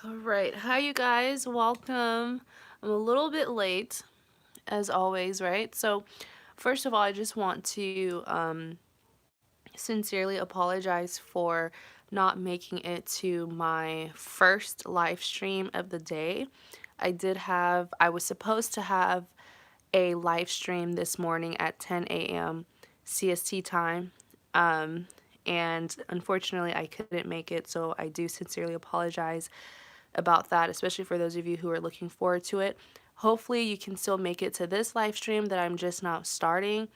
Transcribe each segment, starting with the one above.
All right, hi you guys, welcome. I'm a little bit late, as always, right? So, first of all, I just want to sincerely apologize for not making it to my first live stream of the day. I was supposed to have a live stream this morning at 10 a.m. CST time. And unfortunately, I couldn't make it, so I do sincerely apologize about that, especially for those of you who are looking forward to it. Hopefully, you can still make it to this live stream that I'm just now starting,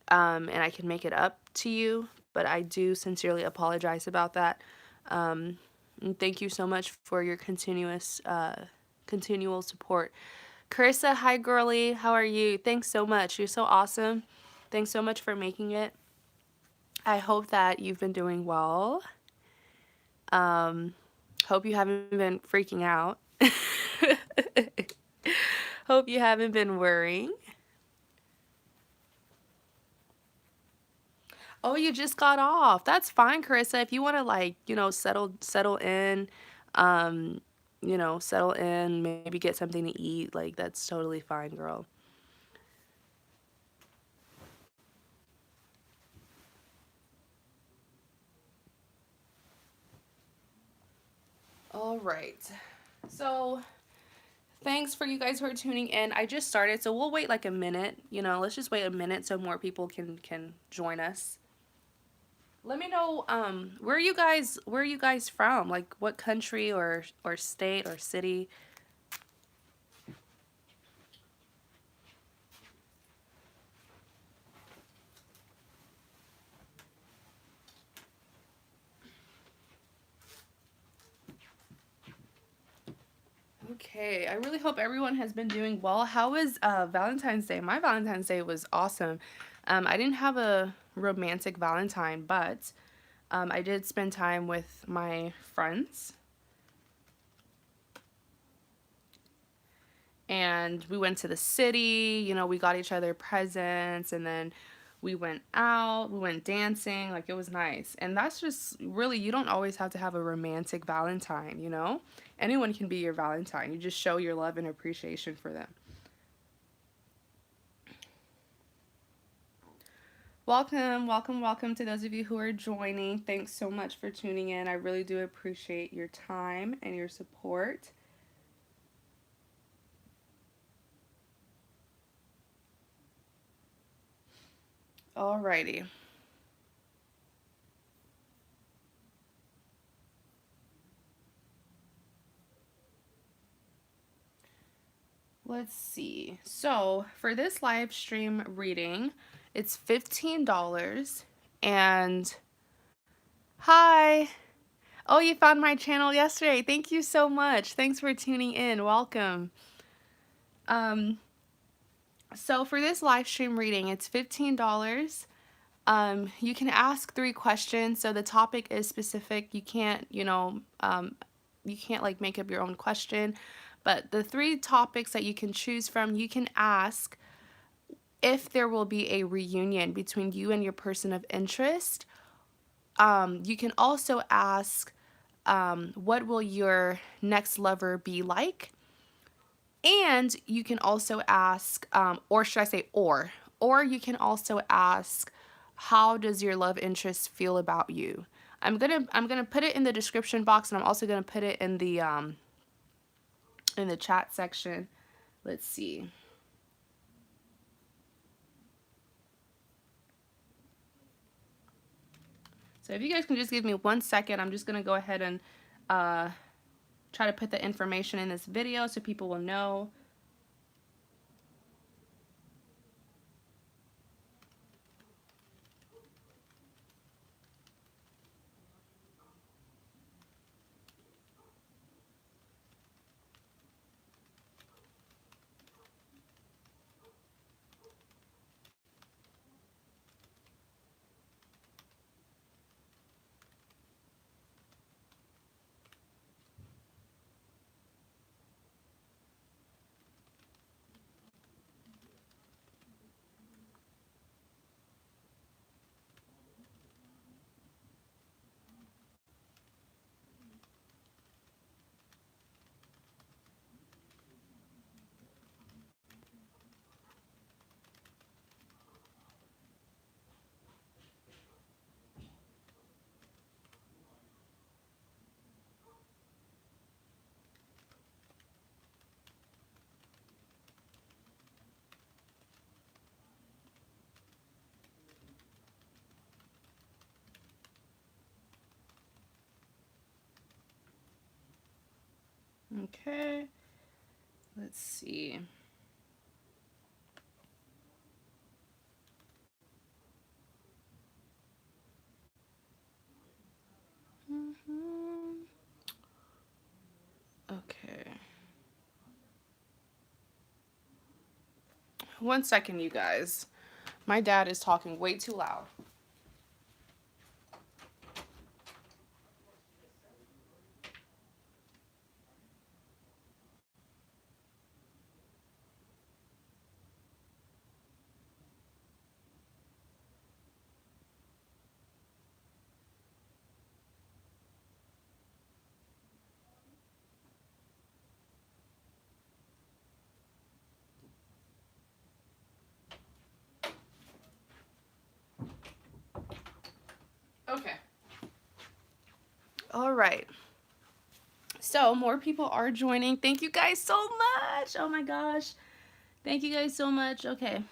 and I can make it up to you. But I do sincerely apologize about that. And thank you so much for your continual support. Carissa, hi girly, how are you? Thanks so much. You're so awesome. Thanks so much for making it. I hope that you've been doing well. Hope you haven't been freaking out. Hope you haven't been worrying. Oh, you just got off. That's fine, Carissa. If you want to settle in, um, settle in, maybe get something to eat, like that's totally fine, girl. All right. So, thanks for you guys who are tuning in. I just started, so we'll wait like a minute. Let's just wait a minute so more people can join us. Let me know where are you guys from? Like what country or state or city? Okay, I really hope everyone has been doing well. How was Valentine's Day? My Valentine's Day was awesome. I didn't have a romantic Valentine, but I did spend time with my friends. And we went to the city, we got each other presents, and then we went out, we went dancing, like it was nice. And that's just really, you don't always have to have a romantic Valentine. Anyone can be your Valentine. You just show your love and appreciation for them. Welcome, welcome, welcome to those of you who are joining. Thanks so much for tuning in. I really do appreciate your time and your support. Alrighty. Let's see. So, for this live stream reading, it's $15. And hi. Oh, you found my channel yesterday. Thank you so much. Thanks for tuning in. Welcome. Um, so for this live stream reading, it's $15. You can ask 3 questions. So the topic is specific. You can't like make up your own question. But the 3 topics that you can choose from, you can ask if there will be a reunion between you and your person of interest. You can also ask, what will your next lover be like? And you can also ask, or should I say, or you can also ask, how does your love interest feel about you? I'm gonna put it in the description box, and I'm also gonna put it in the chat section. Let's see. So if you guys can just give me 1 second, I'm just gonna go ahead and try to put the information in this video so people will know. Okay. Let's see. Okay. One second, you guys. My dad is talking way too loud. Okay. All right. So more people are joining. Thank you guys so much. Oh my gosh. Thank you guys so much. Okay.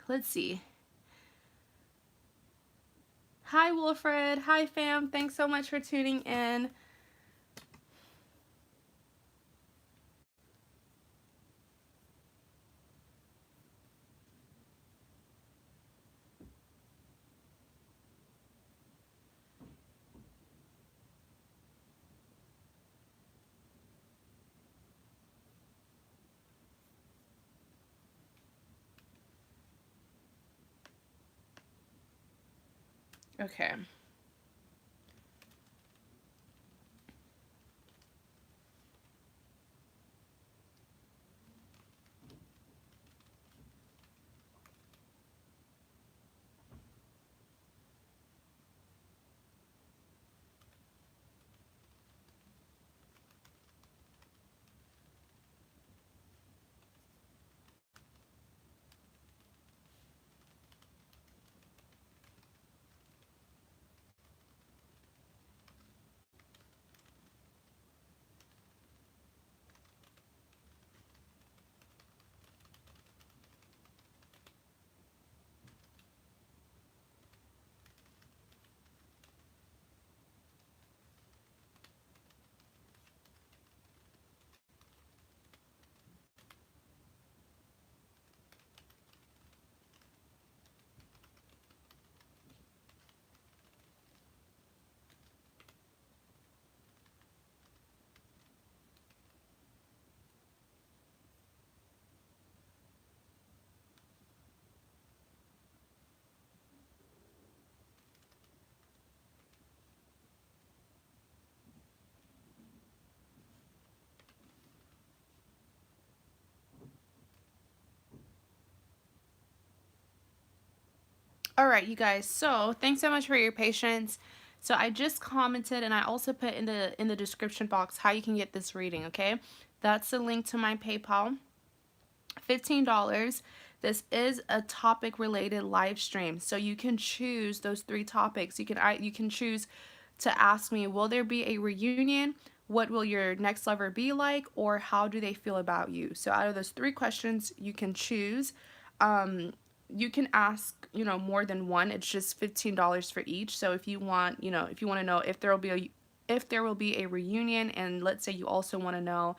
Let's see. Hi, Wilfred. Hi, fam. Thanks so much for tuning in. Okay. All right, you guys. So thanks so much for your patience. So I just commented, and I also put in the description box how you can get this reading. Okay, that's the link to my PayPal. $15. This is a topic related live stream, so you can choose those 3 topics. You can choose to ask me, will there be a reunion? What will your next lover be like? Or how do they feel about you? So out of those 3 questions, you can choose. You can ask, more than one. It's just $15 for each. So if you want, if you want to know if there will be a reunion, and let's say you also want to know,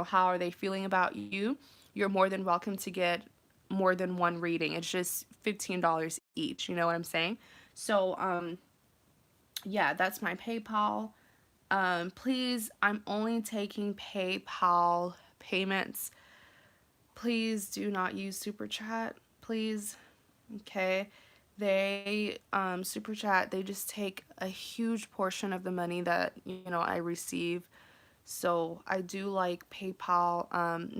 how are they feeling about you, you're more than welcome to get more than one reading. It's just $15 each. You know what I'm saying? So, yeah, that's my PayPal. Please, I'm only taking PayPal payments. Please do not use Super Chat. Please. Okay. Super Chat, they just take a huge portion of the money that, I receive. So I do like PayPal.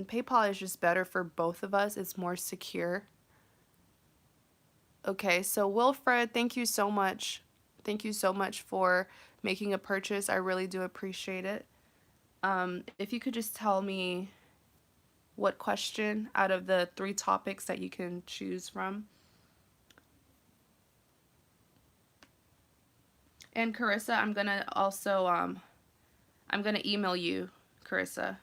PayPal is just better for both of us. It's more secure. Okay, so Wilfred, thank you so much. Thank you so much for making a purchase. I really do appreciate it. If you could just tell me what question out of the 3 topics that you can choose from. And Carissa, I'm gonna email you, Carissa.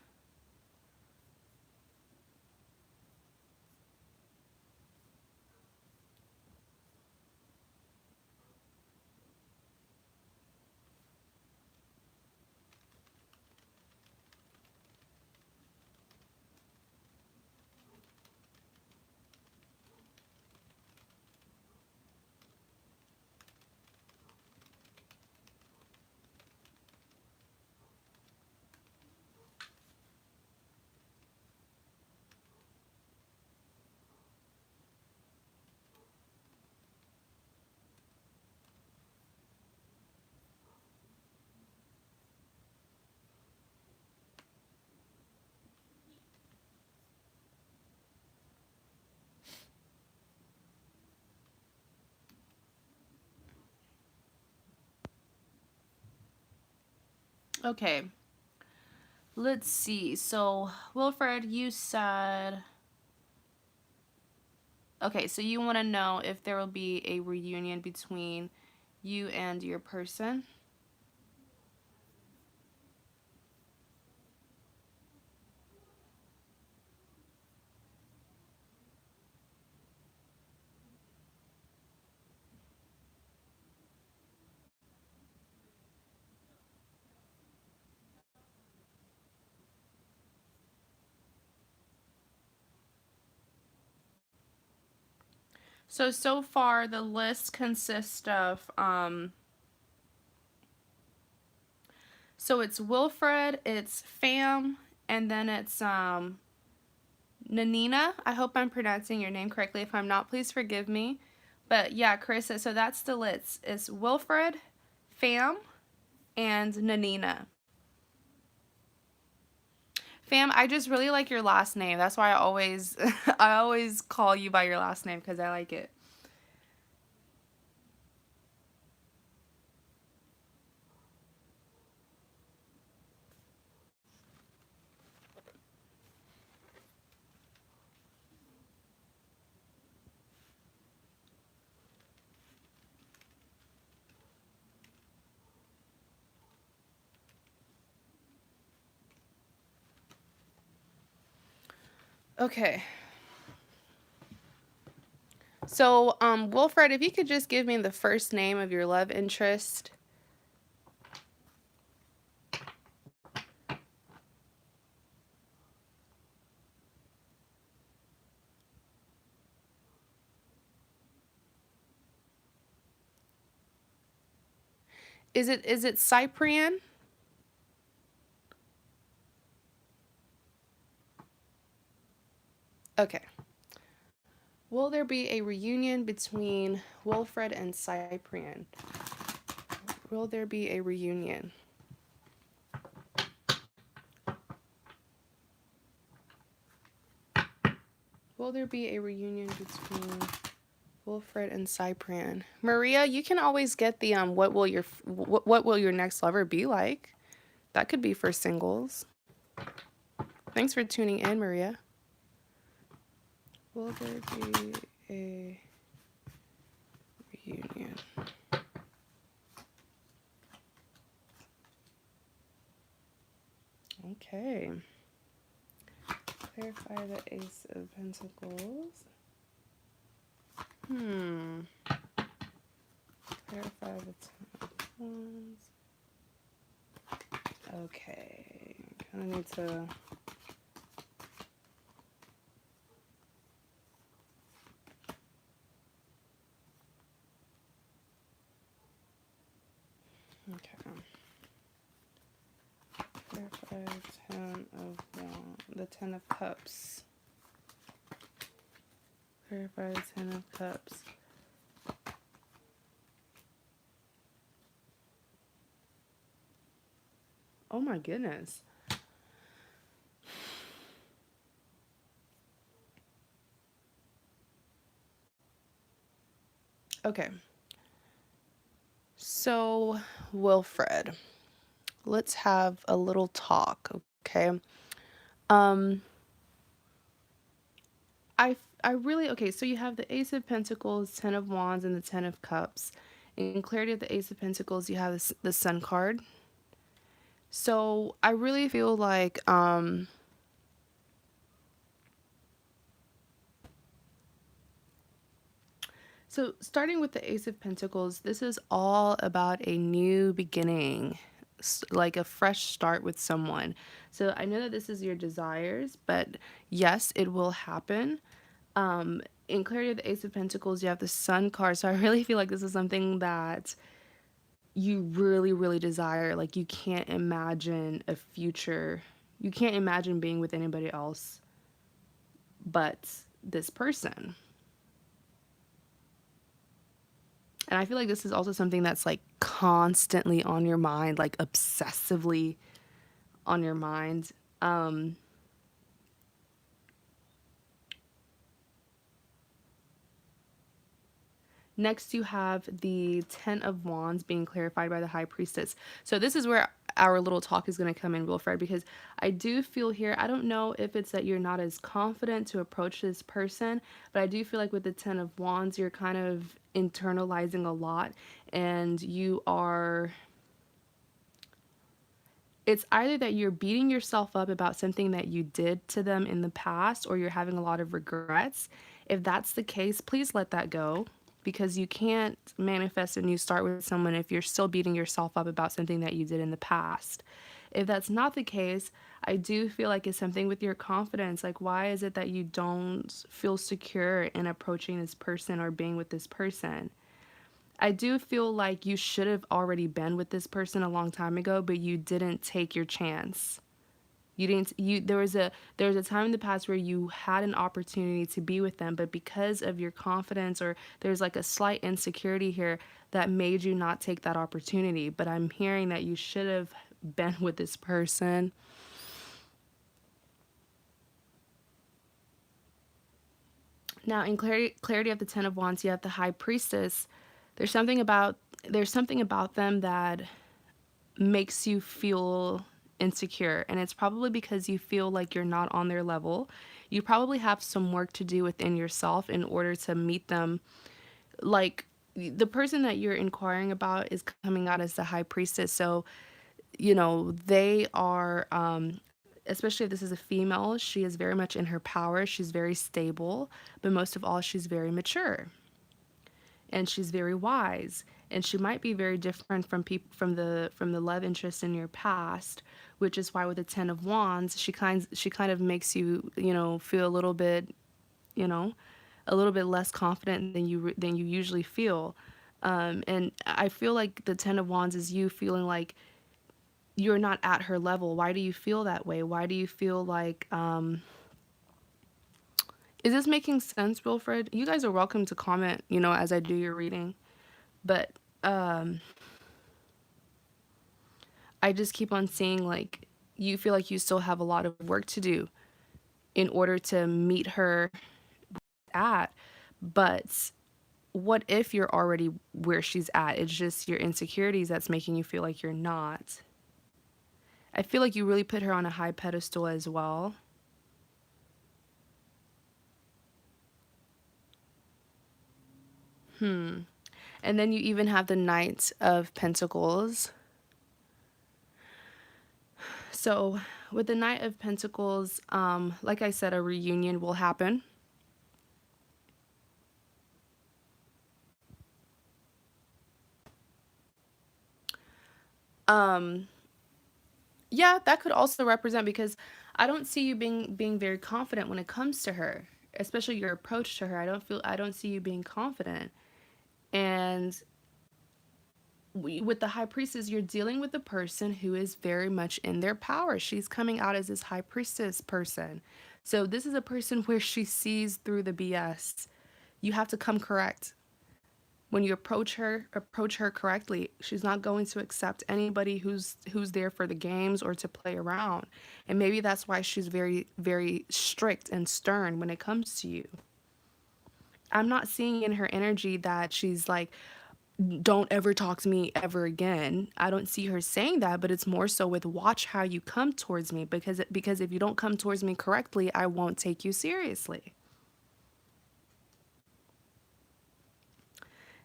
Okay. Let's see. So, Wilfred, you said... Okay, so you want to know if there will be a reunion between you and your person? So far the list consists of so it's Wilfred, it's Fam, and then it's Nanina. I hope I'm pronouncing your name correctly. If I'm not, please forgive me. But yeah, Carissa, so that's the list. It's Wilfred, Fam, and Nanina. Fam, I just really like your last name. That's why I always I always call you by your last name because I like it. Okay. So, Wilfred, if you could just give me the first name of your love interest. Is it Cyprian? Okay. Will there be a reunion between Wilfred and Cyprian? Will there be a reunion? Will there be a reunion between Wilfred and Cyprian? Maria, you can always get the what will your next lover be like? That could be for singles. Thanks for tuning in, Maria. Will there be a reunion? Okay. Clarify the Ace of Pentacles. Clarify the Ten of Wands. Okay. Kind of need to... Okay. Clarify Ten of Wands. The Ten of Cups. Clarify the Ten of Cups. Oh my goodness. Okay. So, Wilfred, let's have a little talk, okay? Um, I really, okay, so you have the Ace of Pentacles, Ten of Wands, and the Ten of Cups. In clarity of the Ace of Pentacles, you have the Sun card. So I really feel like, so starting with the Ace of Pentacles, this is all about a new beginning, like a fresh start with someone. So I know that this is your desires, but yes, it will happen. In clarity of the Ace of Pentacles, you have the Sun card. So I really feel like this is something that you really, really desire. Like you can't imagine a future. You can't imagine being with anybody else but this person. And I feel like this is also something that's like constantly on your mind, like obsessively on your mind. Next, you have the Ten of Wands being clarified by the High Priestess. So this is where our little talk is going to come in, Wilfred, because I do feel here, I don't know if it's that you're not as confident to approach this person, but I do feel like with the Ten of Wands, you're kind of internalizing a lot, and you are, it's either that you're beating yourself up about something that you did to them in the past, or you're having a lot of regrets. If that's the case, please let that go, because you can't manifest a new start with someone if you're still beating yourself up about something that you did in the past. If that's not the case, I do feel like it's something with your confidence. Like, why is it that you don't feel secure in approaching this person or being with this person? I do feel like you should have already been with this person a long time ago, but you didn't take your chance. You didn't you there was a time in the past where you had an opportunity to be with them, but because of your confidence, or there's like a slight insecurity here that made you not take that opportunity. But I'm hearing that you should have been with this person. Now, in clarity of the Ten of Wands, you have the High Priestess. There's something about there's something about them that makes you feel insecure, and it's probably because you feel like you're not on their level. You probably have some work to do within yourself in order to meet them. Like, the person that you're inquiring about is coming out as the High Priestess, so they are, especially if this is a female, she is very much in her power, she's very stable, but most of all, she's very mature and she's very wise, and she might be very different from people from the love interest in your past, which is why with the Ten of Wands, she kind of makes you, feel a little bit, you know a little bit less confident than you usually feel. And I feel like the Ten of Wands is you feeling like you're not at her level. Why do you feel that way? Why do you feel like, is this making sense, Wilfred? You guys are welcome to comment, as I do your reading. But I just keep on seeing, like, you feel like you still have a lot of work to do in order to meet her at. But what if you're already where she's at? It's just your insecurities that's making you feel like you're not. I feel like you really put her on a high pedestal as well. And then you even have the Knight of Pentacles. So with the Knight of Pentacles, like I said, a reunion will happen. Yeah, that could also represent, because I don't see you being very confident when it comes to her, especially your approach to her. I don't see you being confident. And with the High Priestess, you're dealing with a person who is very much in their power. She's coming out as this High Priestess person. So this is a person where she sees through the BS. You have to come correct. When you approach her correctly. She's not going to accept anybody who's there for the games or to play around. And maybe that's why she's very, very strict and stern when it comes to you. I'm not seeing in her energy that she's like, don't ever talk to me ever again. I don't see her saying that, but it's more so with, watch how you come towards me, because if you don't come towards me correctly, I won't take you seriously.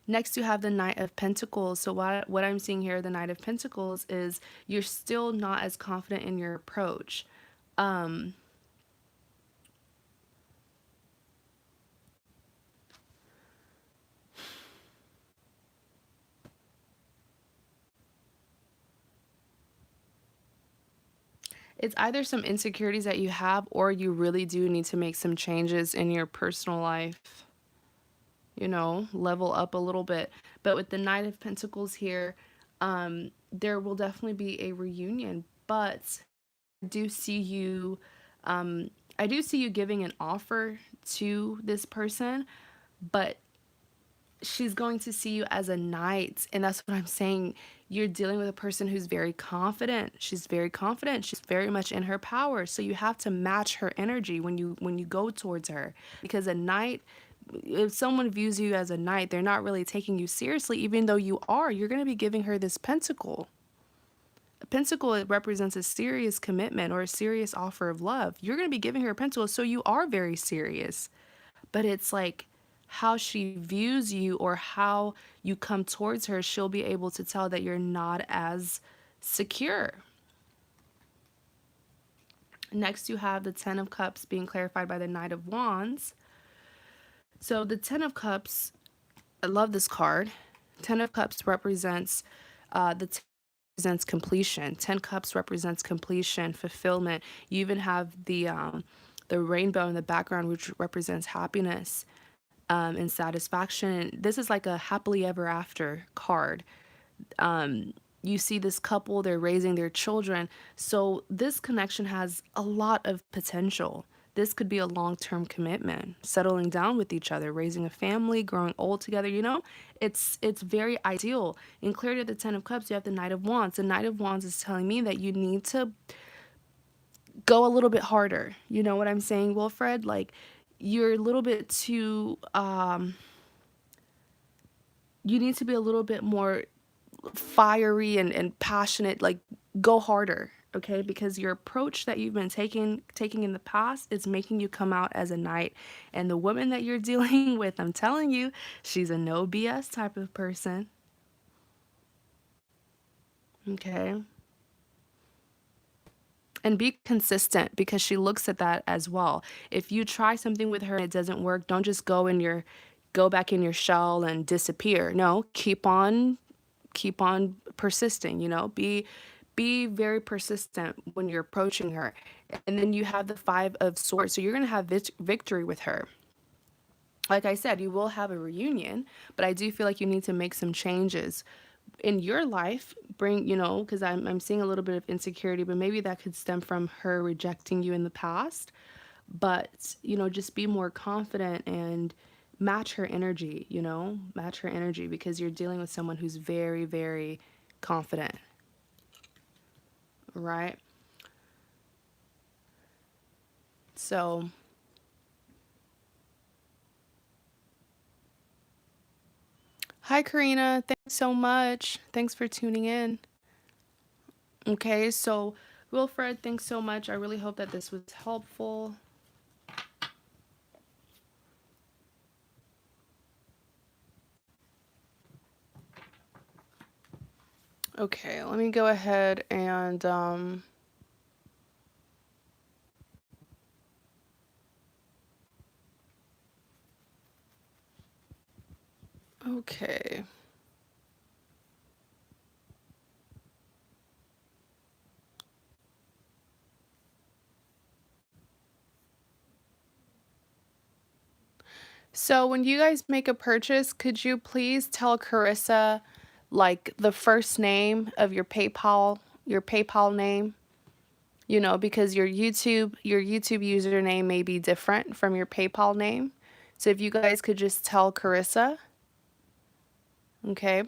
Next, you have the Knight of Pentacles. So what I'm seeing here, the Knight of Pentacles, is you're still not as confident in your approach. It's either some insecurities that you have, or you really do need to make some changes in your personal life. Level up a little bit. But with the Knight of Pentacles here, there will definitely be a reunion. But I do see you, I do see you giving an offer to this person, but she's going to see you as a knight, and that's what I'm saying. You're dealing with a person who's very confident. She's very confident. She's very much in her power. So you have to match her energy when you go towards her, because a knight if someone views you as a knight, they're not really taking you seriously, even though you are. You're going to be giving her this pentacle. A pentacle, it represents a serious commitment or a serious offer of love. You're going to be giving her a pentacle, so you are very serious. But it's like how she views you or how you come towards her, she'll be able to tell that you're not as secure. Next, you have the Ten of Cups being clarified by the Knight of Wands. So the Ten of Cups, I love this card. Ten of Cups represents represents completion. 10 Cups represents completion, fulfillment. You even have the rainbow in the background, which represents happiness and satisfaction. This is like a happily ever after card. You see this couple, they're raising their children. So this connection has a lot of potential. This could be a long-term commitment, settling down with each other, raising a family, growing old together, you know? It's very ideal. In Clarity of the Ten of Cups, you have the Knight of Wands. The Knight of Wands is telling me that you need to go a little bit harder. You know what I'm saying, Wilfred? Like, you're a little bit too you need to be a little bit more fiery and passionate, like go harder, okay? Because your approach that you've been taking in the past is making you come out as a knight. And the woman that you're dealing with, I'm telling you, she's a no BS type of person, okay? And be consistent, because she looks at that as well. If you try something with her and it doesn't work, don't just go back in your shell and disappear. No, keep on persisting, you know? Be very persistent when you're approaching her. And then you have the Five of Swords. So you're going to have victory with her. Like I said, you will have a reunion, but I do feel like you need to make some changes in your life. Bring, you know, because I'm seeing a little bit of insecurity, but maybe that could stem from her rejecting you in the past. But, you know, just be more confident and match her energy, you know, match her energy, because you're dealing with someone who's very, very confident, right? So, hi, Karina. Thanks so much. Thanks for tuning in. Okay, so Wilfred, thanks so much. I really hope that this was helpful. Okay, let me go ahead and okay. So when you guys make a purchase, could you please tell Carissa like the first name of your PayPal name? You know, because your YouTube username may be different from your PayPal name. So if you guys could just tell Carissa, okay?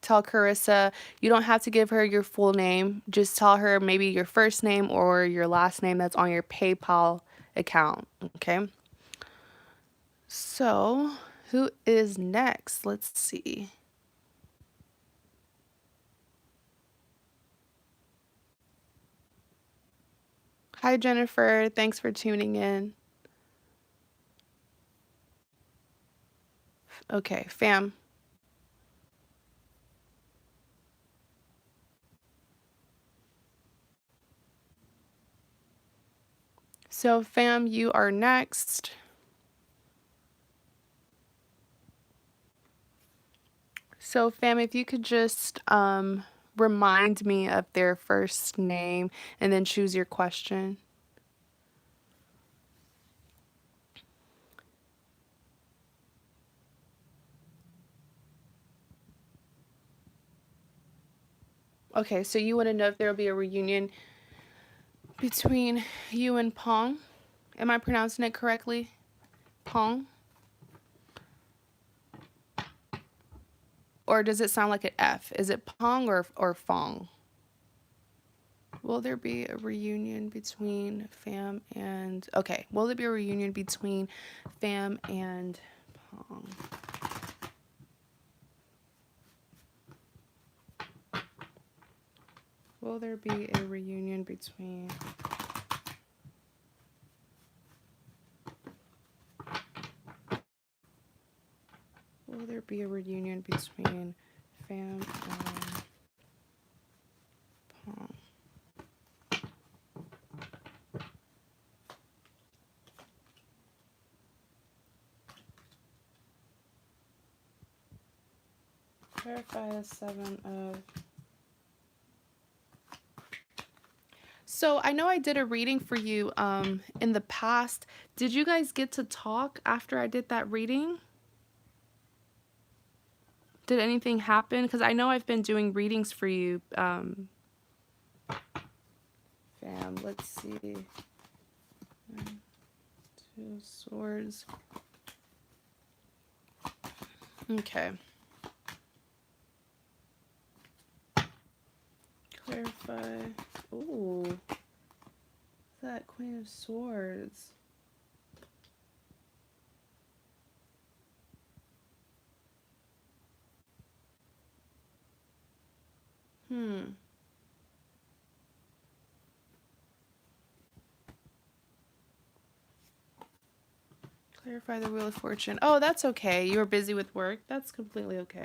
Tell Carissa, you don't have to give her your full name. Just tell her maybe your first name or your last name that's on your PayPal account, okay? So, who is next? Let's see. Hi, Jennifer. Thanks for tuning in. Okay, fam. So, fam, you are next. So, fam, if you could just remind me of their first name and then choose your question. Okay, so you want to know if there will be a reunion between you and Pong? Am I pronouncing it correctly? Pong? Or does it sound like an F? Is it Pong or Fong? Will there be a reunion between Fam and... Okay, will there be a reunion between Fam and Pong? Will there be a reunion between... Will there be a reunion between Fam and Pong? Clarify the 7 of... So I know I did a reading for you in the past. Did you guys get to talk after I did that reading? Did anything happen? Because I know I've been doing readings for you. Fam, let's see. 2 swords. Okay. Clarify. Ooh. That Queen of Swords. Clarify the Wheel of Fortune. Oh, that's okay. You were busy with work. That's completely okay.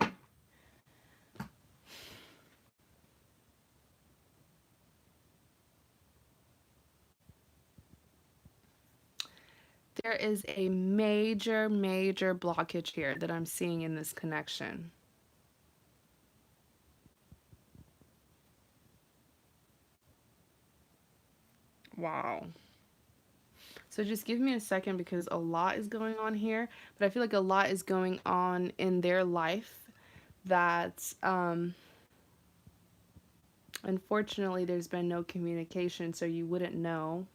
There is a major, major blockage here that I'm seeing in this connection. Wow. So just give me a second because a lot is going on here, but I feel like a lot is going on in their life that, unfortunately, there's been no communication, so you wouldn't know.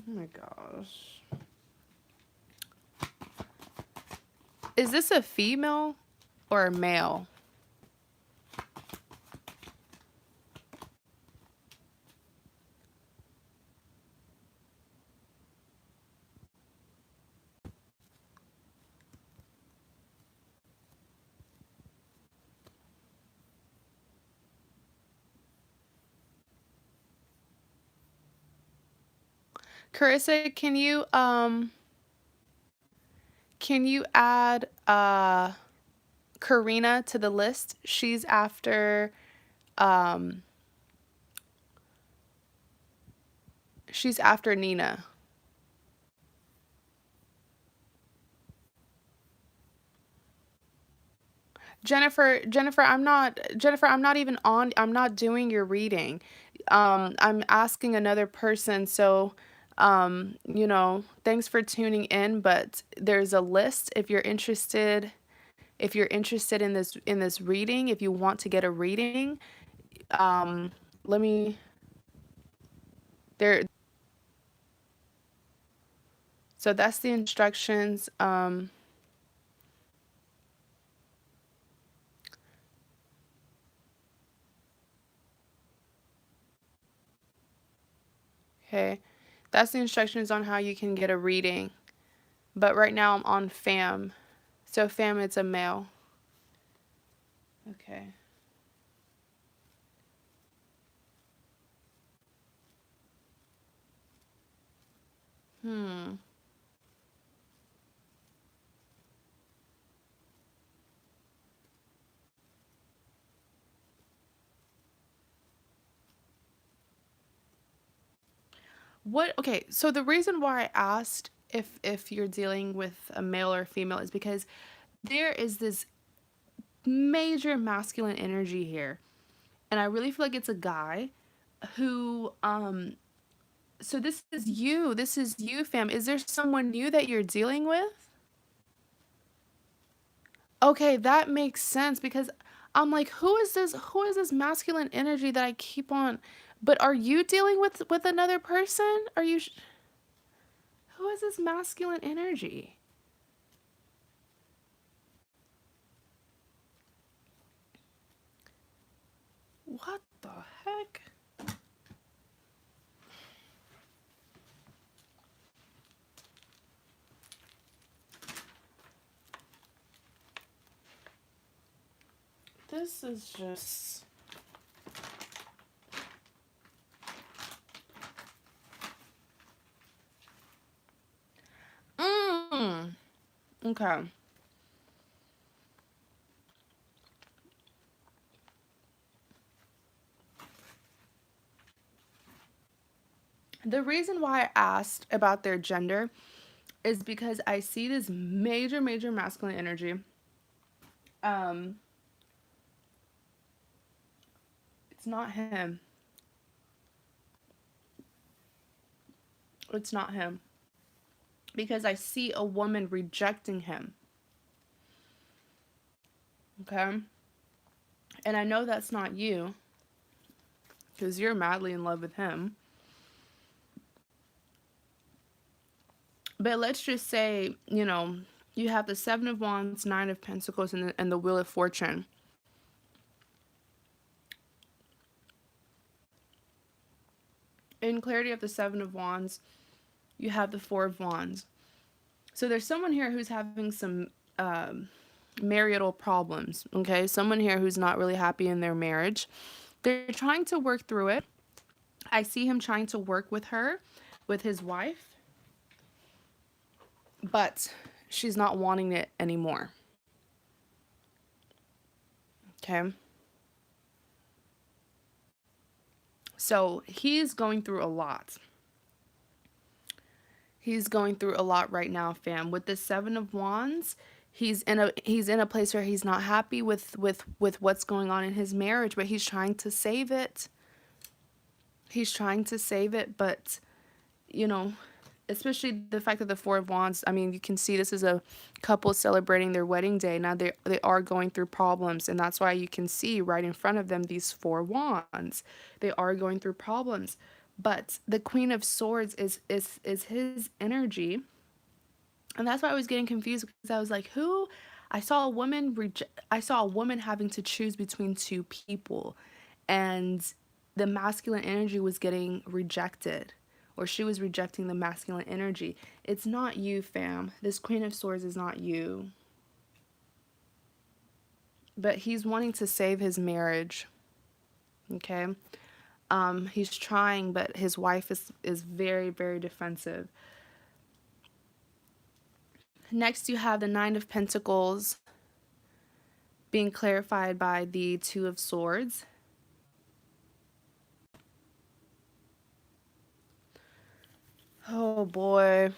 Oh my gosh. Is this a female or a male? Carissa, can you add Karina to the list? She's after Nina. Jennifer, I'm not even on, I'm not doing your reading. I'm asking another person, so you know, thanks for tuning in, but there's a list if you're interested in this reading, if you want to get a reading, let me there. So that's the instructions. Okay, that's the instructions on how you can get a reading. But right now I'm on Fam. So Fam, it's a male. Okay. What? Okay, so the reason why I asked if you're dealing with a male or a female is because there is this major masculine energy here. And I really feel like it's a guy who so this is you. This is you, Fam. Is there someone new that you're dealing with? Okay, that makes sense because I'm like, who is this? Who is this masculine energy that I keep on? But are you dealing with another person? Are you? Who is this masculine energy? this is just... Okay. The reason why I asked about their gender is because I see this major, major masculine energy. Um, it's not him. It's not him. Because I see a woman rejecting him. Okay? And I know that's not you, because you're madly in love with him. But let's just say, you know, you have the Seven of Wands, Nine of Pentacles, and the Wheel of Fortune. In clarity of the Seven of Wands, you have the Four of Wands. So there's someone here who's having some marital problems, okay? Someone here who's not really happy in their marriage. They're trying to work through it. I see him trying to work with her, with his wife, but she's not wanting it anymore. Okay? So he's going through a lot. He's going through a lot right now, fam. With the Seven of Wands, he's in a place where he's not happy with what's going on in his marriage, but he's trying to save it. He's trying to save it, but you know, especially the fact that the Four of Wands, I mean, you can see this is a couple celebrating their wedding day. Now they are going through problems, and that's why you can see right in front of them these Four Wands. They are going through problems. But the Queen of Swords is his energy. And that's why I was getting confused, because I was like, who? I saw a woman having to choose between two people, and the masculine energy was getting rejected, or she was rejecting the masculine energy. It's not you, fam. This Queen of Swords is not you. But he's wanting to save his marriage. Okay? He's trying, but his wife is very, very defensive. Next, you have the Nine of Pentacles being clarified by the Two of Swords. Oh boy.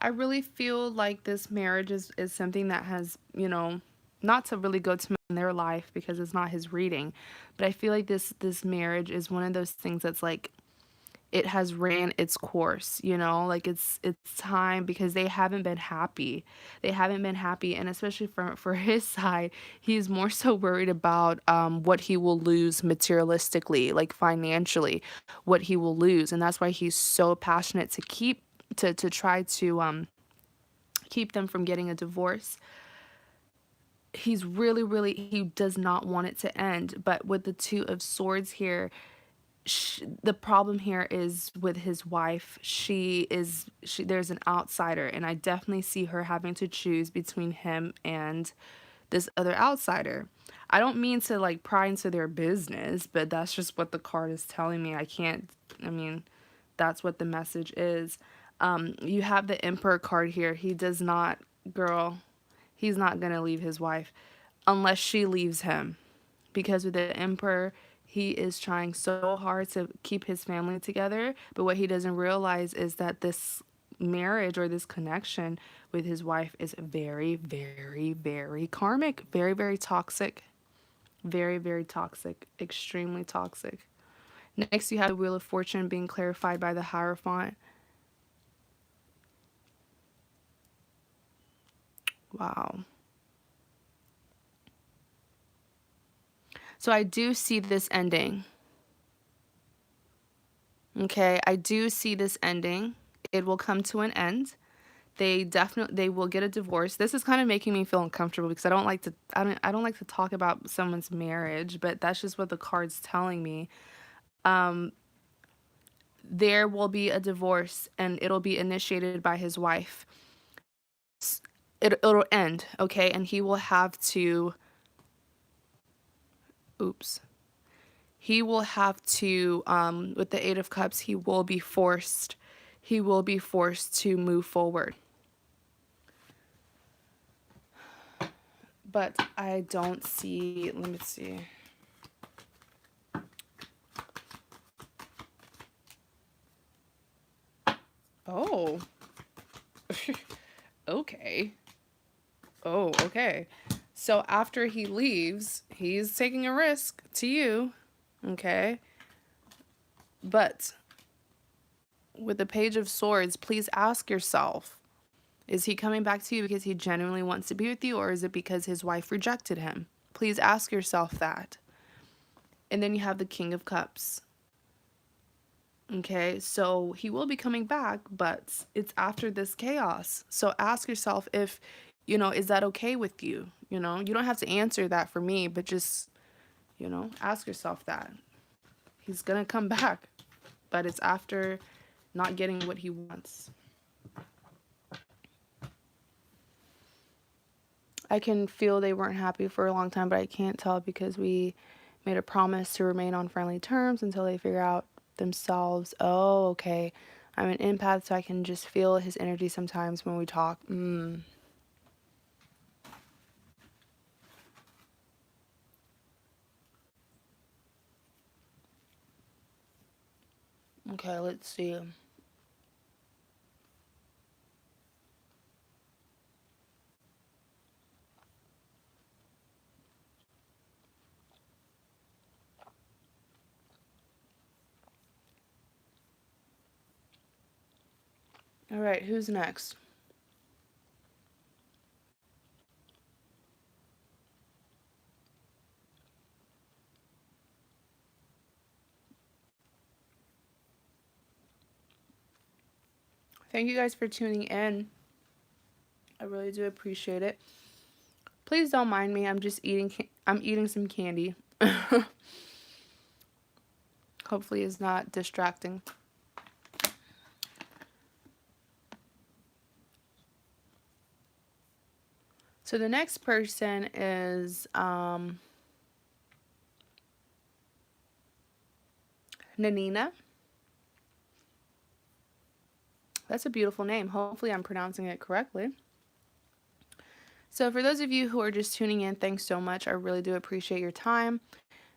I really feel like this marriage is something that has, you know, not to really go to their life because it's not his reading, but I feel like this marriage is one of those things that's like, it has ran its course, you know, like it's time, because they haven't been happy. They haven't been happy, and especially for his side, he's more so worried about what he will lose materialistically, like financially, what he will lose, and that's why he's so passionate to try to keep them from getting a divorce. He's really, he does not want it to end. But with the Two of Swords here, the problem here is with his wife. There's an outsider, and I definitely see her having to choose between him and this other outsider. I don't mean to like pry into their business, but that's just what the card is telling me. I mean, that's what the message is. You have the Emperor card here. He does not, girl, he's not going to leave his wife unless she leaves him. Because with the Emperor, he is trying so hard to keep his family together. But what he doesn't realize is that this marriage or this connection with his wife is very, very, very karmic. Very, very toxic. Very, very toxic. Extremely toxic. Next, you have the Wheel of Fortune being clarified by the Hierophant. Wow. So I do see this ending. Okay, I do see this ending. It will come to an end. They will get a divorce. This is kind of making me feel uncomfortable because I don't like to talk about someone's marriage, but that's just what the card's telling me. There will be a divorce and it'll be initiated by his wife. It'll end, okay? And he will have to, oops. He will have to, with the Eight of Cups, he will be forced to move forward. But I don't see, let me see. Oh. Okay. Oh, okay. So after he leaves, he's taking a risk to you, okay? But with the Page of Swords, please ask yourself, is he coming back to you because he genuinely wants to be with you, or is it because his wife rejected him? Please ask yourself that. And then you have the King of Cups. Okay, so he will be coming back, but it's after this chaos. So ask yourself if, is that okay with you? You don't have to answer that for me, but just, ask yourself that. He's gonna come back, but it's after not getting what he wants. I can feel they weren't happy for a long time, but I can't tell because we made a promise to remain on friendly terms until they figure out themselves. Oh, okay. I'm an empath, so I can just feel his energy sometimes when we talk. Okay, let's see. All right, who's next? Thank you guys for tuning in. I really do appreciate it. Please don't mind me. I'm eating some candy. Hopefully it's not distracting. So the next person is Nanina. That's a beautiful name. Hopefully I'm pronouncing it correctly. So for those of you who are just tuning in, thanks so much. I really do appreciate your time.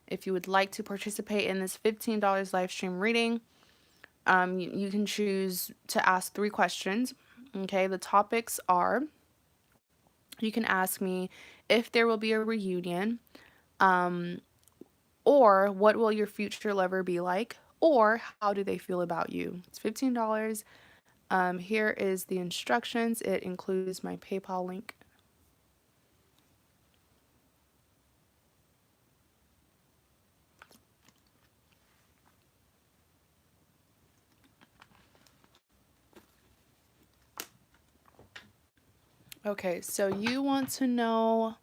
If you would like to participate in this $15 live stream reading, you can choose to ask 3 questions. Okay, the topics are, you can ask me if there will be a reunion, or what will your future lover be like, or how do they feel about you. It's $15. Here is the instructions. It includes my PayPal link. Okay, so you want to know,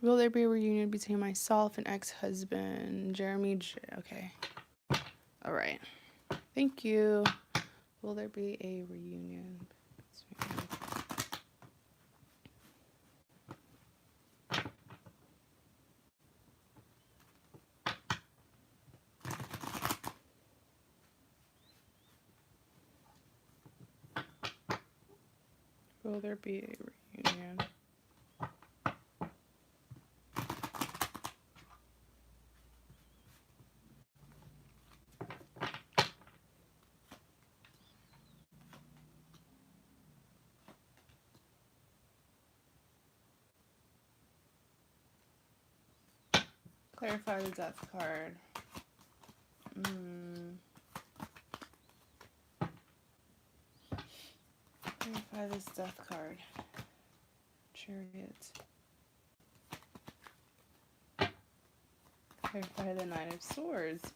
will there be a reunion between myself and ex-husband, Jeremy J? Okay. All right. Thank you. Will there be a reunion? Will there be a reunion? Clarify the death card. Clarify this death card. Chariot. Clarify the Nine of Swords.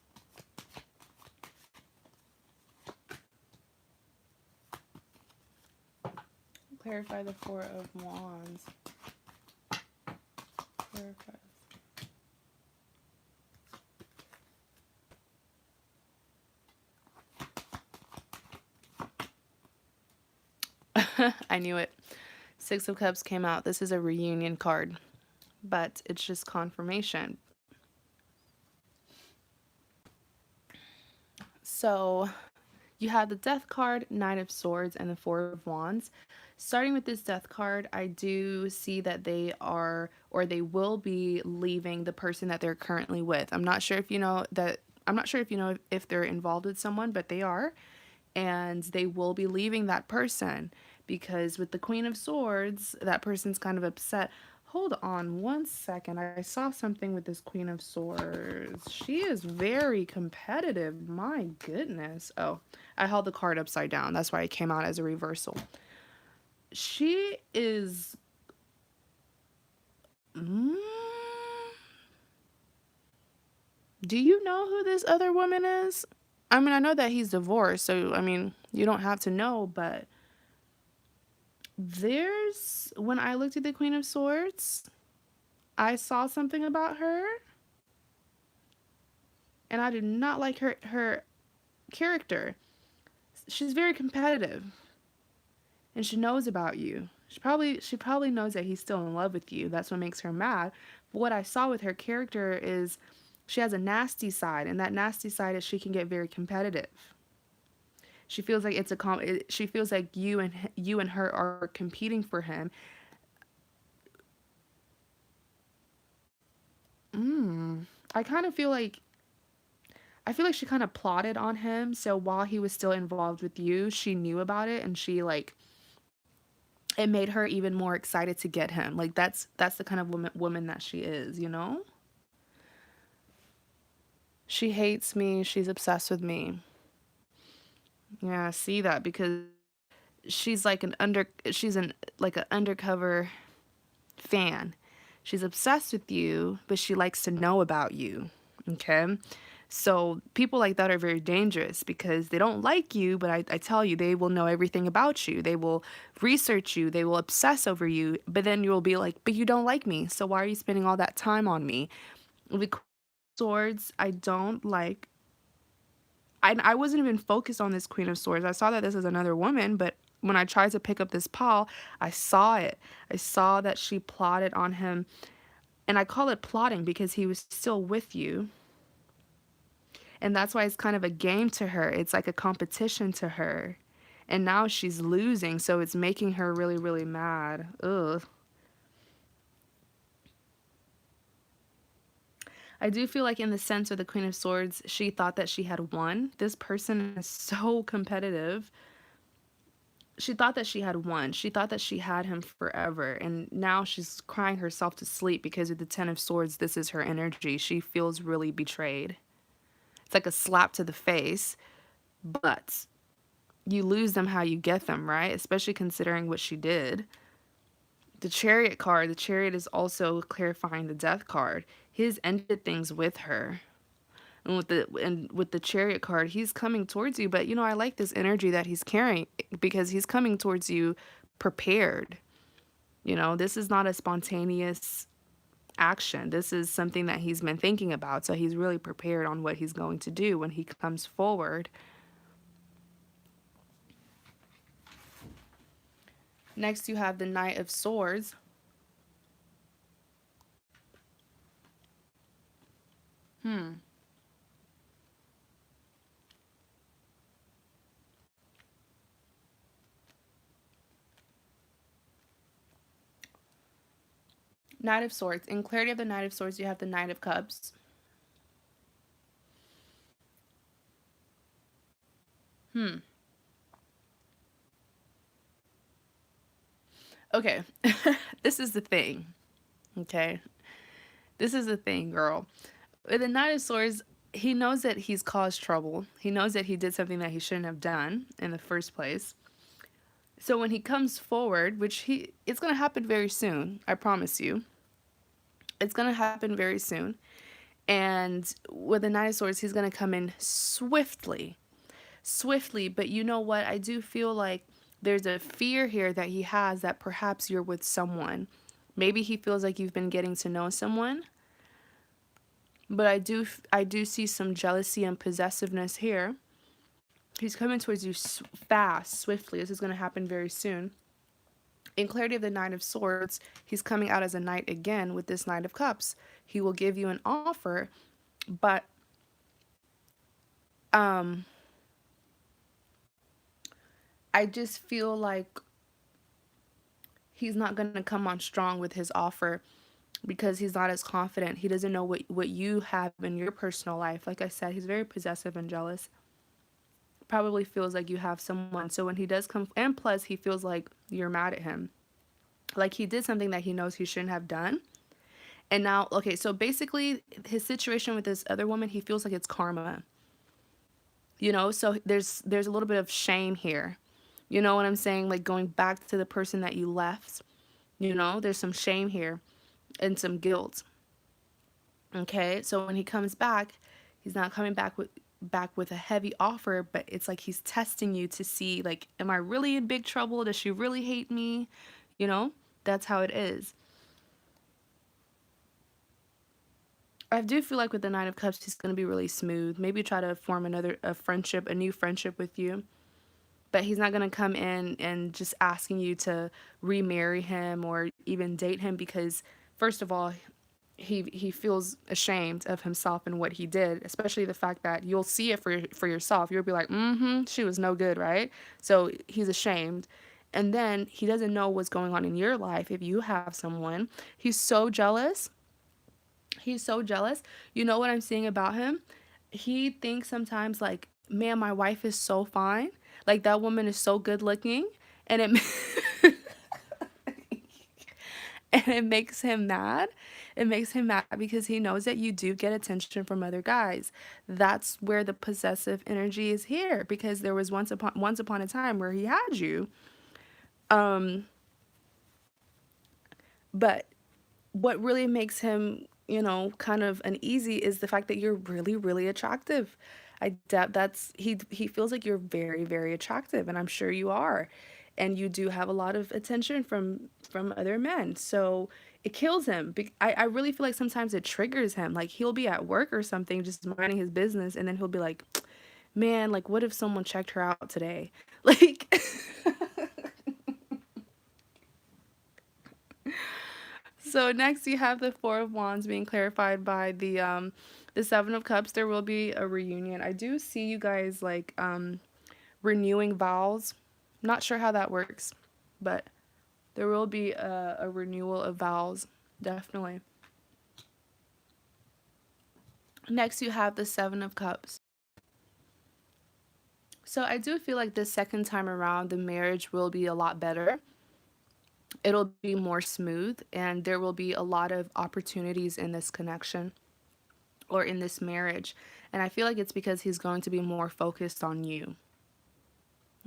Clarify the Four of Wands. Clarify. I knew it. Six of Cups came out. This is a reunion card, but it's just confirmation. So you have the Death card, Knight of Swords, and the Four of Wands. Starting with this Death card, I do see that they are, or they will be leaving the person that they're currently with. I'm not sure if you know that, I'm not sure if you know if they're involved with someone, but they are. And they will be leaving that person because with the Queen of Swords, that person's kind of upset. Hold on one second. I saw something with this Queen of Swords. She is very competitive. My goodness. Oh, I held the card upside down. That's why it came out as a reversal. She is... Do you know who this other woman is? I mean, I know that he's divorced, so, I mean, you don't have to know, but there's... When I looked at the Queen of Swords, I saw something about her, and I did not like her character. She's very competitive, and she knows about you. She probably knows that he's still in love with you. That's what makes her mad. But what I saw with her character is she has a nasty side, and that nasty side is she can get very competitive. She feels like she feels like you and her are competing for him. I kind of feel like she kind of plotted on him. So while he was still involved with you, she knew about it, and she like it made her even more excited to get him. Like that's the kind of woman that she is, you know? She hates me, she's obsessed with me. Yeah, I see that because she's like an undercover fan. She's obsessed with you, but she likes to know about you. Okay? So people like that are very dangerous because they don't like you, but I tell you, they will know everything about you. They will research you. They will obsess over you. But then you'll be like, but you don't like me. So why are you spending all that time on me? With Swords, I don't like. I wasn't even focused on this Queen of Swords. I saw that this is another woman, but when I tried to pick up this pile, I saw it. I saw that she plotted on him. And I call it plotting because he was still with you. And that's why it's kind of a game to her. It's like a competition to her. And now she's losing, so it's making her really, really mad. Ugh. I do feel like in the sense of the Queen of Swords, she thought that she had won. This person is so competitive. She thought that she had won. She thought that she had him forever. And now she's crying herself to sleep because with the Ten of Swords, this is her energy. She feels really betrayed. It's like a slap to the face, but you lose them how you get them, right? Especially considering what she did. The Chariot card, the Chariot is also clarifying the Death card. His ended things with her. And with the Chariot card, he's coming towards you, but you know, I like this energy that he's carrying because he's coming towards you prepared. You know, this is not a spontaneous action. This is something that he's been thinking about, so he's really prepared on what he's going to do when he comes forward. Next, you have the Knight of Swords. Knight of Swords. In clarity of the Knight of Swords, you have the Knight of Cups. Okay. This is the thing. Okay. This is the thing, girl. With the Knight of Swords, he knows that he's caused trouble. He knows that he did something that he shouldn't have done in the first place. So when he comes forward, it's going to happen very soon, I promise you. It's going to happen very soon. And with the Knight of Swords, he's going to come in swiftly. Swiftly, but you know what? I do feel like There's a fear here that he has that perhaps you're with someone. Maybe he feels like you've been getting to know someone. But I do see some jealousy and possessiveness here. He's coming towards you fast, swiftly. This is going to happen very soon. In clarity of the Knight of Swords, he's coming out as a knight again with this Knight of Cups. He will give you an offer, but I just feel like he's not going to come on strong with his offer because he's not as confident. He doesn't know what you have in your personal life. Like I said, he's very possessive and jealous. Probably feels like you have someone. So when he does come, and plus he feels like you're mad at him. Like he did something that he knows he shouldn't have done. And now, okay, so basically his situation with this other woman, he feels like it's karma. You know, so there's a little bit of shame here. You know what I'm saying? Like going back to the person that you left. You know, there's some shame here and some guilt. Okay? So when he comes back, he's not coming back with a heavy offer, but it's like he's testing you to see, like, am I really in big trouble? Does she really hate me? You know? That's how it is. I do feel like with the Knight of Cups, he's going to be really smooth. Maybe try to form a new friendship with you. But he's not going to come in and just asking you to remarry him or even date him because, first of all, he feels ashamed of himself and what he did, especially the fact that you'll see it for yourself. You'll be like, she was no good, right? So he's ashamed. And then he doesn't know what's going on in your life if you have someone. He's so jealous. He's so jealous. You know what I'm seeing about him? He thinks sometimes like, man, my wife is so fine. Like that woman is so good looking. And it and it makes him mad. It makes him mad because he knows that you do get attention from other guys. That's where the possessive energy is here because there was once upon a time where he had you. But what really makes him, kind of uneasy is the fact that you're really, really attractive. I doubt that's he feels like you're very, very attractive, and I'm sure you are. And you do have a lot of attention from other men. So it kills him. I really feel like sometimes it triggers him. Like he'll be at work or something, just minding his business, and then he'll be like, man, like what if someone checked her out today? Like so next you have the Four of Wands being clarified by the Seven of Cups. There will be a reunion. I do see you guys like renewing vows. Not sure how that works, but there will be a renewal of vows, definitely. Next you have the Seven of Cups. So I do feel like this second time around the marriage will be a lot better. It'll be more smooth and there will be a lot of opportunities in this connection or in this marriage. And I feel like it's because he's going to be more focused on you.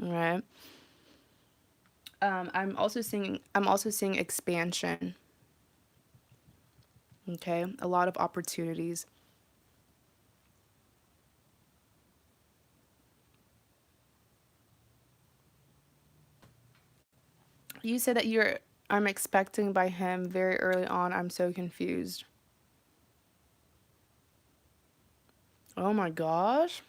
All right. I'm also seeing expansion. Okay. A lot of opportunities. You said that I'm expecting by him very early on. I'm so confused. Oh my gosh.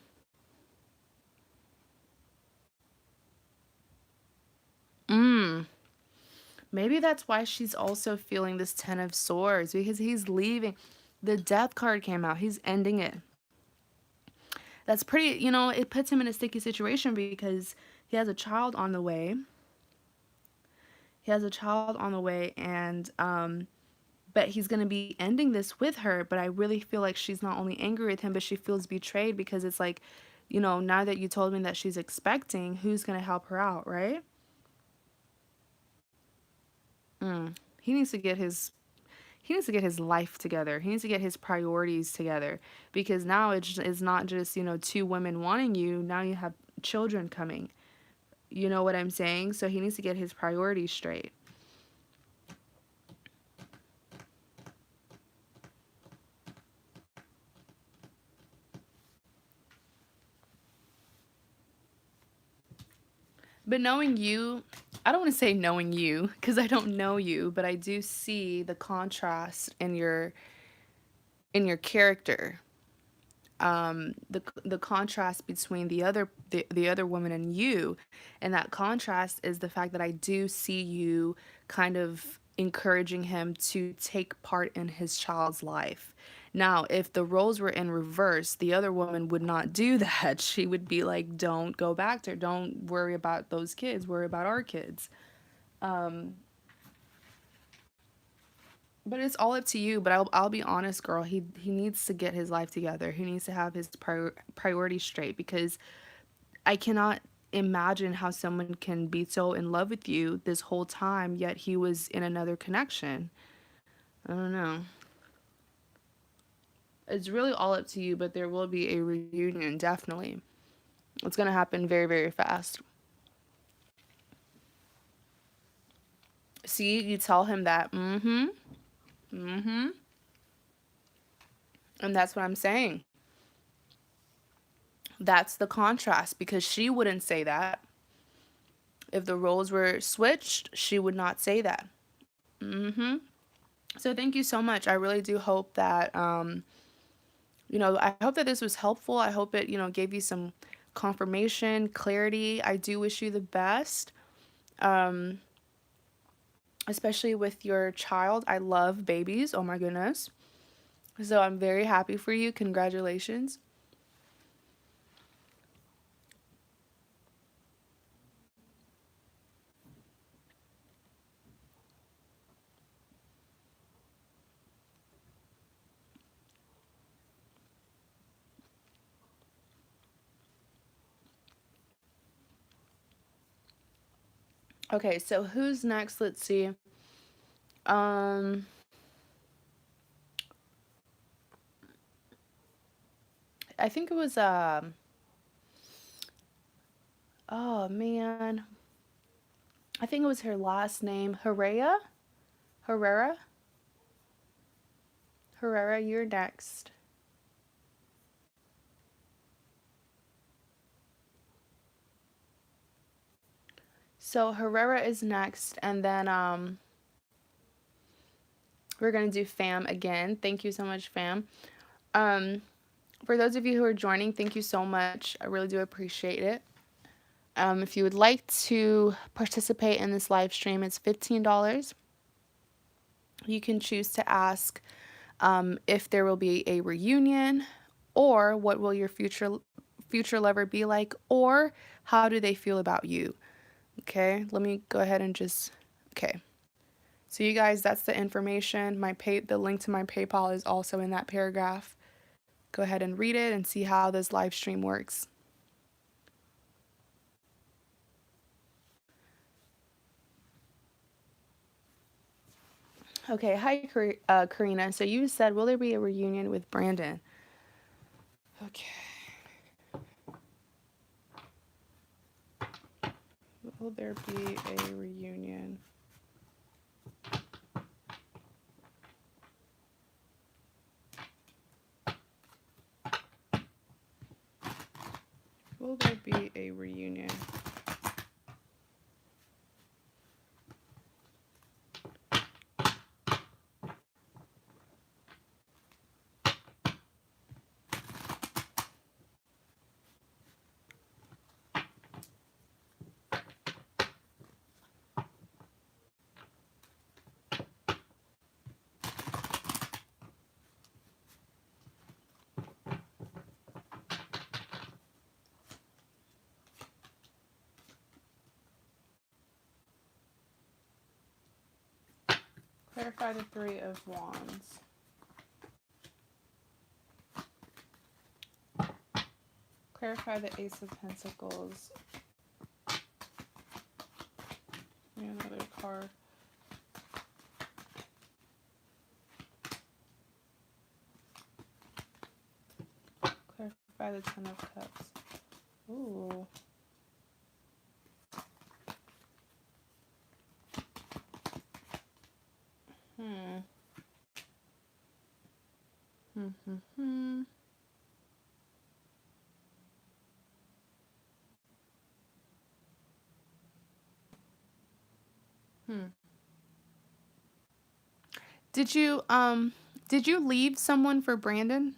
Maybe that's why she's also feeling this Ten of Swords because he's leaving. The Death card came out. He's ending it. That's pretty, it puts him in a sticky situation because he has a child on the way. He has a child on the way and but he's going to be ending this with her, but I really feel like she's not only angry with him, but she feels betrayed because it's like, now that you told me that she's expecting, who's going to help her out, right? He needs to get his life together. He needs to get his priorities together because now it's not just, two women wanting you. Now you have children coming. You know what I'm saying? So he needs to get his priorities straight. But knowing you, I don't want to say knowing you because I don't know you, but I do see the contrast in your character. The contrast between the other woman and you, and that contrast is the fact that I do see you kind of encouraging him to take part in his child's life. Now, if the roles were in reverse, the other woman would not do that. She would be like, "Don't go back there. Don't worry about those kids. Worry about our kids." Um, But it's all up to you. But I'll be honest, girl. He needs to get his life together. He needs to have his priorities straight because I cannot imagine how someone can be so in love with you this whole time, yet he was in another connection. I don't know. It's really all up to you, but there will be a reunion, definitely. It's gonna happen very, very fast. See, you tell him that. Mm-hmm. Mm-hmm. And that's what I'm saying. That's the contrast because she wouldn't say that. If the roles were switched, she would not say that. Mm-hmm. So thank you so much. I really do hope that, I hope that this was helpful. I hope it, gave you some confirmation, clarity. I do wish you the best, um, especially with your child. I love babies. Oh my goodness. So I'm very happy for you. Congratulations. Okay, so who's next? Let's see. Um, I think it was oh man. I think it was her last name, Herrera. Herrera, you're next. So Herrera is next, and then we're gonna do Fam again. Thank you so much, Fam. Um, for those of you who are joining, thank you so much. I really do appreciate it. If you would like to participate in this live stream, it's $15. You can choose to ask if there will be a reunion, or what will your future lover be like, or how do they feel about you. Okay, let me go ahead and just, okay. So you guys, that's the information. The link to my PayPal is also in that paragraph. Go ahead and read it and see how this live stream works. Okay, hi Karina. So you said, will there be a reunion with Brandon? Okay. Will there be a reunion? Will there be a reunion? Clarify the Three of Wands. Clarify the Ace of Pentacles. And another card. Clarify the Ten of Cups. Ooh. Hmm. Did you leave someone for Brandon?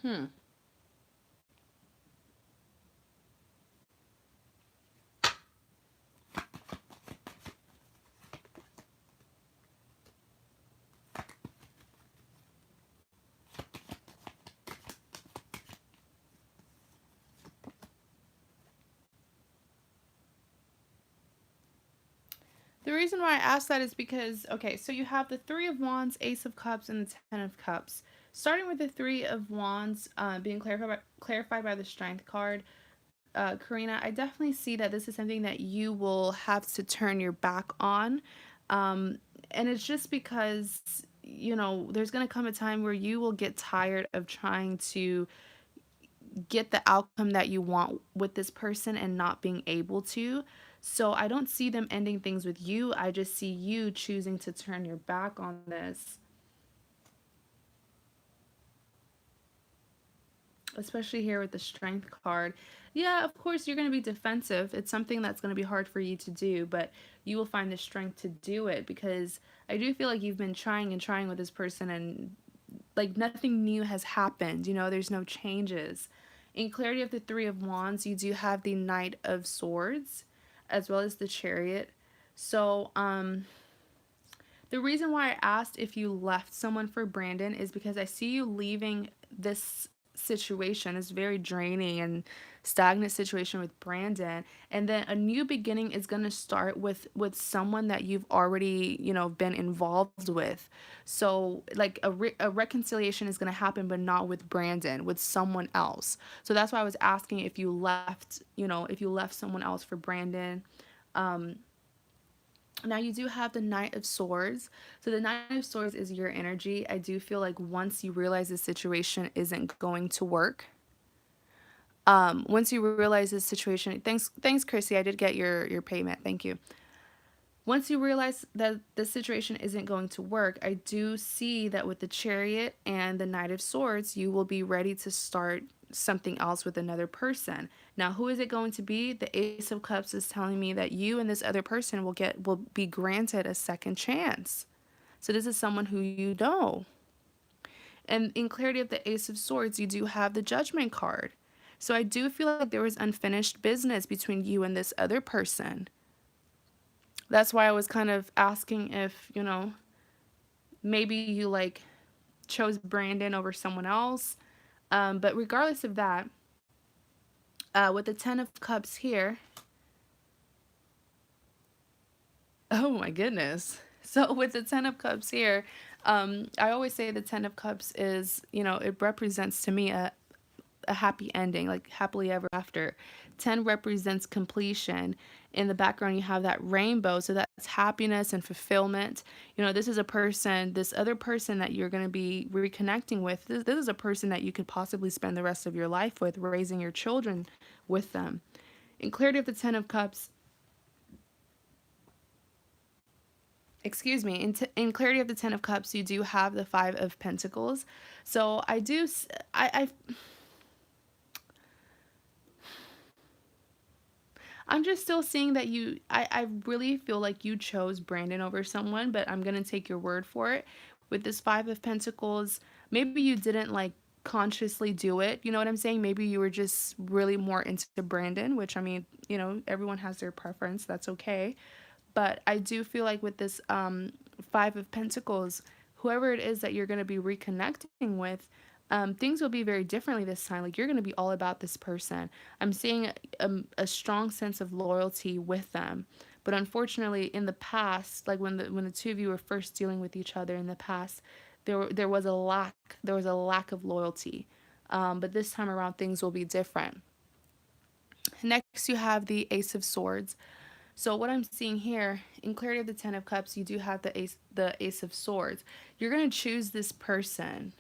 Hmm. The reason why I asked that is because, okay, so you have the Three of Wands, Ace of Cups, and the Ten of Cups. Starting with the Three of Wands, being clarified by the Strength card, Karina, I definitely see that this is something that you will have to turn your back on. Um, and it's just because, there's going to come a time where you will get tired of trying to get the outcome that you want with this person and not being able to. So I don't see them ending things with you. I just see you choosing to turn your back on this, especially here with the strength card. Yeah, of course, you're going to be defensive. It's something that's going to be hard for you to do, but you will find the strength to do it because I do feel like you've been trying and trying with this person and like nothing new has happened. There's no changes. In clarity of the Three of Wands, you do have the Knight of Swords as well as the Chariot. So, the reason why I asked if you left someone for Brandon is because I see you leaving this situation, this very draining and stagnant situation with Brandon, and then a new beginning is going to start with someone that you've already, been involved with. So, like a reconciliation is going to happen but not with Brandon, with someone else. So that's why I was asking if you left, if you left someone else for Brandon. Um Now you do have the Knight of Swords. So the Knight of Swords is your energy. I do feel like once you realize the situation isn't going to work, once you realize this situation, thanks Chrissy, I did get your payment. Thank you. Once you realize that the situation isn't going to work, I do see that with the Chariot and the Knight of Swords, you will be ready to start something else with another person. Now, who is it going to be? The Ace of Cups is telling me that you and this other person will be granted a second chance. So this is someone who you know. And in clarity of the Ace of Swords, you do have the Judgment card. So I do feel like there was unfinished business between you and this other person. That's why I was kind of asking if, maybe you like chose Brandon over someone else. But regardless of that, with the Ten of Cups here, oh my goodness. So with the Ten of Cups here, I always say the Ten of Cups is, it represents to me a happy ending, like happily ever after. 10 represents completion. In the background, you have that rainbow, so that's happiness and fulfillment. This is a person, this other person that you're going to be reconnecting with. This is a person that you could possibly spend the rest of your life with, raising your children with them. In clarity of the Ten of Cups, excuse me, in clarity of the Ten of Cups, you do have the Five of Pentacles. So I do, I'm just still seeing that I really feel like you chose Brandon over someone, but I'm going to take your word for it. With this Five of Pentacles, maybe you didn't like consciously do it. You know what I'm saying? Maybe you were just really more into Brandon, which I mean, everyone has their preference. That's okay. But I do feel like with this Five of Pentacles, whoever it is that you're going to be reconnecting with, things will be very differently this time. Like you're going to be all about this person. I'm seeing a strong sense of loyalty with them. But unfortunately, in the past, like when the two of you were first dealing with each other in the past, there was a lack of loyalty. But this time around, things will be different. Next, you have the Ace of Swords. So what I'm seeing here, in clarity of the Ten of Cups, you do have the Ace of Swords. You're going to choose this person.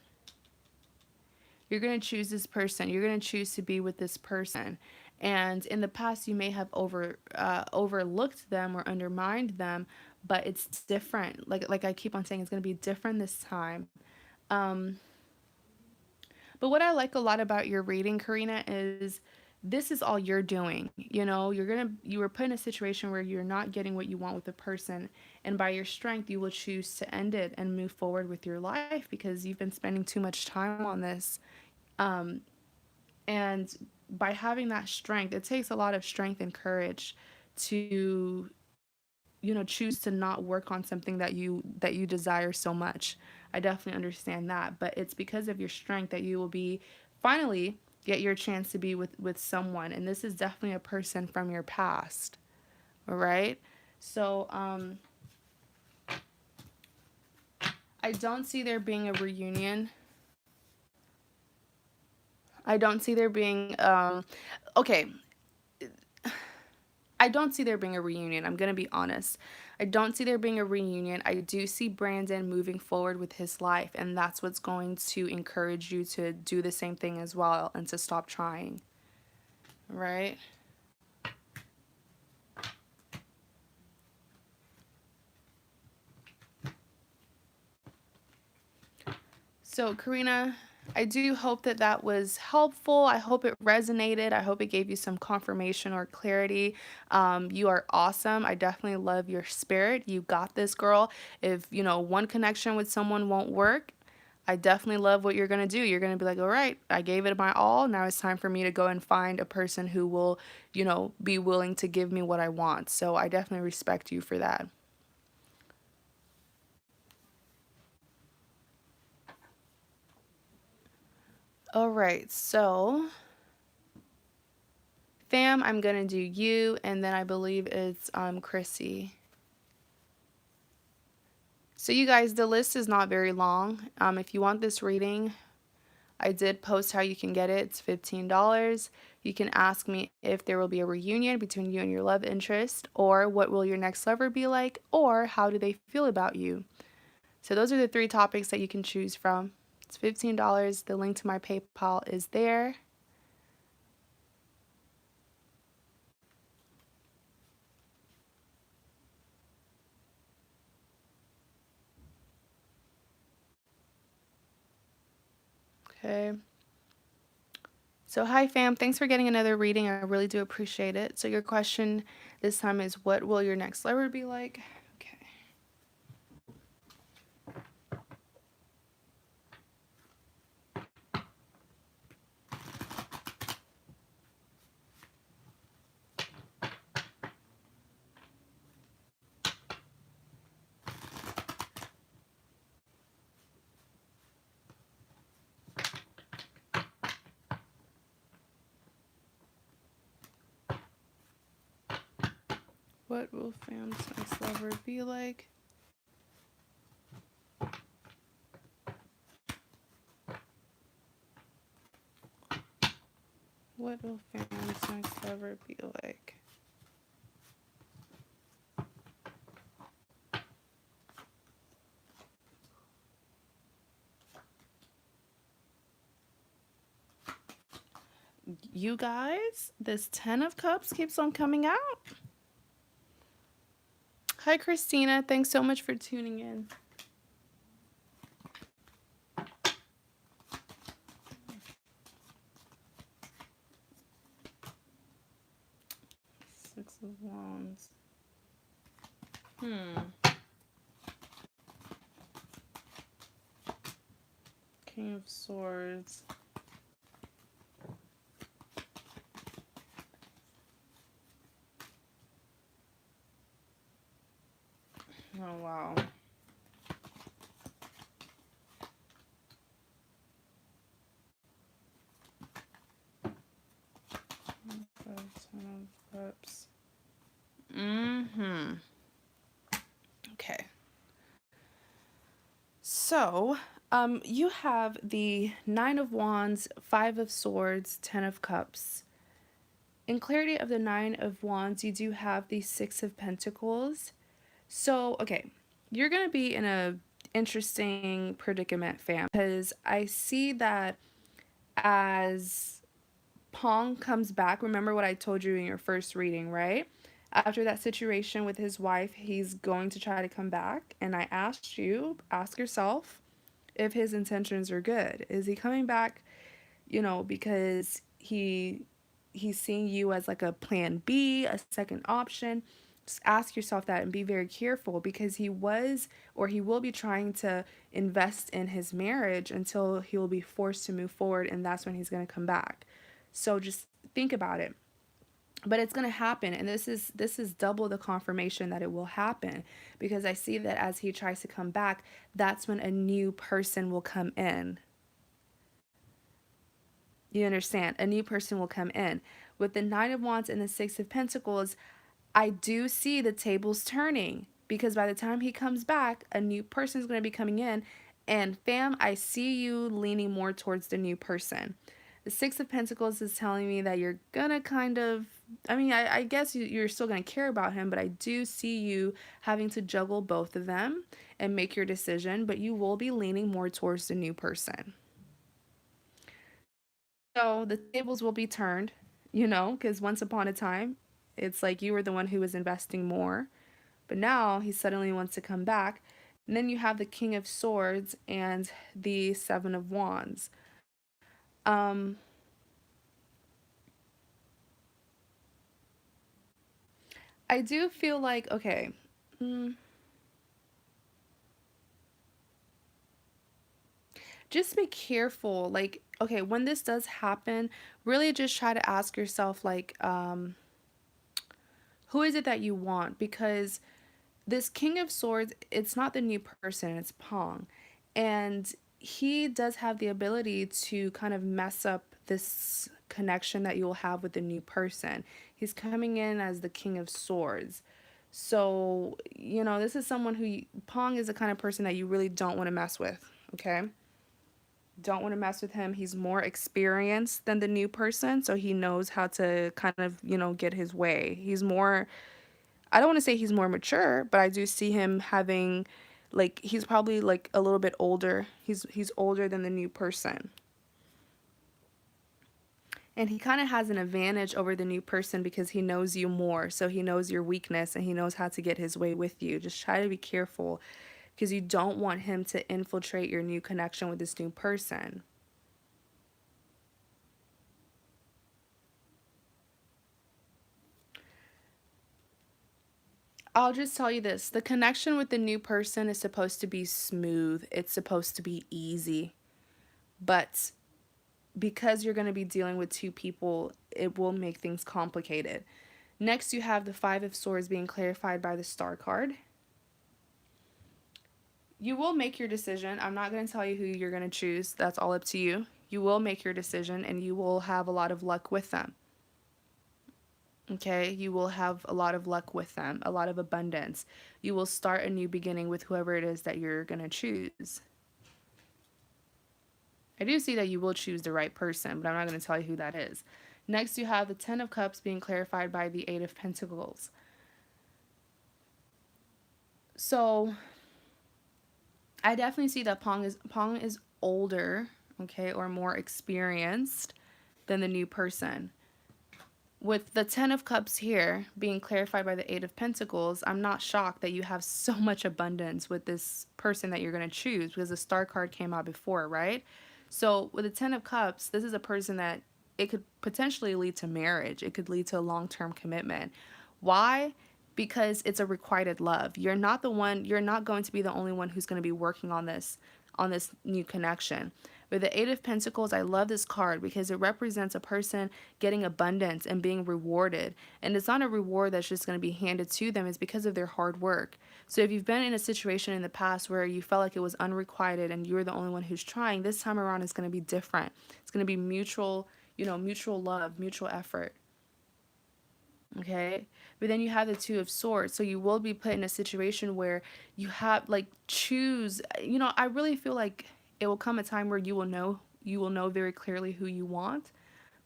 You're going to choose this person. You're going to choose to be with this person. And in the past, you may have overlooked them or undermined them, but it's different. Like I keep on saying, it's going to be different this time. Um, but what I like a lot about your reading, Karina, is this is all you're doing. You know, you were put in a situation where you're not getting what you want with a person, and by your strength, you will choose to end it and move forward with your life because you've been spending too much time on this. Um, and by having that strength, it takes a lot of strength and courage to choose to not work on something that you desire so much. I definitely understand that, but it's because of your strength that you will be finally get your chance to be with someone, and this is definitely a person from your past. All right, so I don't see there being a reunion. I don't see there being okay, I don't see there being a reunion. I'm going to be honest. I don't see there being a reunion. I do see Brandon moving forward with his life, and that's what's going to encourage you to do the same thing as well and to stop trying. Right? So, Karina, I do hope that that was helpful. I hope it resonated. I hope it gave you some confirmation or clarity. You are awesome. I definitely love your spirit. You got this, girl. If, one connection with someone won't work, I definitely love what you're going to do. You're going to be like, all right, I gave it my all. Now it's time for me to go and find a person who will, be willing to give me what I want. So I definitely respect you for that. All right, so fam, I'm gonna do you, and then I believe it's Chrissy. So you guys, the list is not very long. If you want this reading, I did post how you can get it. It's $15. You can ask me if there will be a reunion between you and your love interest, or what will your next lover be like, or how do they feel about you. So those are the three topics that you can choose from. It's $15. The link to my PayPal is there. Okay. So hi fam, thanks for getting another reading. I really do appreciate it. So your question this time is, what will your next lover be like? Okay. What will fam's next lover be like? What will fam's next lover be like? You guys, this 10 of Cups keeps on coming out. Hi, Christina. Thanks so much for tuning in. Six of Wands. King of Swords. Oh, wow. Ten of Cups. Okay. So, you have the Nine of Wands, Five of Swords, Ten of Cups. In clarity of the Nine of Wands, you do have the Six of Pentacles. So, okay, you're going to be in a interesting predicament, fam, because I see that as Pong comes back, remember what I told you in your first reading, right? After that situation with his wife, he's going to try to come back. And I asked you, ask yourself if his intentions are good. Is he coming back, because he's seeing you as like a plan B, a second option? Just ask yourself that and be very careful, because he will be trying to invest in his marriage until he will be forced to move forward, and that's when he's going to come back. So just think about it. But it's going to happen, and this is double the confirmation that it will happen, because I see that as he tries to come back, that's when a new person will come in. You understand? A new person will come in. With the Nine of Wands and the Six of Pentacles, I do see the tables turning, because by the time he comes back, a new person is going to be coming in. And fam, I see you leaning more towards the new person. The Six of Pentacles is telling me that you're going to kind of, I guess you're still going to care about him, but I do see you having to juggle both of them and make your decision, but you will be leaning more towards the new person. So the tables will be turned, because once upon a time, it's like you were the one who was investing more, but now he suddenly wants to come back. And then you have the King of Swords and the Seven of Wands. Um, I do feel like, okay, mm, just be careful. Like, okay, when this does happen, really just try to ask yourself, like, who is it that you want? Because this King of Swords, it's not the new person, it's Pong. And he does have the ability to kind of mess up this connection that you'll have with the new person. He's coming in as the King of Swords. So, this is someone Pong is the kind of person that you really don't want to mess with, okay? Don't want to mess with him. He's more experienced than the new person, so he knows how to kind of, get his way. I don't want to say he's more mature, but I do see him having, like, he's probably like a little bit older. He's older than the new person. And he kind of has an advantage over the new person because he knows you more. So he knows your weakness and he knows how to get his way with you. Just try to be careful, because you don't want him to infiltrate your new connection with this new person. I'll just tell you this. The connection with the new person is supposed to be smooth. It's supposed to be easy. But because you're going to be dealing with two people, it will make things complicated. Next, you have the Five of Swords being clarified by the Star card. You will make your decision. I'm not going to tell you who you're going to choose. That's all up to you. You will make your decision and you will have a lot of luck with them. Okay, you will have a lot of luck with them, a lot of abundance. You will start a new beginning with whoever it is that you're going to choose. I do see that you will choose the right person, but I'm not going to tell you who that is. Next, you have the Ten of Cups being clarified by the Eight of Pentacles. So, I definitely see that Pong is older, okay, or more experienced than the new person. With the Ten of Cups here being clarified by the Eight of Pentacles, I'm not shocked that you have so much abundance with this person that you're going to choose, because the Star card came out before, right? So with the Ten of Cups, this is a person that it could potentially lead to marriage. It could lead to a long-term commitment. Why? Because it's a requited love. You're not going to be the only one who's going to be working on this new connection. With the Eight of Pentacles, I love this card because it represents a person getting abundance and being rewarded. And it's not a reward that's just going to be handed to them. It's because of their hard work. So if you've been in a situation in the past where you felt like it was unrequited and you were the only one who's trying, this time around it's going to be different. It's going to be mutual, mutual love, mutual effort. Okay, but then you have the Two of Swords, so you will be put in a situation where you have like choose. I really feel like it will come a time where you will know very clearly who you want,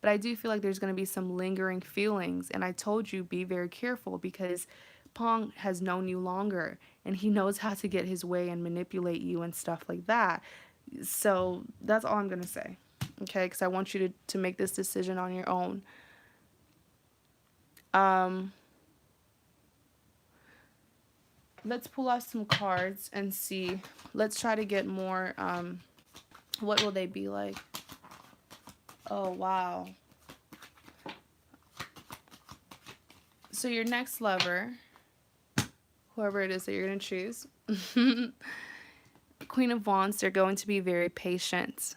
but I do feel like there's going to be some lingering feelings, and I told you be very careful, because Pong has known you longer and he knows how to get his way and manipulate you and stuff like that. So that's all I'm going to say, okay, because I want you to make this decision on your own. um let's pull out some cards and see. Let's try to get more, what will they be like? Oh, wow. So your next lover, whoever it is that you're going to choose, Queen of Wands, they're going to be very patient.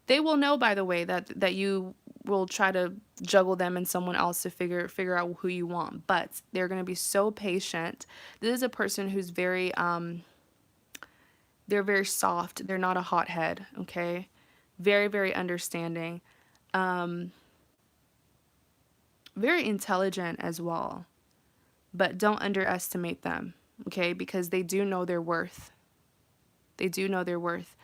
They will know, by the way, that you will try to juggle them and someone else to figure out who you want, but they're going to be so patient. This is a person who's very they're very soft. They're not a hothead, okay? Very, very understanding. Very intelligent as well. But don't underestimate them, okay? Because they do know their worth. They do know their worth.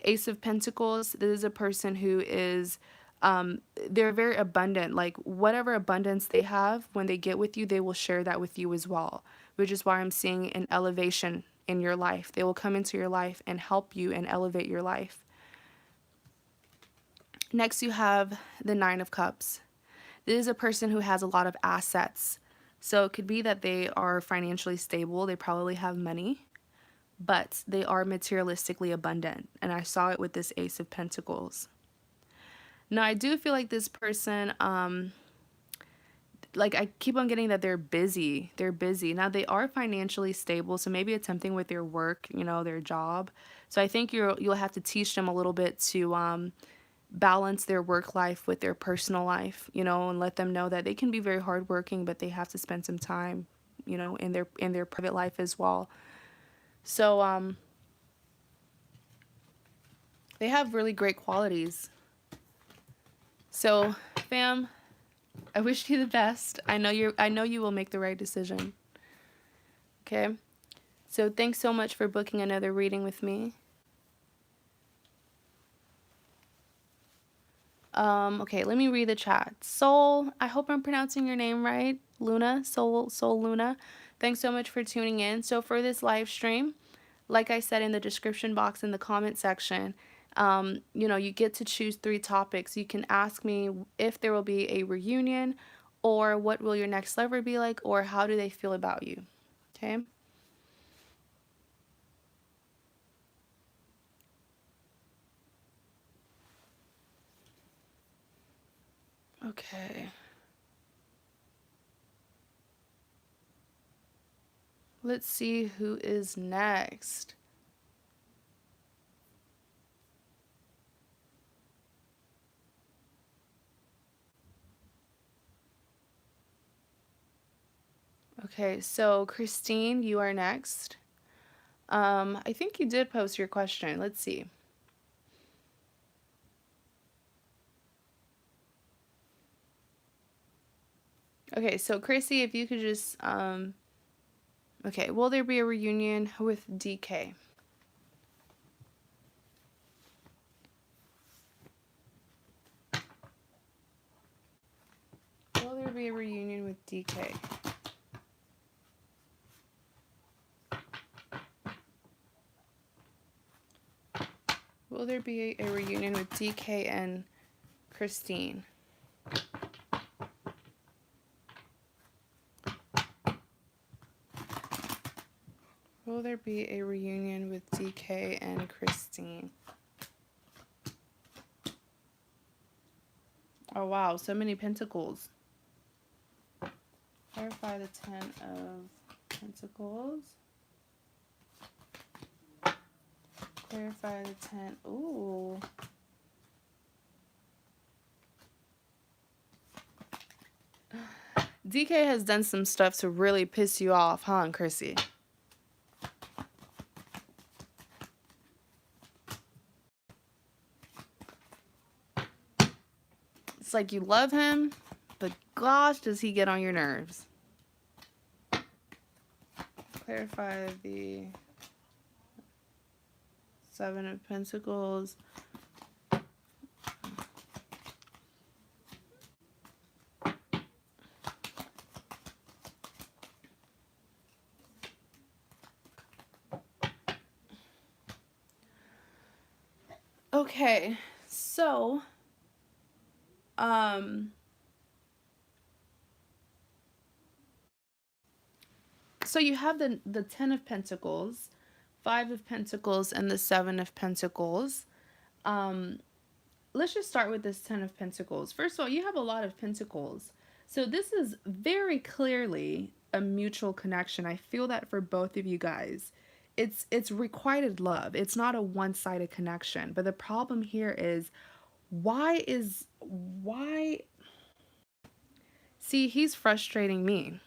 Ace of Pentacles, this is a person who is, they're very abundant. Like, whatever abundance they have, when they get with you, they will share that with you as well. Which is why I'm seeing an elevation in your life. They will come into your life and help you and elevate your life. Next, you have the Nine of Cups. This is a person who has a lot of assets. So it could be that they are financially stable. They probably have money, but they are materialistically abundant. And I saw it with this Ace of Pentacles. Now, I do feel like this person, like, I keep on getting that they're busy. They're busy. Now, they are financially stable, so maybe it's something with their work, you know, their job. So I think you'll have to teach them a little bit to balance their work life with their personal life, you know, and let them know that they can be very hardworking, but they have to spend some time, you know, in their private life as well. So they have really great qualities. So, fam, I wish you the best. I know you will make the right decision. Okay? So, thanks so much for booking another reading with me. Okay, let me read the chat. Soul, I hope I'm pronouncing your name right. Luna, Soul Luna. Thanks so much for tuning in. So for this live stream, like I said in the description box in the comment section, you know, you get to choose 3 topics. You can ask me if there will be a reunion, or what will your next lover be like, or how do they feel about you. Okay? Okay. Let's see who is next. Okay, so Christine, you are next. I think you did post your question. Let's see. Okay, so Chrissy, if you could just, okay, will there be a reunion with DK? Will there be a reunion with DK? Will there be a reunion with DK and Christine? Will there be a reunion with DK and Christine? Oh, wow, so many pentacles. Clarify the 10 of Pentacles. Clarify the 10. Ooh. DK has done some stuff to really piss you off, huh, Chrissy? It's like you love him, but gosh, does he get on your nerves. Clarify the 7 of Pentacles. Okay, so So you have the 10 of Pentacles, 5 of Pentacles, and the 7 of Pentacles. Um, let's just start with this 10 of Pentacles. First of all, you have a lot of Pentacles. So this is very clearly a mutual connection. I feel that for both of you guys. It's requited love. It's not a one-sided connection. But the problem here is why see, he's frustrating me.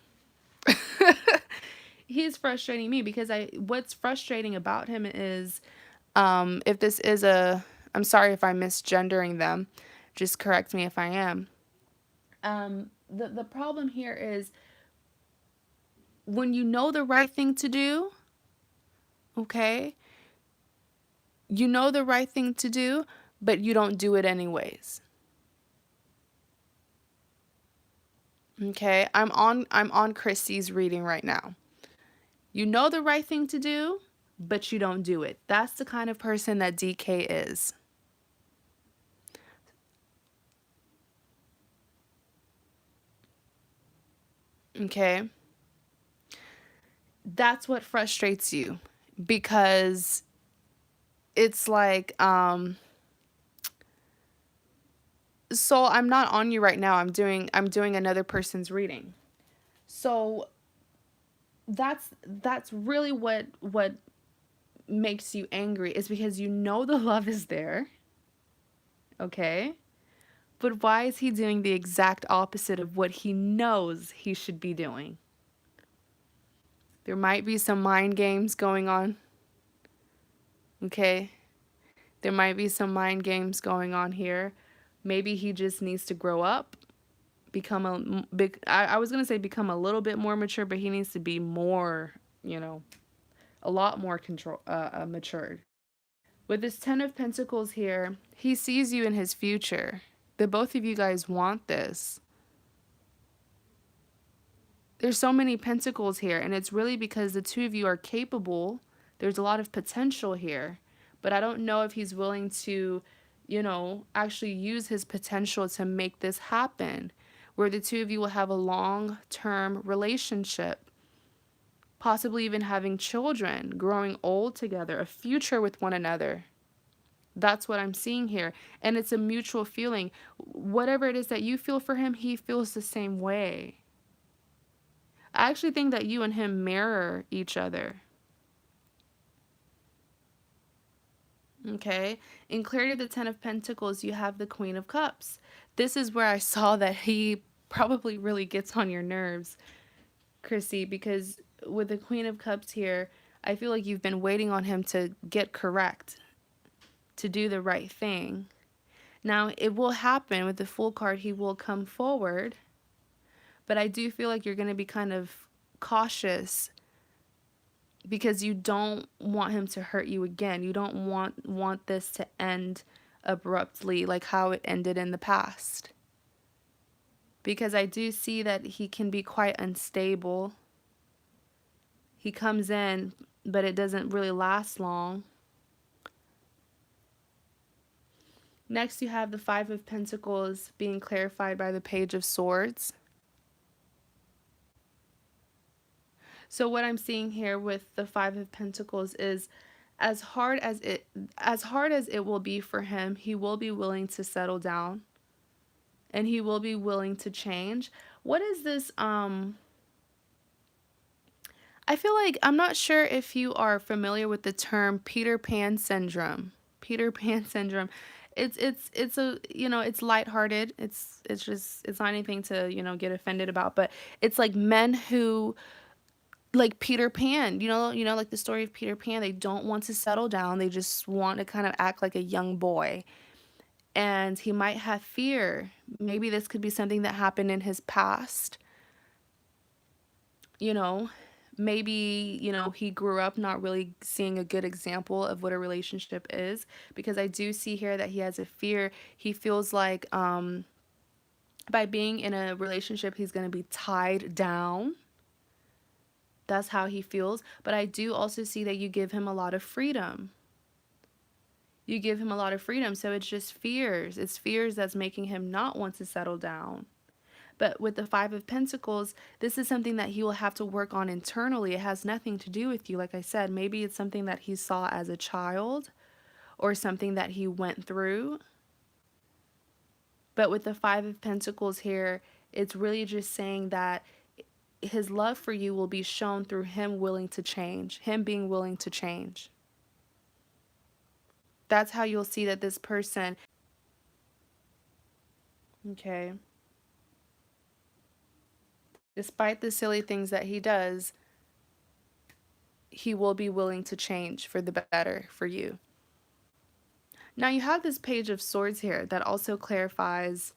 He's frustrating me because what's frustrating about him is if this is I'm sorry if I'm misgendering them. Just correct me if I am. The problem here is when you know the right thing to do, okay? You know the right thing to do, but you don't do it anyways. Okay? I'm on Chrissy's reading right now. You know the right thing to do, but you don't do it. That's the kind of person that DK is. Okay? That's what frustrates you because it's like so I'm not on you right now. I'm doing another person's reading. So that's really what makes you angry, is because you know the love is there. Okay? But why is he doing the exact opposite of what he knows he should be doing? There might be some mind games going on. Okay? There might be some mind games going on here. Maybe he just needs to grow up, become a big, I was going to say become a little bit more mature, but he needs to be more, a lot more matured. With this 10 of Pentacles here, he sees you in his future. The both of you guys want this. There's so many pentacles here, and it's really because the two of you are capable. There's a lot of potential here, but I don't know if he's willing to, actually use his potential to make this happen, where the two of you will have a long-term relationship, possibly even having children, growing old together, a future with one another. That's what I'm seeing here, and it's a mutual feeling. Whatever it is that you feel for him, he feels the same way. I actually think that you and him mirror each other. Okay? In Clarity of the 10 of Pentacles, you have the Queen of Cups. This is where I saw that he probably really gets on your nerves, Chrissy, because with the Queen of Cups here, I feel like you've been waiting on him to get correct, to do the right thing. Now, it will happen with the Fool card. He will come forward. But I do feel like you're going to be kind of cautious because you don't want him to hurt you again. You don't want this to end abruptly like how it ended in the past. Because I do see that he can be quite unstable. He comes in, but it doesn't really last long. Next, you have the 5 of Pentacles being clarified by the Page of Swords. So what I'm seeing here with the 5 of Pentacles is as hard as it will be for him, he will be willing to settle down and he will be willing to change. What is this I feel like, I'm not sure if you are familiar with the term Peter Pan syndrome. Peter Pan syndrome. It's a, it's lighthearted. It's not anything to, get offended about, but it's like men who, like Peter Pan, like the story of Peter Pan, they don't want to settle down. They just want to kind of act like a young boy. And he might have fear. Maybe this could be something that happened in his past. Maybe, he grew up not really seeing a good example of what a relationship is, because I do see here that he has a fear. He feels like by being in a relationship, he's going to be tied down. That's how he feels. But I do also see that you give him a lot of freedom. You give him a lot of freedom. So it's just fears. It's fears that's making him not want to settle down. But with the Five of Pentacles, this is something that he will have to work on internally. It has nothing to do with you. Like I said, maybe it's something that he saw as a child or something that he went through. But with the Five of Pentacles here, it's really just saying that his love for you will be shown through him willing to change, him being willing to change. That's how you'll see that this person, okay, despite the silly things that he does, he will be willing to change for the better for you. Now you have this Page of Swords here that also clarifies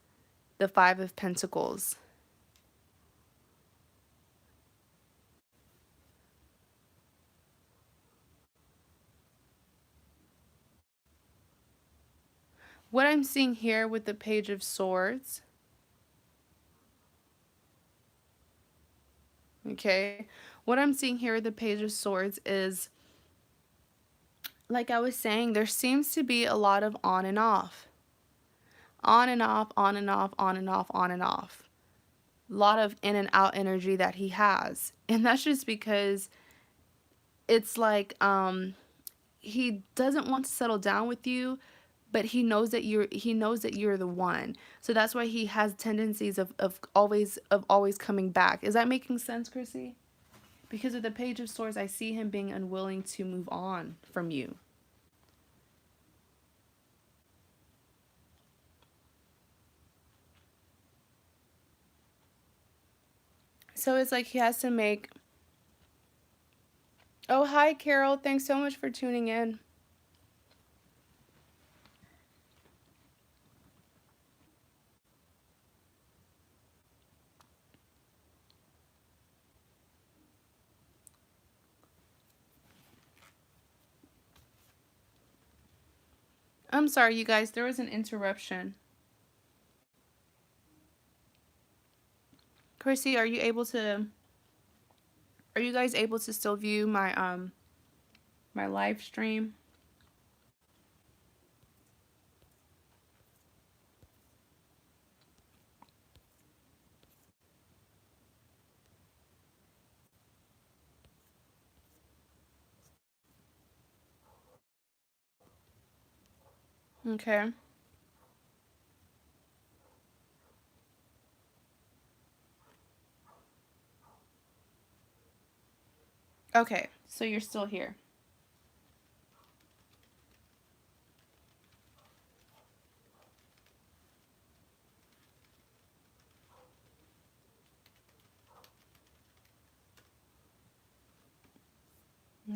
the Five of Pentacles. What I'm seeing here with the Page of Swords, okay, what I'm seeing here with the Page of Swords is, like I was saying, there seems to be a lot of on and off. On and off, on and off, on and off, on and off. A lot of in and out energy that he has. And that's just because it's like he doesn't want to settle down with you, but he knows that you're the one. So that's why he has tendencies of always coming back. Is that making sense, Chrissy? Because of the Page of Swords, I see him being unwilling to move on from you. So it's like he has to make... Oh, hi, Carol. Thanks so much for tuning in. I'm sorry, you guys. There was an interruption. Chrissy, are you guys able to still view my my live stream? Okay. Okay, so you're still here.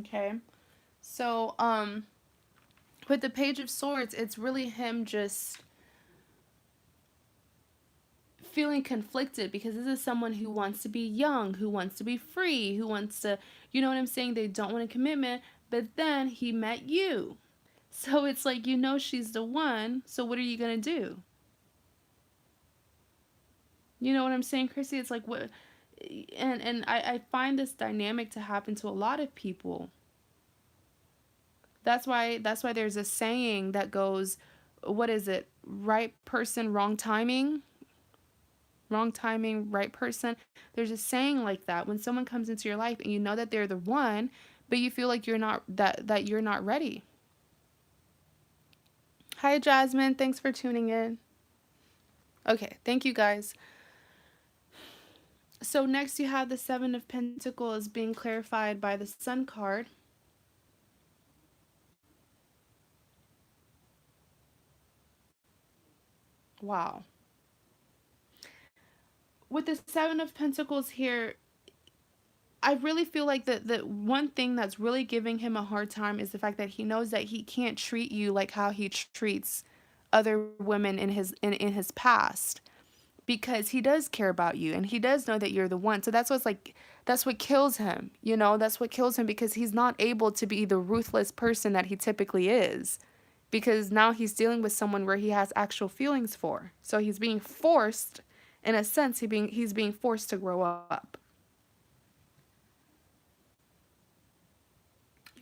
Okay. So, with the Page of Swords, it's really him just feeling conflicted, because this is someone who wants to be young, who wants to be free, who wants to, you know what I'm saying? They don't want a commitment, but then he met you. So it's like, you know, she's the one. So what are you going to do? You know what I'm saying, Chrissy? It's like, what? And I find this dynamic to happen to a lot of people. That's why there's a saying that goes, what is it? Right person, wrong timing. Wrong timing, right person. There's a saying like that when someone comes into your life and you know that they're the one, but you feel like you're not that you're not ready. Hi Jasmine, thanks for tuning in. Okay, thank you guys. So next you have the Seven of Pentacles being clarified by the Sun card. Wow. With the Seven of Pentacles here, I really feel like the one thing that's really giving him a hard time is the fact that he knows that he can't treat you like how he treats other women in his past, because he does care about you and he does know that you're the one. So that's what kills him, you know? That's what kills him, because he's not able to be the ruthless person that he typically is, because now he's dealing with someone where he has actual feelings for. So he's being forced, in a sense, he's being forced to grow up.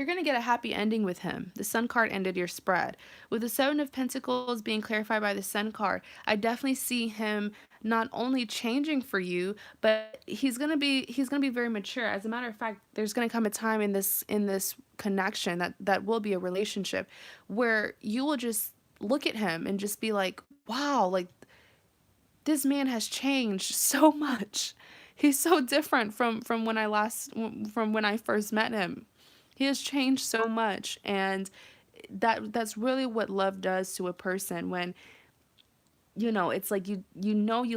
you're going to get a happy ending with him. The Sun card ended your spread. With the Seven of Pentacles being clarified by the Sun card, I definitely see him not only changing for you, but he's going to be very mature. As a matter of fact, there's going to come a time in this connection that will be a relationship where you will just look at him and just be like, "Wow, like this man has changed so much. He's so different from when I first met him. He has changed so much." And that's really what love does to a person when it's like you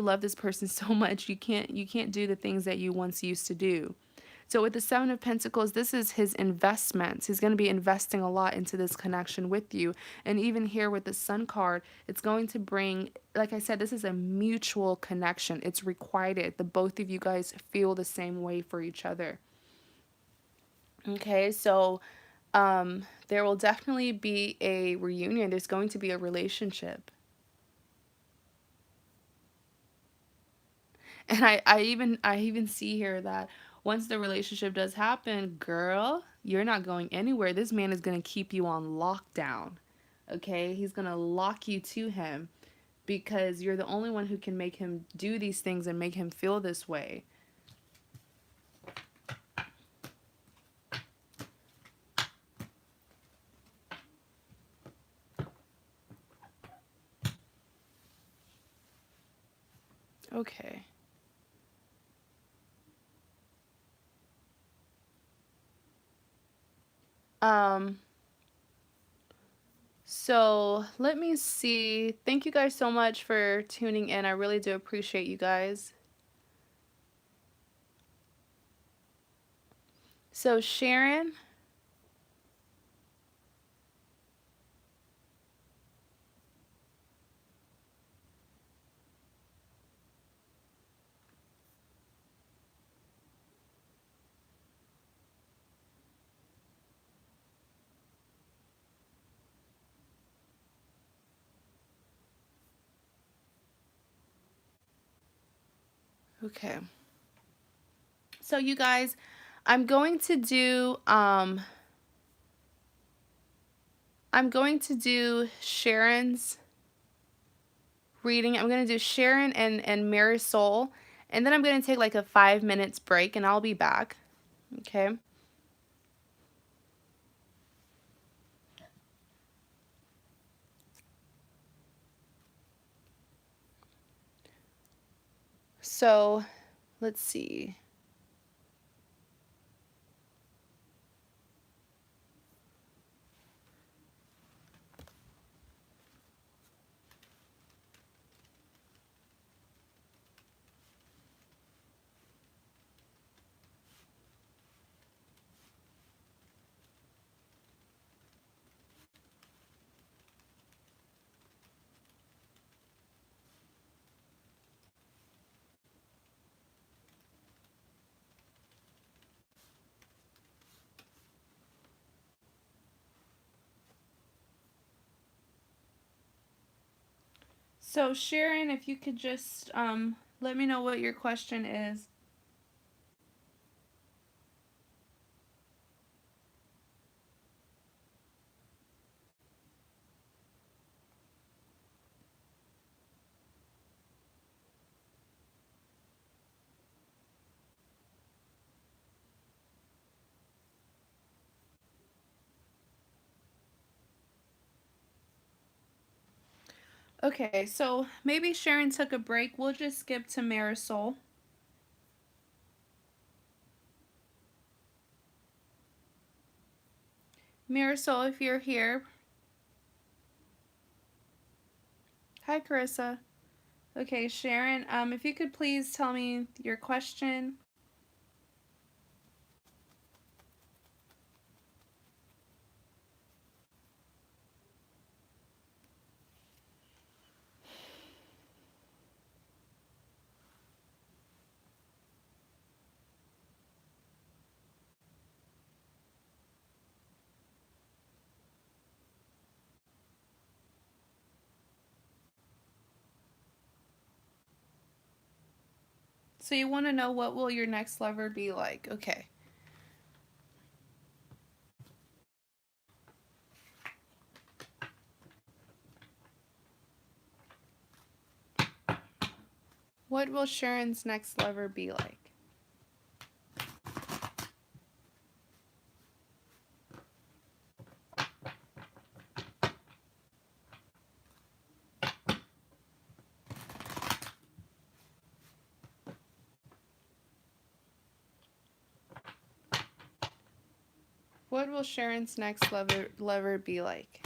love this person so much you can't do the things that you once used to do. So with the Seven of Pentacles, this is his investments. He's going to be investing a lot into this connection with you. And even here with the Sun card, it's going to bring, like I said, this is a mutual connection. It's requited. The both of you guys feel the same way for each other. Okay, so there will definitely be a reunion. There's going to be a relationship. And I even see here that once the relationship does happen, girl, you're not going anywhere. This man is going to keep you on lockdown. Okay? He's going to lock you to him because you're the only one who can make him do these things and make him feel this way. Okay. Um so let me see. Thank you guys so much for tuning in. I really do appreciate you guys. So Sharon, okay. So you guys, I'm going to do Sharon's reading. I'm going to do Sharon and Marisol, and then I'm going to take like a 5 minutes break and I'll be back. Okay. So, let's see. So, Sharon, if you could just let me know what your question is. Okay, so maybe Sharon took a break. We'll just skip to Marisol. Marisol, if you're here. Hi, Carissa. Okay, Sharon, if you could please tell me your question. So you want to know what will your next lover be like? Okay. What will Sharon's next lover be like? What will Sharon's next lover be like?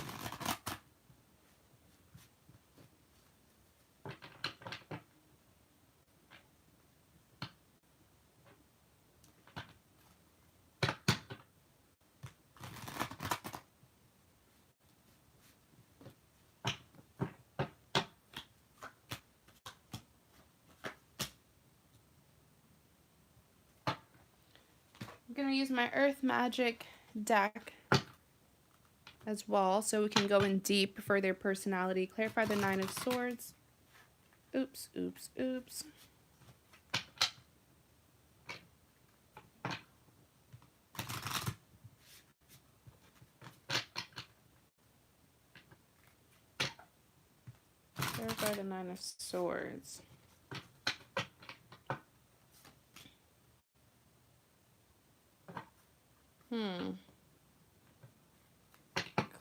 I'm going to use my Earth Magic deck as well so we can go in deep for their personality. Clarify the Nine of Swords. Oops, oops, oops. Clarify the Nine of Swords.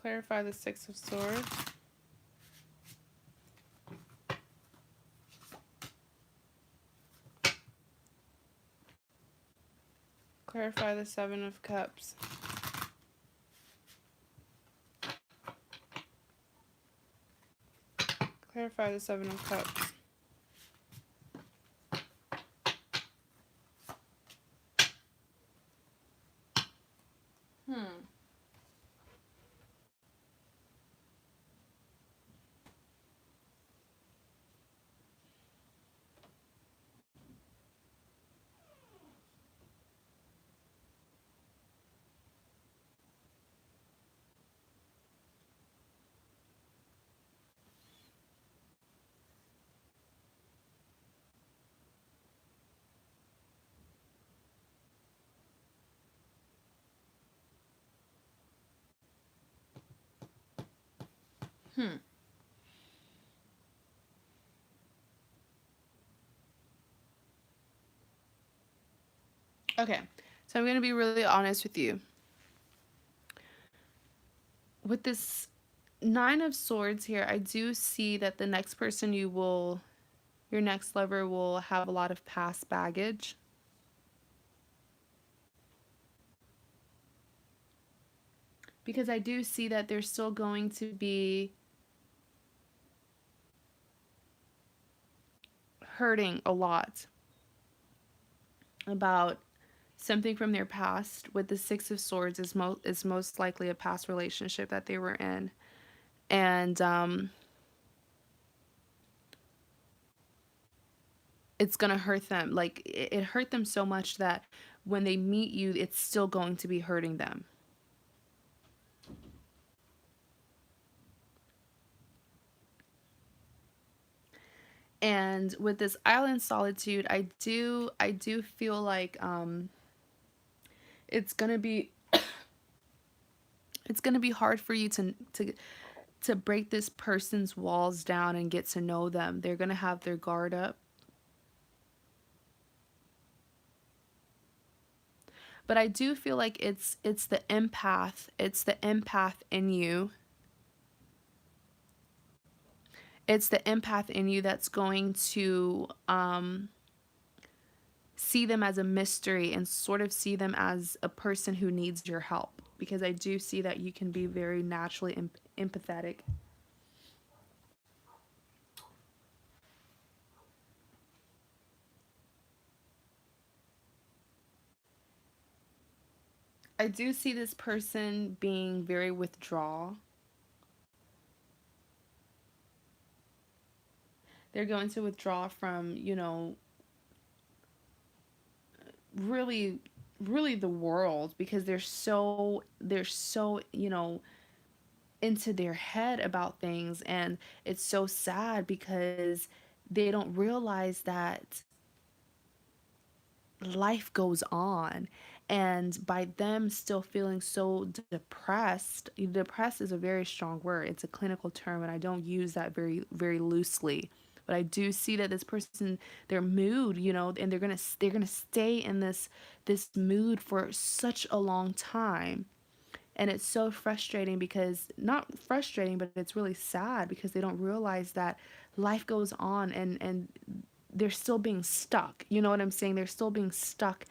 Clarify the Six of Swords. Clarify the Seven of Cups. Clarify the Seven of Cups. Okay, so I'm going to be really honest with you. With this Nine of Swords here, I do see that the next person your next lover will have a lot of past baggage. Because I do see that they're still going to be hurting a lot about something from their past. With the Six of Swords is most likely a past relationship that they were in. And it's going to hurt them. Like, it hurt them so much that when they meet you, it's still going to be hurting them. And with this Island Solitude, I do feel like it's gonna be it's gonna be hard for you to break this person's walls down and get to know them. They're gonna have their guard up. But I do feel like it's the empath. It's the empath in you. It's the empath in you that's going to see them as a mystery and sort of see them as a person who needs your help. Because I do see that you can be very naturally empathetic. I do see this person being very withdrawal. They're going to withdraw from, really the world, because they're so into their head about things. And it's so sad because they don't realize that life goes on. And by them still feeling so depressed is a very strong word. It's a clinical term, and I don't use that very, very loosely. But I do see that this person, their mood, and they're gonna stay in this mood for such a long time. And it's so frustrating, because not frustrating, but it's really sad, because they don't realize that life goes on, and they're still being stuck. You know what I'm saying? They're still being stuck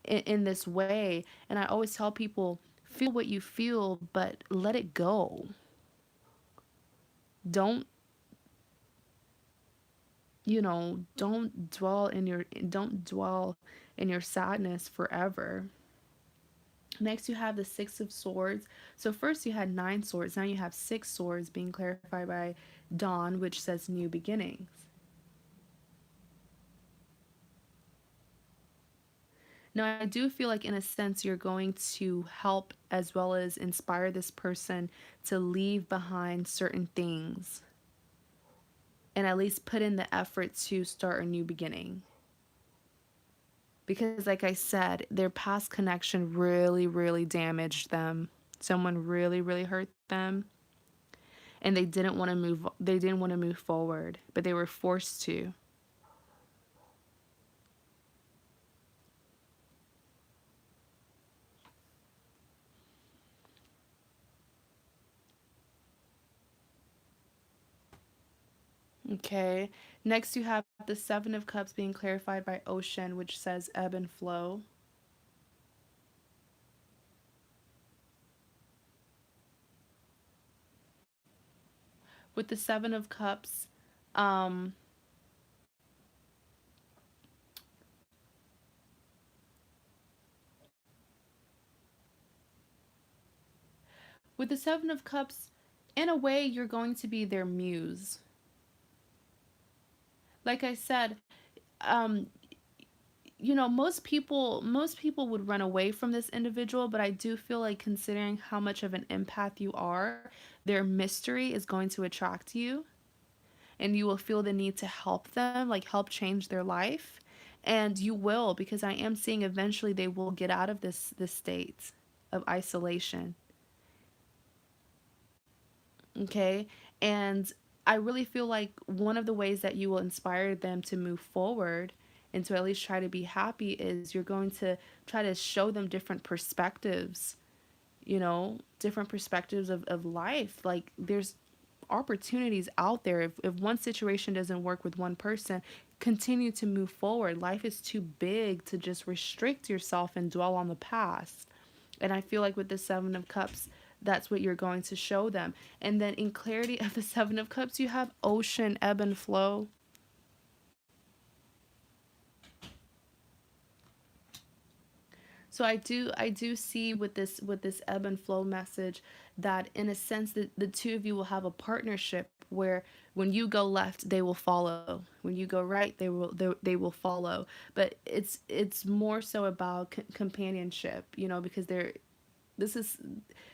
in this way. And I always tell people, feel what you feel, but let it go. Don't, don't dwell in your sadness forever. Next, you have the Six of Swords. So first you had 9 swords. Now you have 6 swords, being clarified by Dawn, which says new beginnings. Now, I do feel like, in a sense, you're going to help as well as inspire this person to leave behind certain things, and at least put in the effort to start a new beginning. Because, like I said, their past connection really, really damaged them. Someone really, really hurt them, and they didn't want to move forward, but they were forced to. Okay. Next, you have the Seven of Cups, being clarified by Ocean, which says ebb and flow. With the Seven of Cups, um, with the Seven of Cups, in a way, you're going to be their muse. Like I said, um, most people would run away from this individual, but I do feel like, considering how much of an empath you are, their mystery is going to attract you, and you will feel the need to help them, like help change their life. And you will, because I am seeing eventually they will get out of this state of isolation. Okay. And I really feel like one of the ways that you will inspire them to move forward and to at least try to be happy is, you're going to try to show them different perspectives, different perspectives of life. Like, there's opportunities out there. If one situation doesn't work with one person, continue to move forward. Life is too big to just restrict yourself and dwell on the past. And I feel like with the Seven of Cups, that's what you're going to show them. And then, in clarity of the Seven of Cups, you have ocean, ebb and flow. So I do see with this ebb and flow message, that in a sense, the two of you will have a partnership where, when you go left, they will follow. When you go right, they will follow. But it's more so about companionship, because this is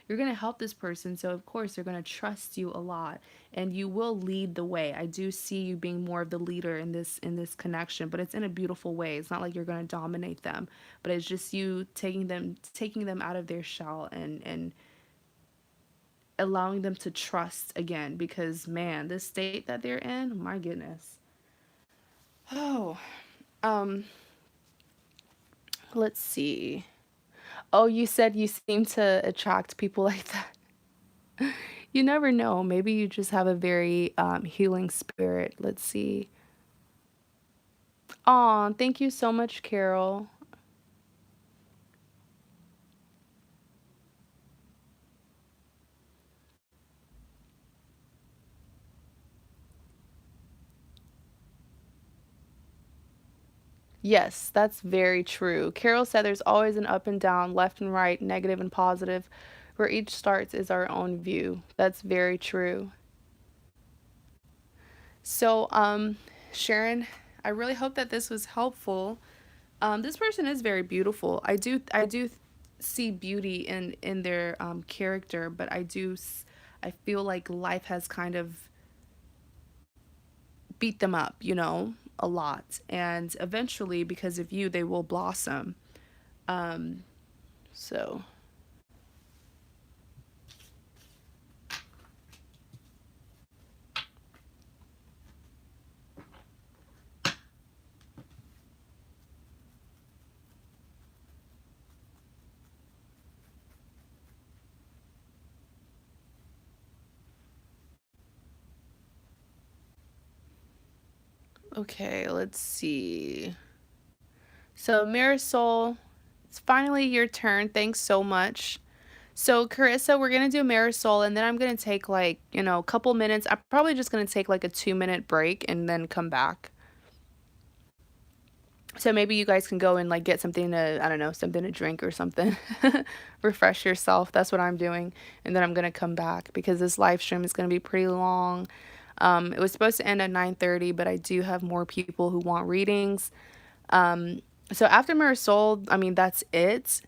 you're going to help this person, so of course they're going to trust you a lot, and you will lead the way. I do see you being more of the leader in this connection, but it's in a beautiful way. It's not like you're going to dominate them, but it's just you taking them out of their shell, and allowing them to trust again, because, man, this state that they're in, my goodness. Oh, um let's see. Oh, you said you seem to attract people like that. You never know. Maybe you just have a very healing spirit. Let's see. Aw, thank you so much, Carol. Yes, that's very true. Carol said there's always an up and down, left and right, negative and positive. Where each starts is our own view. That's very true. So, Sharon, I really hope that this was helpful. This person is very beautiful. I do see beauty in their character, but I feel like life has kind of beat them up, a lot. And eventually, because of you, they will blossom. Um, so, Okay, let's see. So, Marisol, it's finally your turn. Thanks so much. So, Carissa, we're going to do Marisol, and then I'm going to take like, a couple minutes. I'm probably just going to take like a 2-minute break and then come back. So maybe you guys can go and like get something to, I don't know, something to drink or something. Refresh yourself. That's what I'm doing. And then I'm going to come back because this live stream is going to be pretty long. It was supposed to end at 9:30, but I do have more people who want readings. So after Marisol, I mean, that's it.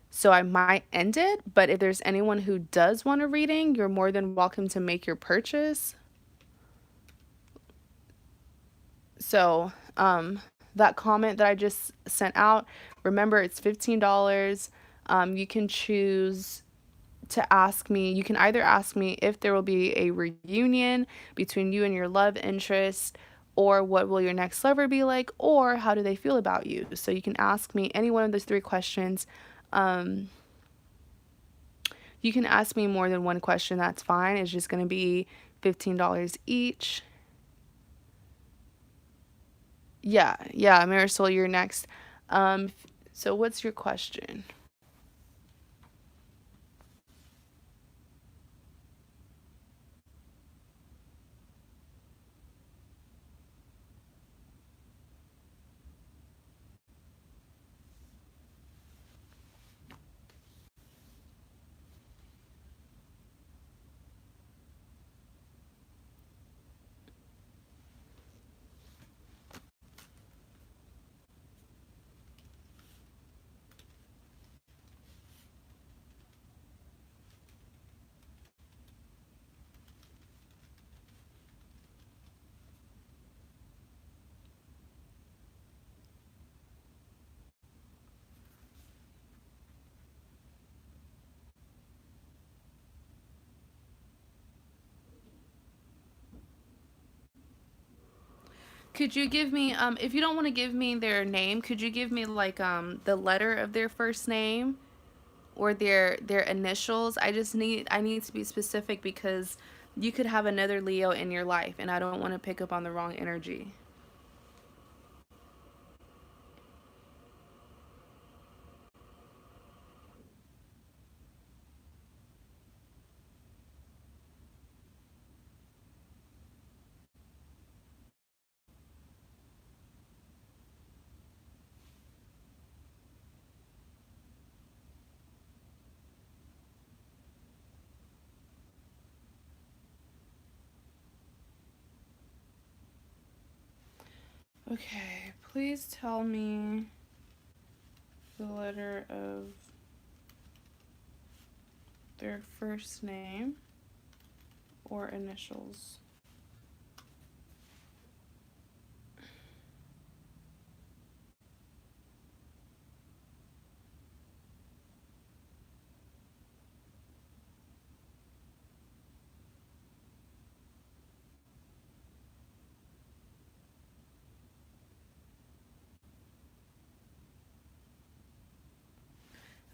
So I might end it, but if there's anyone who does want a reading, you're more than welcome to make your purchase. So, that comment that I just sent out, remember it's $15. You can choose to ask me, you can either ask me if there will be a reunion between you and your love interest, or what will your next lover be like, or how do they feel about you. So you can ask me any one of those 3 questions. You can ask me more than one question, that's fine. It's just going to be $15 each. Yeah, Marisol, you're next. So what's your question? Could you give me, if you don't want to give me their name, could you give me like the letter of their first name or their initials? I need to be specific because you could have another Leo in your life, and I don't want to pick up on the wrong energy. Okay, please tell me the letter of their first name or initials.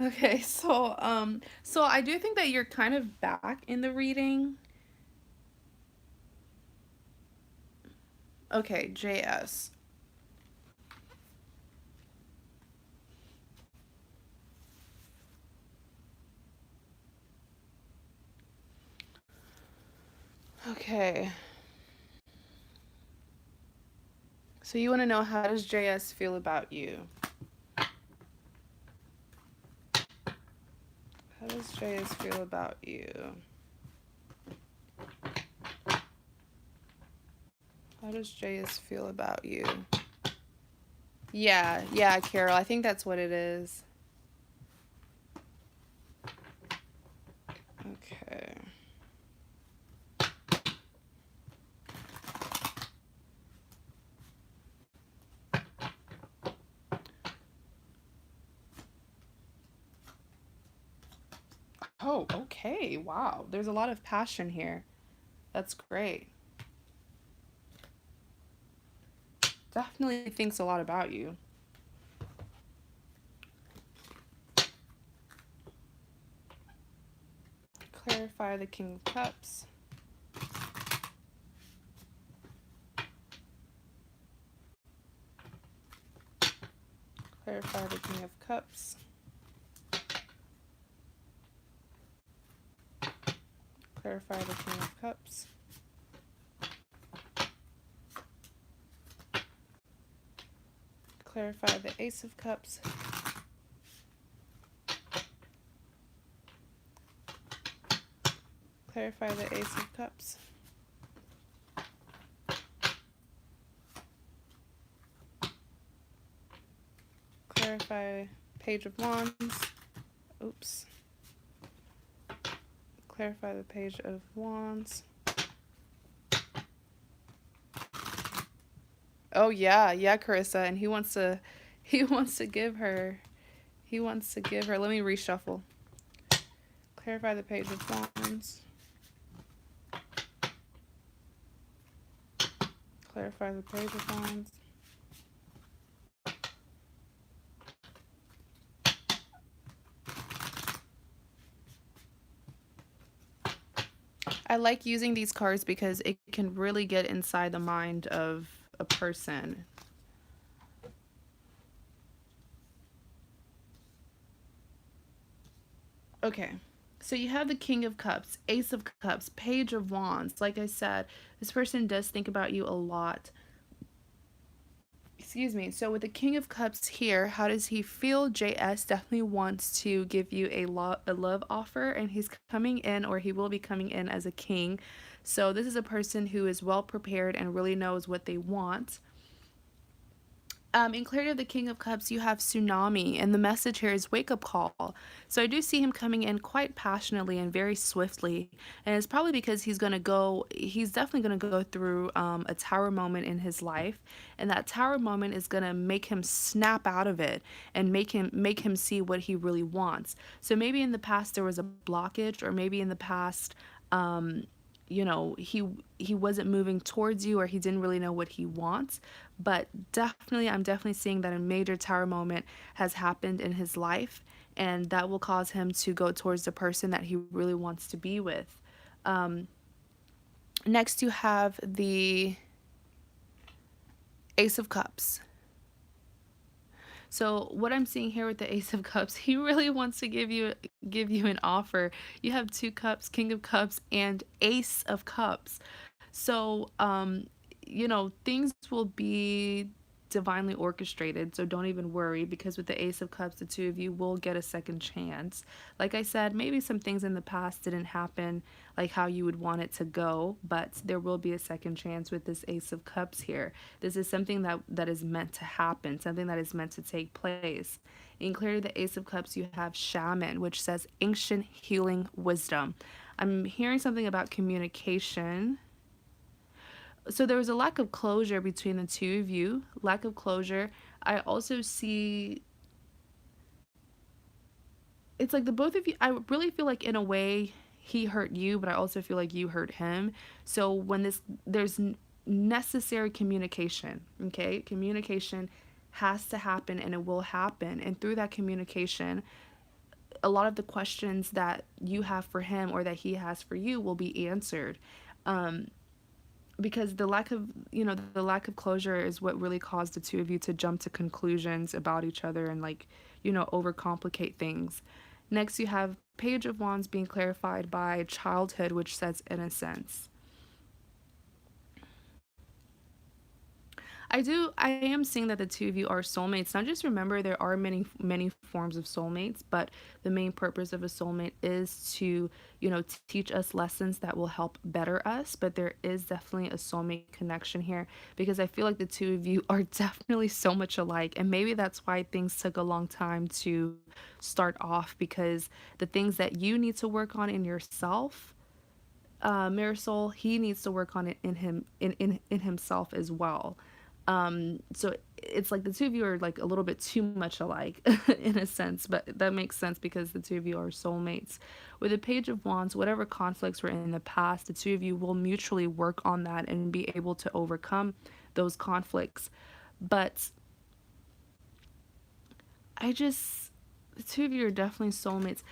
Okay, so I do think that you're kind of back in the reading. Okay, JS. Okay. So you want to know, how does JS feel about you? How does JS feel about you? How does JS feel about you? Yeah, Carol, I think that's what it is. Okay. Oh, okay. Wow. There's a lot of passion here. That's great. Definitely thinks a lot about you. Clarify the King of Cups. Clarify the King of Cups. Clarify the King of Cups. Clarify the Ace of Cups. Clarify the Ace of Cups. Clarify Page of Wands. Oops. Clarify the Page of Wands. Oh yeah, Carissa, and he wants to give her. Let me reshuffle. Clarify the Page of Wands. Clarify the Page of Wands. I like using these cards because it can really get inside the mind of a person. Okay, so you have the King of Cups, Ace of Cups, Page of Wands. Like I said, this person does think about you a lot. Excuse me. So with the King of Cups here, how does he feel? JS definitely wants to give you a love offer, and he's coming in, or he will be coming in as a king. So this is a person who is well prepared and really knows what they want. In clarity of the King of Cups, you have tsunami, and the message here is wake up call. So I do see him coming in quite passionately and very swiftly, and it's probably because he's definitely going to go through a tower moment in his life, and that tower moment is going to make him snap out of it and make him see what he really wants. So maybe in the past there was a blockage, or maybe in the past, you know, he wasn't moving towards you, or he didn't really know what he wants. But I'm definitely seeing that a major tower moment has happened in his life, and that will cause him to go towards the person that he really wants to be with. Next you have the Ace of Cups. So what I'm seeing here with the Ace of Cups, he really wants to give you an offer. You have 2 cups, King of Cups, and Ace of Cups. So you know, things will be divinely orchestrated, so don't even worry, because with the Ace of Cups, the two of you will get a second chance. Like I said, maybe some things in the past didn't happen like how you would want it to go, but there will be a second chance with this Ace of Cups here. This is something that is meant to happen, something that is meant to take place. In clearly the Ace of Cups, you have Shaman, which says ancient healing wisdom. I'm hearing something about communication. So there was a lack of closure between the two of you. Lack of closure. I also see, it's like the both of you, I really feel like in a way he hurt you, but I also feel like you hurt him. So when there's necessary communication, okay? Communication has to happen, and it will happen. And through that communication, a lot of the questions that you have for him or that he has for you will be answered. Because the lack of closure is what really caused the two of you to jump to conclusions about each other and, like, overcomplicate things. Next you have Page of Wands being clarified by childhood, which says innocence. I am seeing that the two of you are soulmates. Now just remember, there are many forms of soulmates, but the main purpose of a soulmate is to, teach us lessons that will help better us. But there is definitely a soulmate connection here, because I feel like the two of you are definitely so much alike. And maybe that's why things took a long time to start off, because the things that you need to work on in yourself, Marisol, he needs to work on it in himself as well. So it's like the two of you are like a little bit too much alike in a sense, but that makes sense because the two of you are soulmates. With the Page of Wands, whatever conflicts were in the past, the two of you will mutually work on that and be able to overcome those conflicts. But the two of you are definitely soulmates.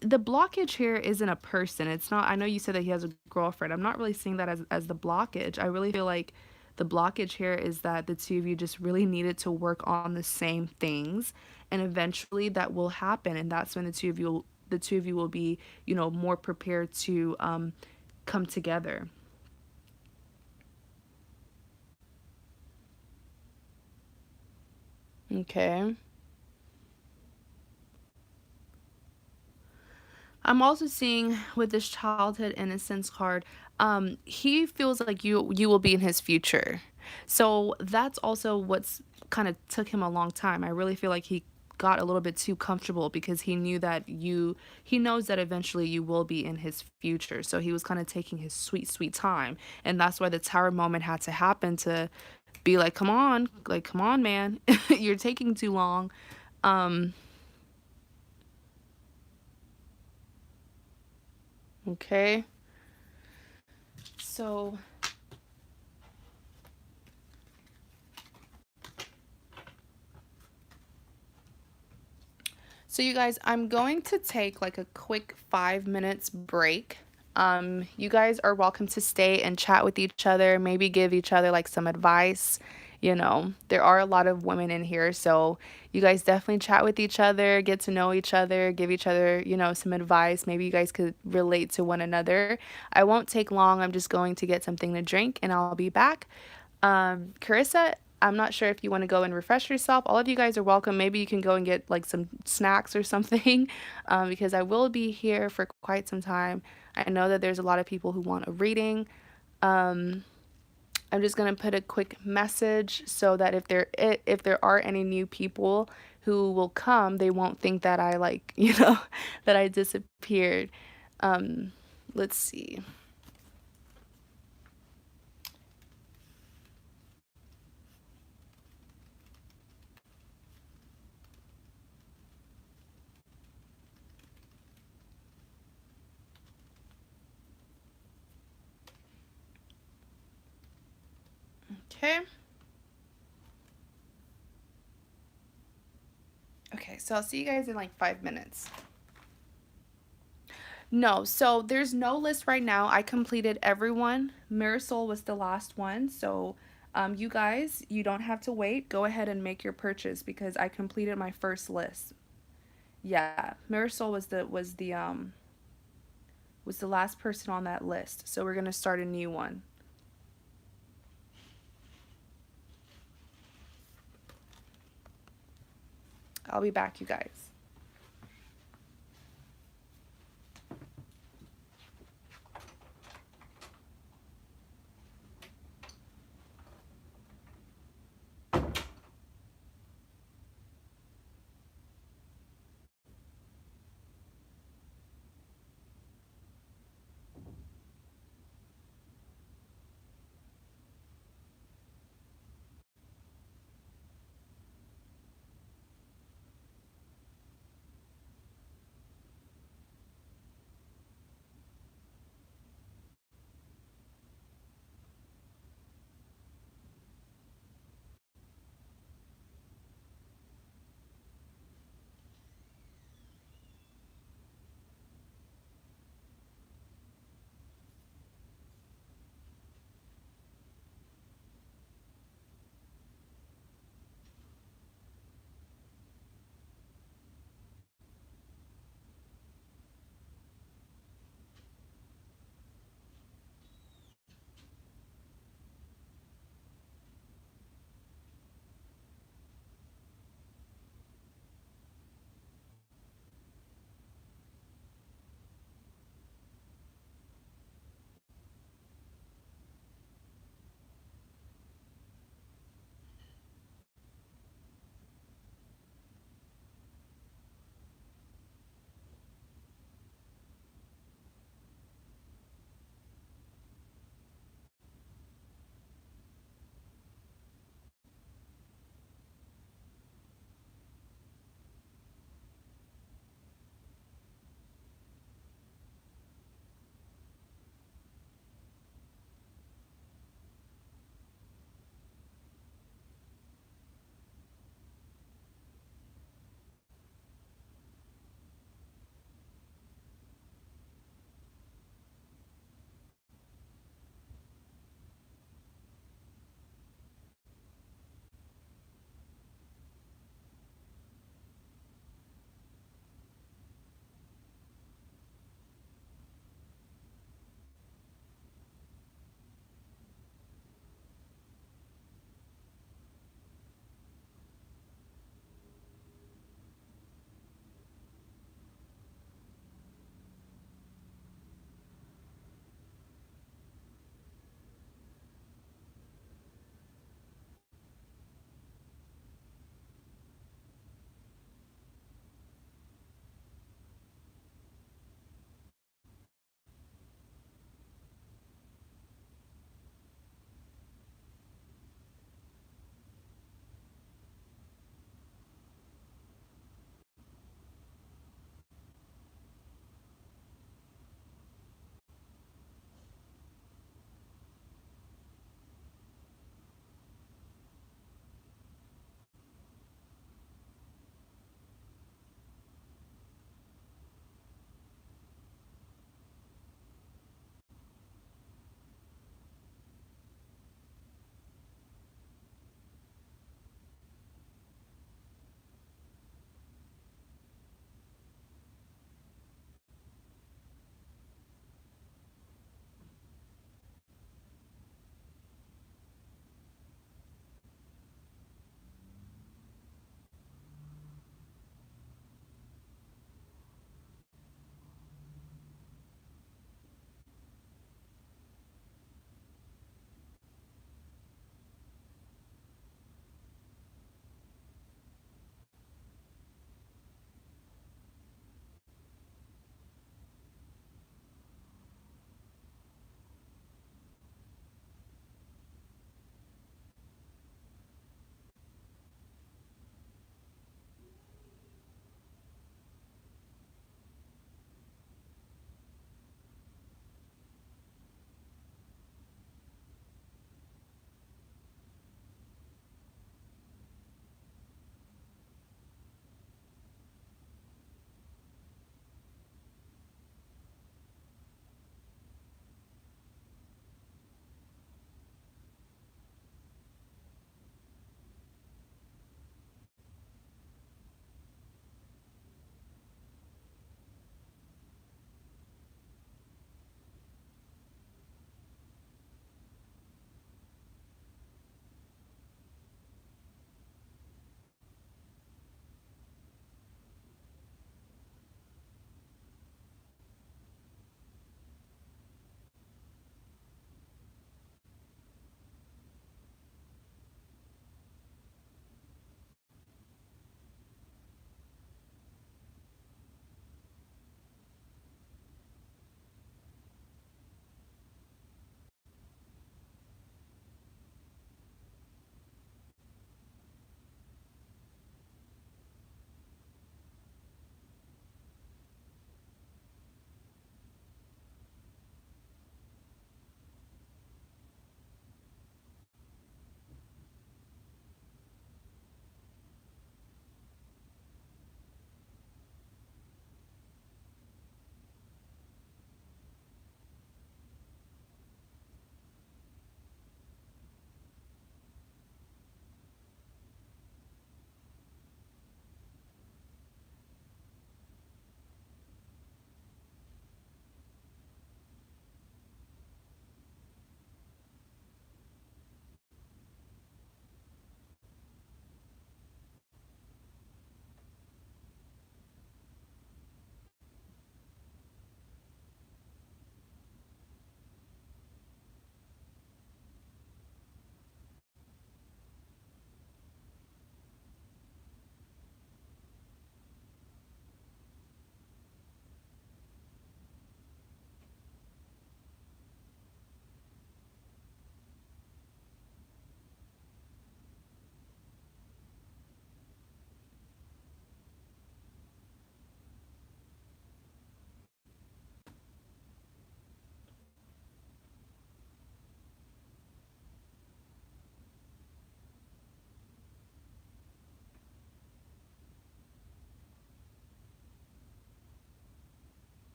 The blockage here isn't a person. It's not, I know you said that he has a girlfriend. I'm not really seeing that as the blockage. I really feel like The blockage here is that the two of you just really needed to work on the same things, and eventually that will happen, and that's when the two of you will be, you know, more prepared to come together. Okay. I'm also seeing with this childhood innocence card, he feels like you will be in his future. So that's also what's kind of took him a long time. I really feel like he got a little bit too comfortable because he knows that eventually you will be in his future. So he was kind of taking his sweet, sweet time. And that's why the tower moment had to happen to be like, come on, man. You're taking too long. Okay. So So you guys, I'm going to take like a quick 5 minutes break. You guys are welcome to stay and chat with each other, maybe give each other like some advice. You know, there are a lot of women in here, so you guys definitely chat with each other, get to know each other, give each other, you know, some advice. Maybe you guys could relate to one another. I won't take long. I'm just going to get something to drink and I'll be back. Carissa, I'm not sure if you want to go and refresh yourself. All of you guys are welcome. Maybe you can go and get like some snacks or something, because I will be here for quite some time. I know that there's a lot of people who want a reading. Um, I'm just gonna put a quick message so that if there are any new people who will come, they won't think that I like that I disappeared. Um, let's see. Okay. Okay, so I'll see you guys in like 5 minutes. No, so there's no list right now. I completed everyone. Marisol was the last one. So you guys, you don't have to wait. Go ahead and make your purchase because I completed my first list. Yeah, Marisol was the last person on that list. So we're gonna start a new one. I'll be back, you guys.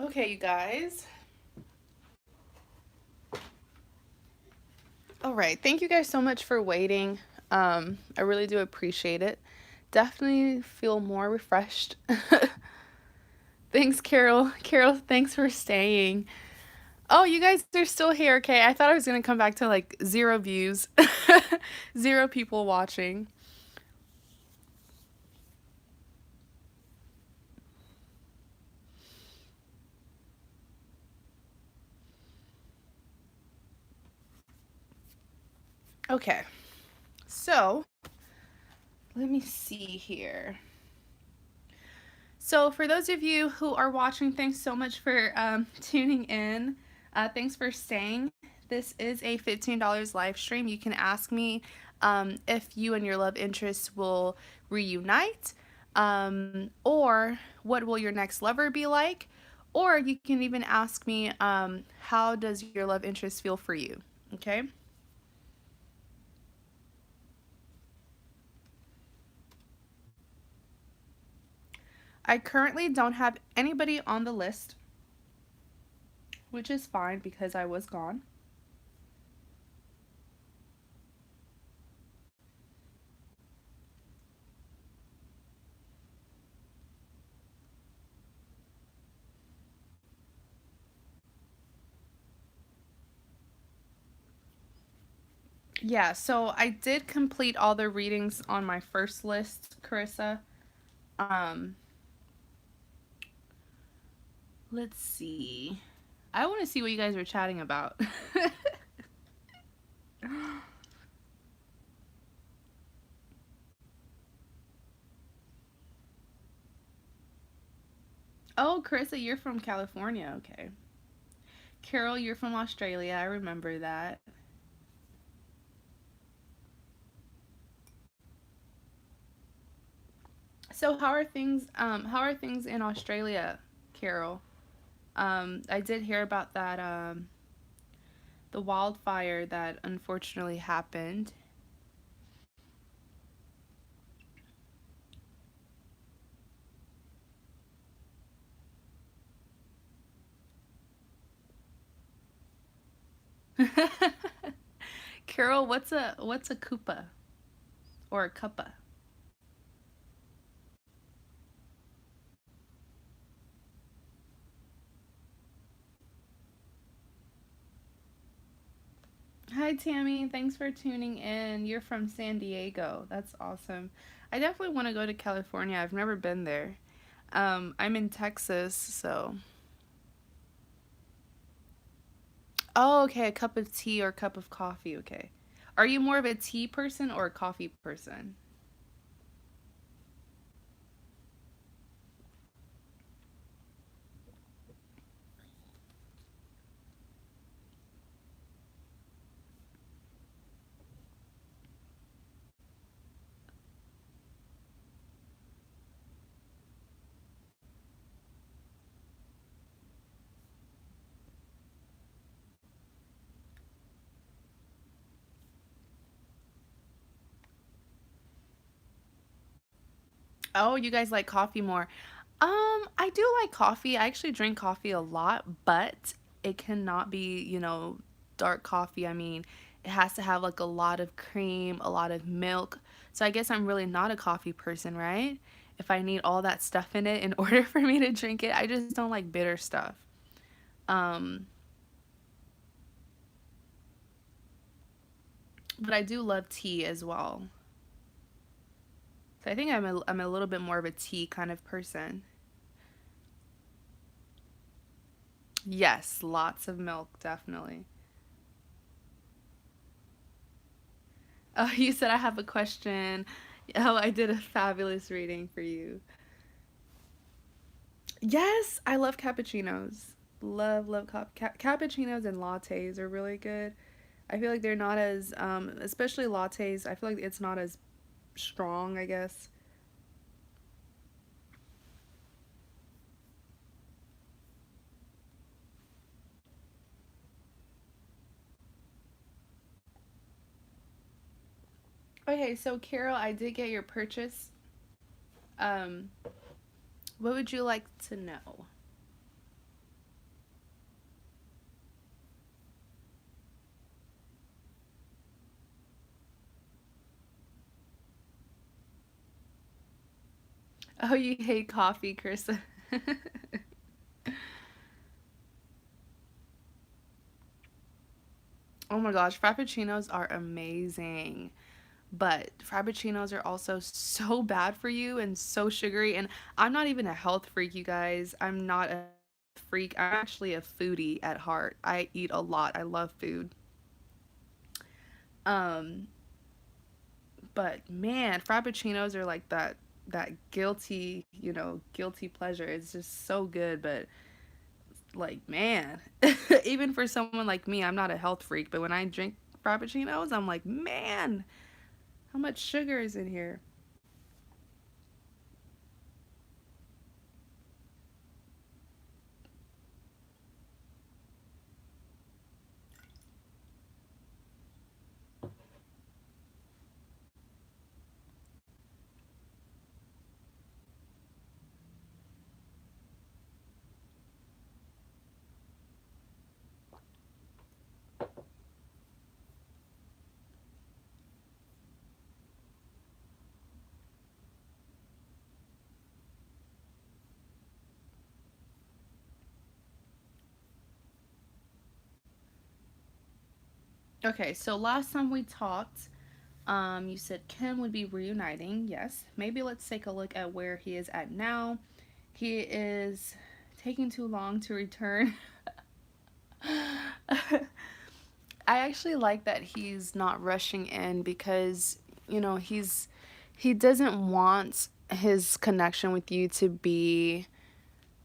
Okay, you guys. All right. Thank you guys so much for waiting. I really do appreciate it. Definitely feel more refreshed. Thanks, Carol. Carol, thanks for staying. Oh, you guys are still here. Okay. I thought I was going to come back to like 0 views, 0 people watching. Okay. So, let me see here. So, for those of you who are watching, thanks so much for tuning in. Thanks for staying. This is a $15 live stream. You can ask me if you and your love interest will reunite, or what will your next lover be like, or you can even ask me how does your love interest feel for you. Okay. I currently don't have anybody on the list, which is fine because I was gone. Yeah, so I did complete all the readings on my first list, Carissa. Um, let's see. I want to see what you guys are chatting about. Oh, Carissa, you're from California. Okay. Carol, you're from Australia. I remember that. So how are things in Australia, Carol? I did hear about that the wildfire that unfortunately happened. Carol, what's a Koopa or a cuppa? Hi Tammy, thanks for tuning in. You're from San Diego. That's awesome. I definitely want to go to California. I've never been there. I'm in Texas, so. Oh, okay, a cup of tea or a cup of coffee. Okay. Are you more of a tea person or a coffee person? Oh, you guys like coffee more. I do like coffee. I actually drink coffee a lot, but it cannot be, dark coffee. I mean, it has to have like a lot of cream, a lot of milk. So I guess I'm really not a coffee person, right? If I need all that stuff in it in order for me to drink it, I just don't like bitter stuff. Um, but I do love tea as well. So I think I'm a little bit more of a tea kind of person. Yes, lots of milk, definitely. Oh, you said I have a question. Oh, I did a fabulous reading for you. Yes, I love cappuccinos. Love cappuccinos and lattes are really good. I feel like they're not as, especially lattes, I feel like it's not as strong, I guess. Okay, so Carol, I did get your purchase. Um, what would you like to know? Oh, you hate coffee, Carissa. Oh my gosh, frappuccinos are amazing. But frappuccinos are also so bad for you and so sugary. And I'm not even a health freak, you guys. I'm not a freak. I'm actually a foodie at heart. I eat a lot. I love food. Um, but man, frappuccinos are like that guilty, guilty pleasure. It's just so good, but like man, even for someone like me, I'm not a health freak, but when I drink frappuccinos, I'm like, man, how much sugar is in here? Okay, so last time we talked, you said Kim would be reuniting. Yes. Maybe let's take a look at where he is at now. He is taking too long to return. I actually like that he's not rushing in because, he doesn't want his connection with you to be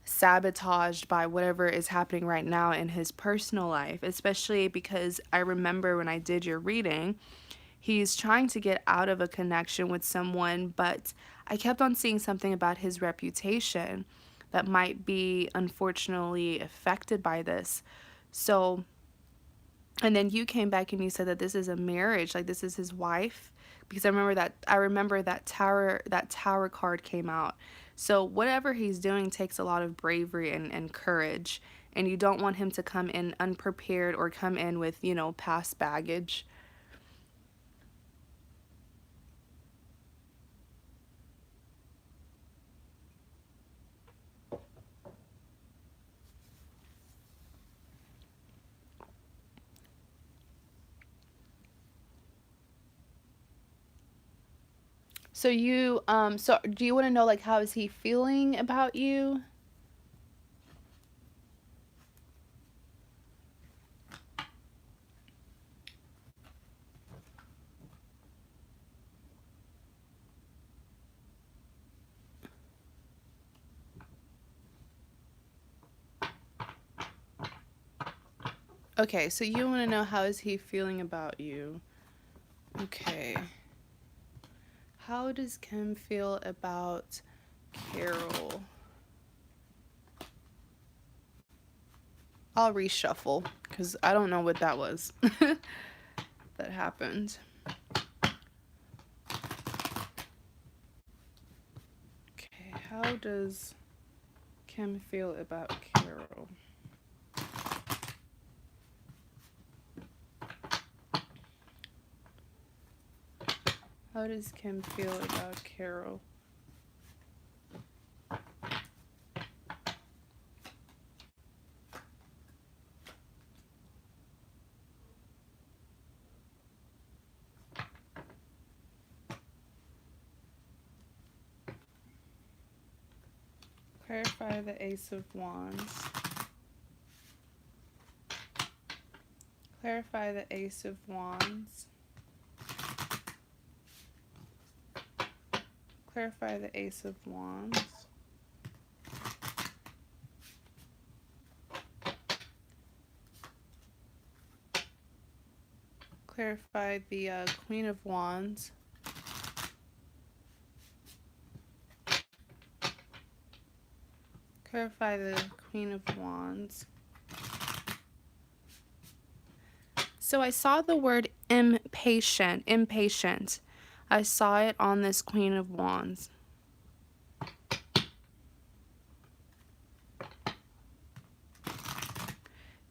sabotaged by whatever is happening right now in his personal life, especially because I remember when I did your reading, he's trying to get out of a connection with someone, but I kept on seeing something about his reputation that might be unfortunately affected by this. So, and then you came back and you said that this is a marriage, like this is his wife, because I remember that tower card came out. So whatever he's doing takes a lot of bravery and courage, and you don't want him to come in unprepared or come in with, past baggage. So do you want to know like how is he feeling about you? Okay, so you want to know how is he feeling about you? Okay. How does Kim feel about Carol? I'll reshuffle because I don't know what that was that happened. Okay, how does Kim feel about Carol? How does Kim feel about Carol? Clarify the Ace of Wands. Clarify the Ace of Wands. Clarify the Ace of Wands. Clarify the Queen of Wands. Clarify the Queen of Wands. So I saw the word impatient, impatient. I saw it on this Queen of Wands.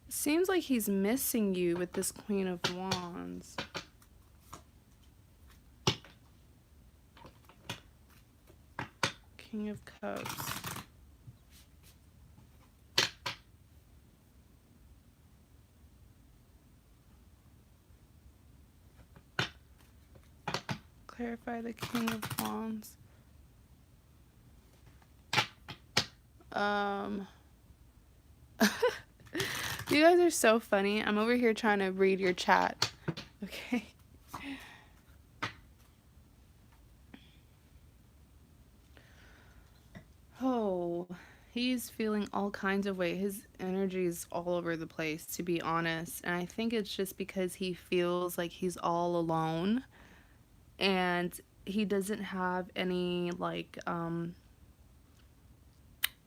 Seems like he's missing you with this Queen of Wands. King of Cups. Clarify the King of Wands. You guys are so funny. I'm over here trying to read your chat. Okay. Oh, he's feeling all kinds of weight. His energy is all over the place, to be honest. And I think it's just because he feels like he's all alone and he doesn't have any like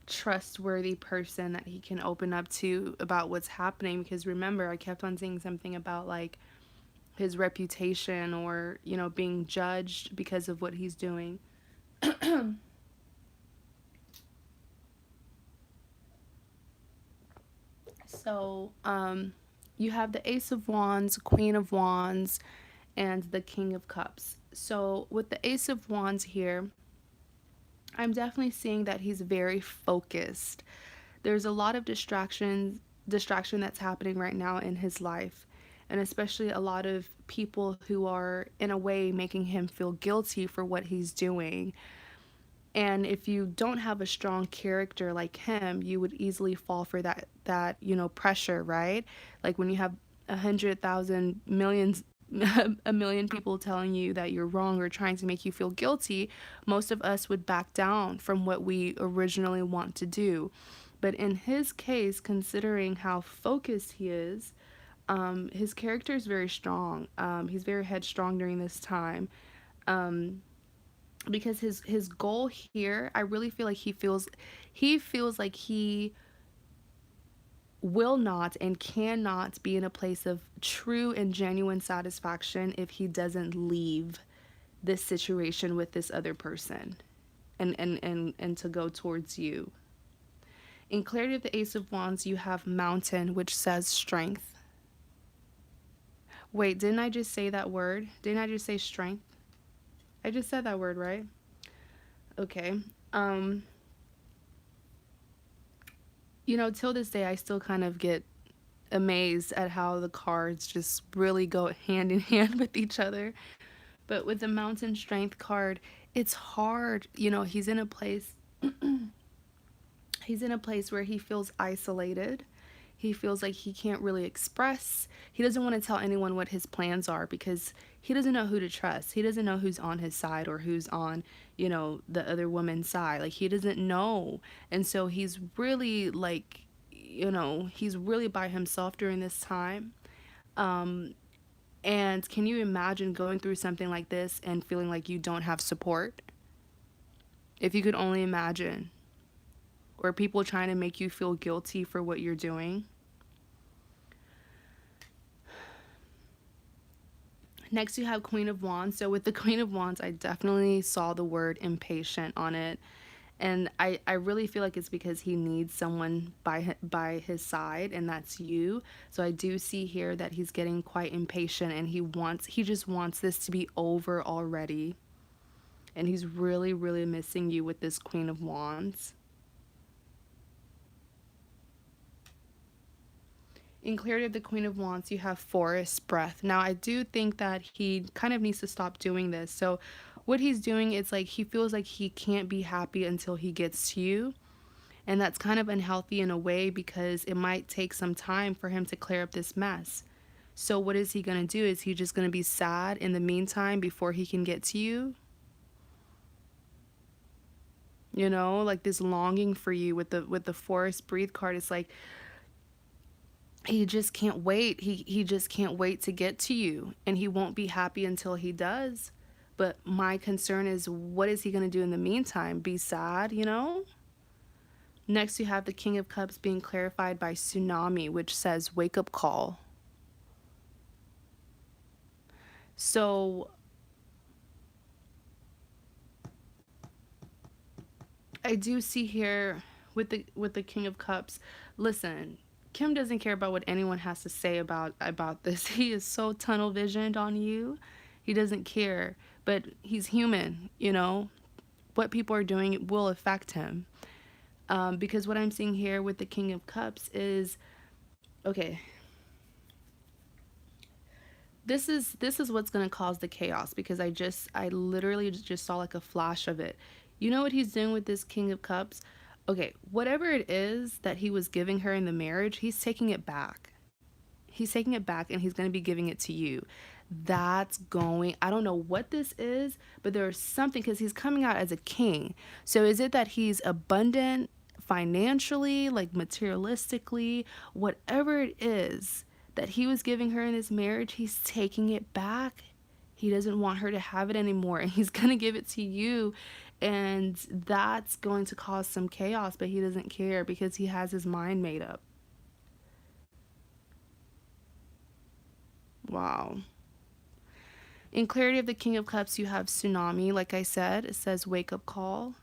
trustworthy person that he can open up to about what's happening. Because remember, I kept on saying something about like his reputation or, you know, being judged because of what he's doing. So, you have the Ace of Wands, Queen of Wands, and the King of Cups. So, with the Ace of Wands here, I'm definitely seeing that he's very focused. There's a lot of distraction that's happening right now in his life, and especially a lot of people who are in a way making him feel guilty for what he's doing. And if you don't have a strong character like him, you would easily fall for that you know, pressure, right? Like when you have 100,000 millions a million people telling you that you're wrong or trying to make you feel guilty, most of us would back down from what we originally want to do. But in his case, considering how focused he is, his character is very strong. He's very headstrong during this time. Because his goal here, I really feel like he feels like he will not and cannot be in a place of true and genuine satisfaction if he doesn't leave this situation with this other person and to go towards you. In clarity of the Ace of Wands, you have Mountain, which says strength. Wait, didn't I just say that word? Didn't I just say strength? I just said that word, right? Okay. You know, till this day, I still kind of get amazed at how the cards just really go hand in hand with each other. But with the Mountain Strength card, it's hard. You know, he's in a place where he feels isolated. He feels like he can't really express. He doesn't want to tell anyone what his plans are because he doesn't know who to trust. He doesn't know who's on his side or who's on, you know, the other woman's side. Like, he doesn't know. And so he's really, like, you know, he's really by himself during this time. And can you imagine going through something like this and feeling like you don't have support? If you could only imagine. Or people trying to make you feel guilty for what you're doing. Next, you have Queen of Wands. So with the Queen of Wands, I definitely saw the word impatient on it. And I really feel like it's because he needs someone by his side, and that's you. So I do see here that he's getting quite impatient, and he just wants this to be over already. And he's really, really missing you with this Queen of Wands. In clarity of the Queen of Wands, you have Forest Breath. Now, I do think that he kind of needs to stop doing this. So what he's doing is like he feels like he can't be happy until he gets to you. And that's kind of unhealthy in a way because it might take some time for him to clear up this mess. So what is he going to do? Is he just going to be sad in the meantime before he can get to you? You know, like this longing for you with the Forest Breathe card. It's like he just can't wait. He just can't wait to get to you, and he won't be happy until he does. But my concern is, what is he going to do in the meantime? Be sad, you know? Next, you have the King of Cups being clarified by Tsunami, which says wake up call. So I do see here with the King of Cups, listen, Kim doesn't care about what anyone has to say about this. He is so tunnel visioned on you. He doesn't care, but he's human, you know. what people are doing will affect him. Because what I'm seeing here with the King of Cups is, okay, this is what's going to cause the chaos, because I literally just saw like a flash of it. You know what he's doing with this King of Cups? Okay, whatever it is that he was giving her in the marriage, he's taking it back. He's taking it back, and he's going to be giving it to you. That's going, I don't know what this is, but there's something, because he's coming out as a king. So is it that he's abundant financially, like materialistically, whatever it is that he was giving her in his marriage, he's taking it back. He doesn't want her to have it anymore, and he's going to give it to you. And that's going to cause some chaos, but he doesn't care because he has his mind made up. Wow. In clarity of the King of Cups, you have tsunami. Like I said, it says wake up call.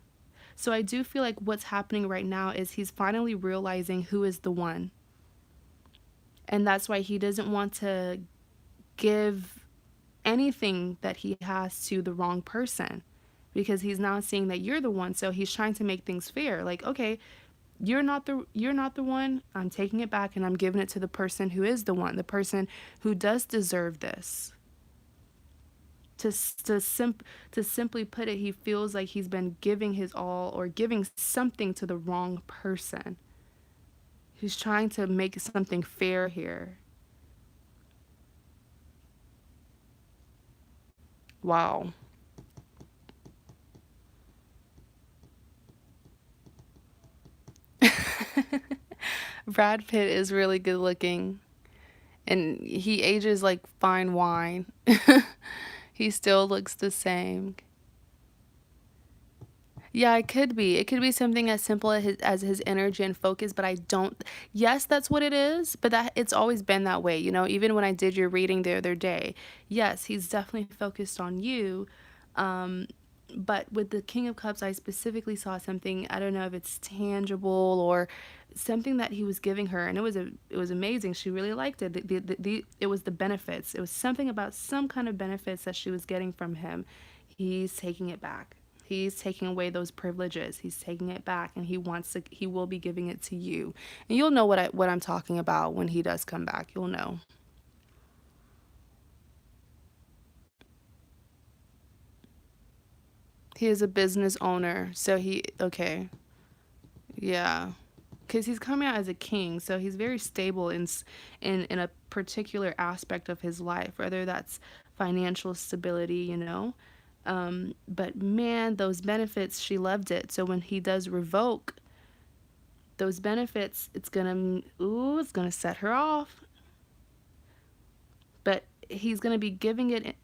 So I do feel like what's happening right now is he's finally realizing who is the one. And that's why he doesn't want to give anything that he has to the wrong person, because he's now seeing that you're the one. So he's trying to make things fair. Like, okay, you're not the one. I'm taking it back and I'm giving it to the person who is the one, the person who does deserve this. To simply put it, he feels like he's been giving his all or giving something to the wrong person. He's trying to make something fair here. Wow. Brad Pitt is really good looking, and he ages like fine wine. He still looks the same. Yeah, it could be. It could be something as simple as his energy and focus, but I don't. Yes, that's what it is, but that it's always been that way, even when I did your reading the other day. Yes, he's definitely focused on you. Um, but with the King of Cups, I specifically saw something, I don't know if it's tangible or something that he was giving her, and it was amazing. She really liked it. It was the benefits. It was something about some kind of benefits that she was getting from him. He's taking it back. He's taking away those privileges. He's taking it back, and he will be giving it to you. And you'll know what I'm talking about when he does come back. You'll know. He is a business owner. So okay. Yeah. Cuz he's coming out as a king, so he's very stable in a particular aspect of his life, whether that's financial stability. But man, those benefits, she loved it. So when he does revoke those benefits, it's gonna set her off. But he's gonna be giving it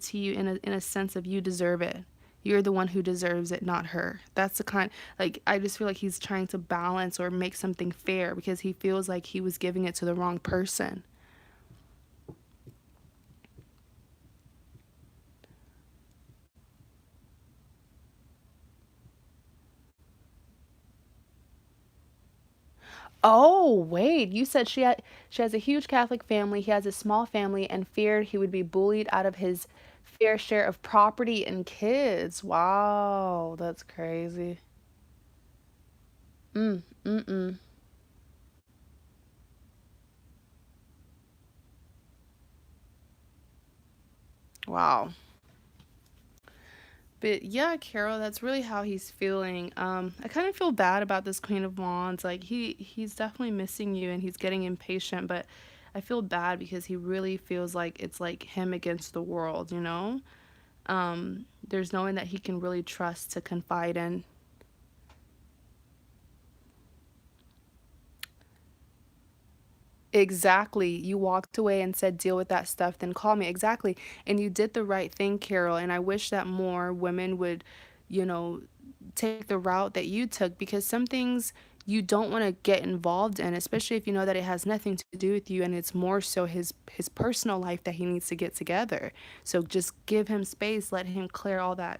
to you in a sense of you deserve it. You're the one who deserves it, not her. That's the kind, like, I just feel like he's trying to balance or make something fair because he feels like he was giving it to the wrong person. Oh, wait, you said she has a huge Catholic family, he has a small family, and feared he would be bullied out of his fair share of property and kids. Wow, that's crazy. Mm-mm. Wow. But yeah, Carol, that's really how he's feeling. I kind of feel bad about this Queen of Wands. Like he's definitely missing you and he's getting impatient, but I feel bad because he really feels like it's like him against the world. There's no one that he can really trust to confide in. Exactly. You walked away and said, deal with that stuff, then call me. Exactly. And you did the right thing, Carol. And I wish that more women would, you know, take the route that you took, because some things you don't want to get involved in, especially if you know that it has nothing to do with you and it's more so his personal life that he needs to get together. So just give him space, let him clear all that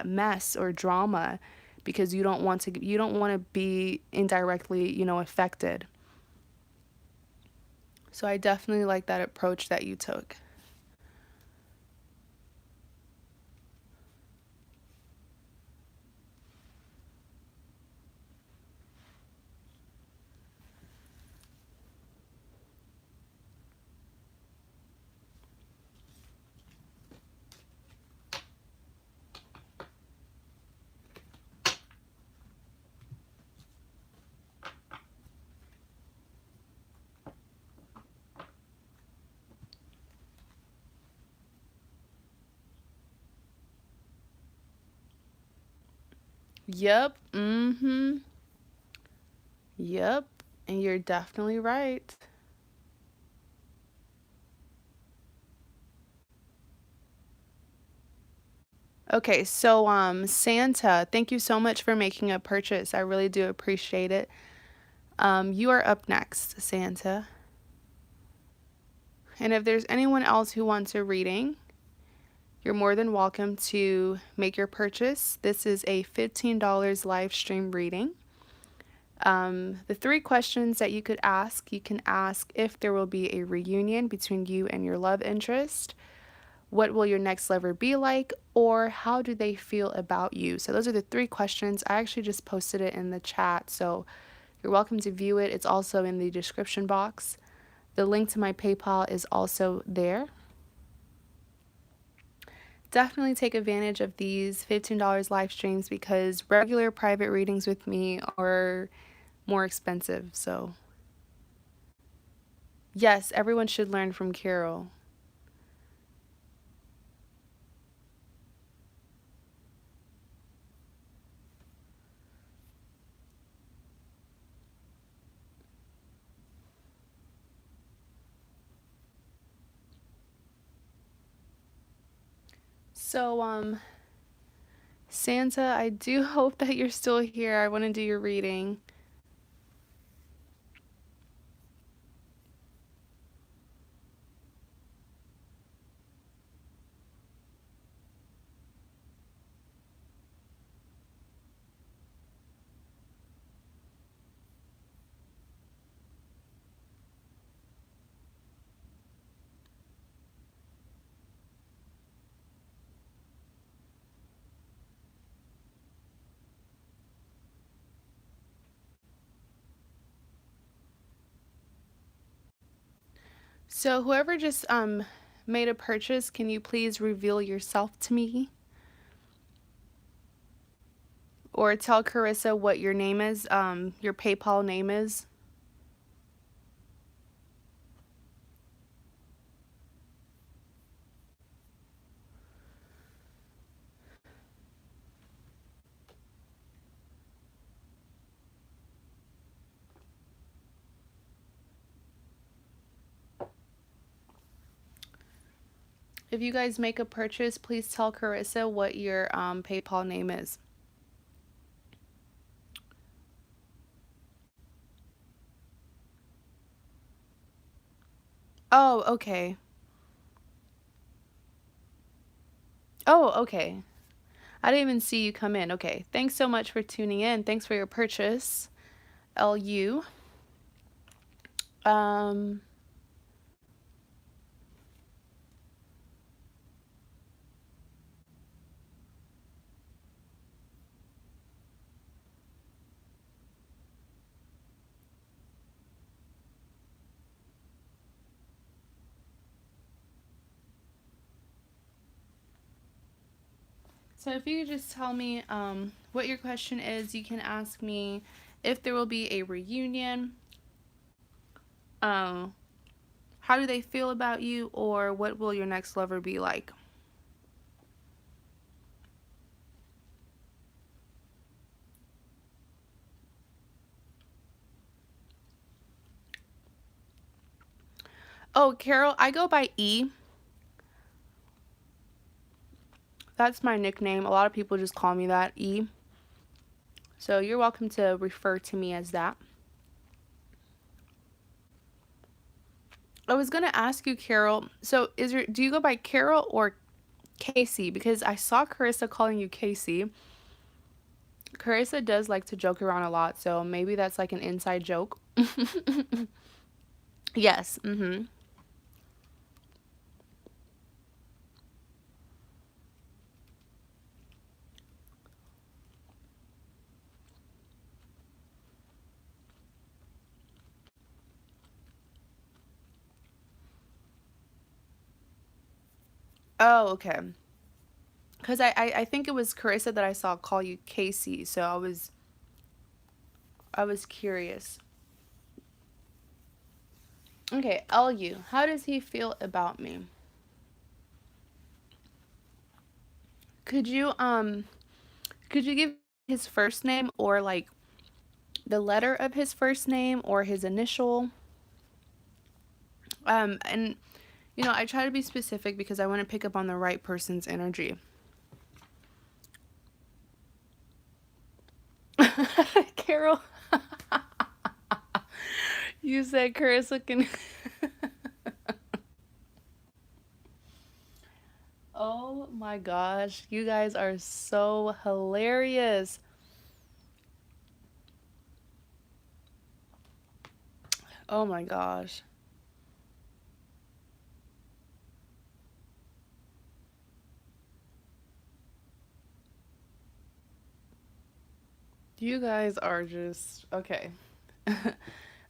mess or drama, because you don't want to be indirectly, affected. So I definitely like that approach that you took. Yep. Mm-hmm. Yep. And you're definitely right. Okay, so Santa, thank you so much for making a purchase. I really do appreciate it. You are up next, Santa. And if there's anyone else who wants a reading, you're more than welcome to make your purchase. This is a $15 live stream reading. The three questions that you can ask if there will be a reunion between you and your love interest. What will your next lover be like? Or how do they feel about you? So those are the three questions. I actually just posted it in the chat, so you're welcome to view it. It's also in the description box. The link to my PayPal is also there. Definitely take advantage of these $15 live streams because regular private readings with me are more expensive. So, yes, everyone should learn from Carol. So, Santa, I do hope that you're still here. I want to do your reading. So, whoever just made a purchase, can you please reveal yourself to me? Or tell Carissa what your name is, your PayPal name is. If you guys make a purchase, please tell Carissa what your PayPal name is. Oh, okay. Oh, okay. I didn't even see you come in. Okay. Thanks so much for tuning in. Thanks for your purchase, LU. Um, so if you could just tell me what your question is, you can ask me if there will be a reunion, um, how do they feel about you, or what will your next lover be like? Oh, Carol, I go by E. That's my nickname. A lot of people just call me that, E. So you're welcome to refer to me as that. I was gonna ask you, Carol. So do you go by Carol or Casey? Because I saw Carissa calling you Casey. Carissa does like to joke around a lot, so maybe that's like an inside joke. Yes. Mm-hmm. Oh, okay. Because I think it was Carissa that I saw call you Casey, so I was curious. Okay, LU, how does he feel about me? Could you could you give his first name or like the letter of his first name or his initial. And you know, I try to be specific because I want to pick up on the right person's energy. Carol, you said Carissa can. Oh my gosh, you guys are so hilarious. Oh my gosh. You guys are just okay.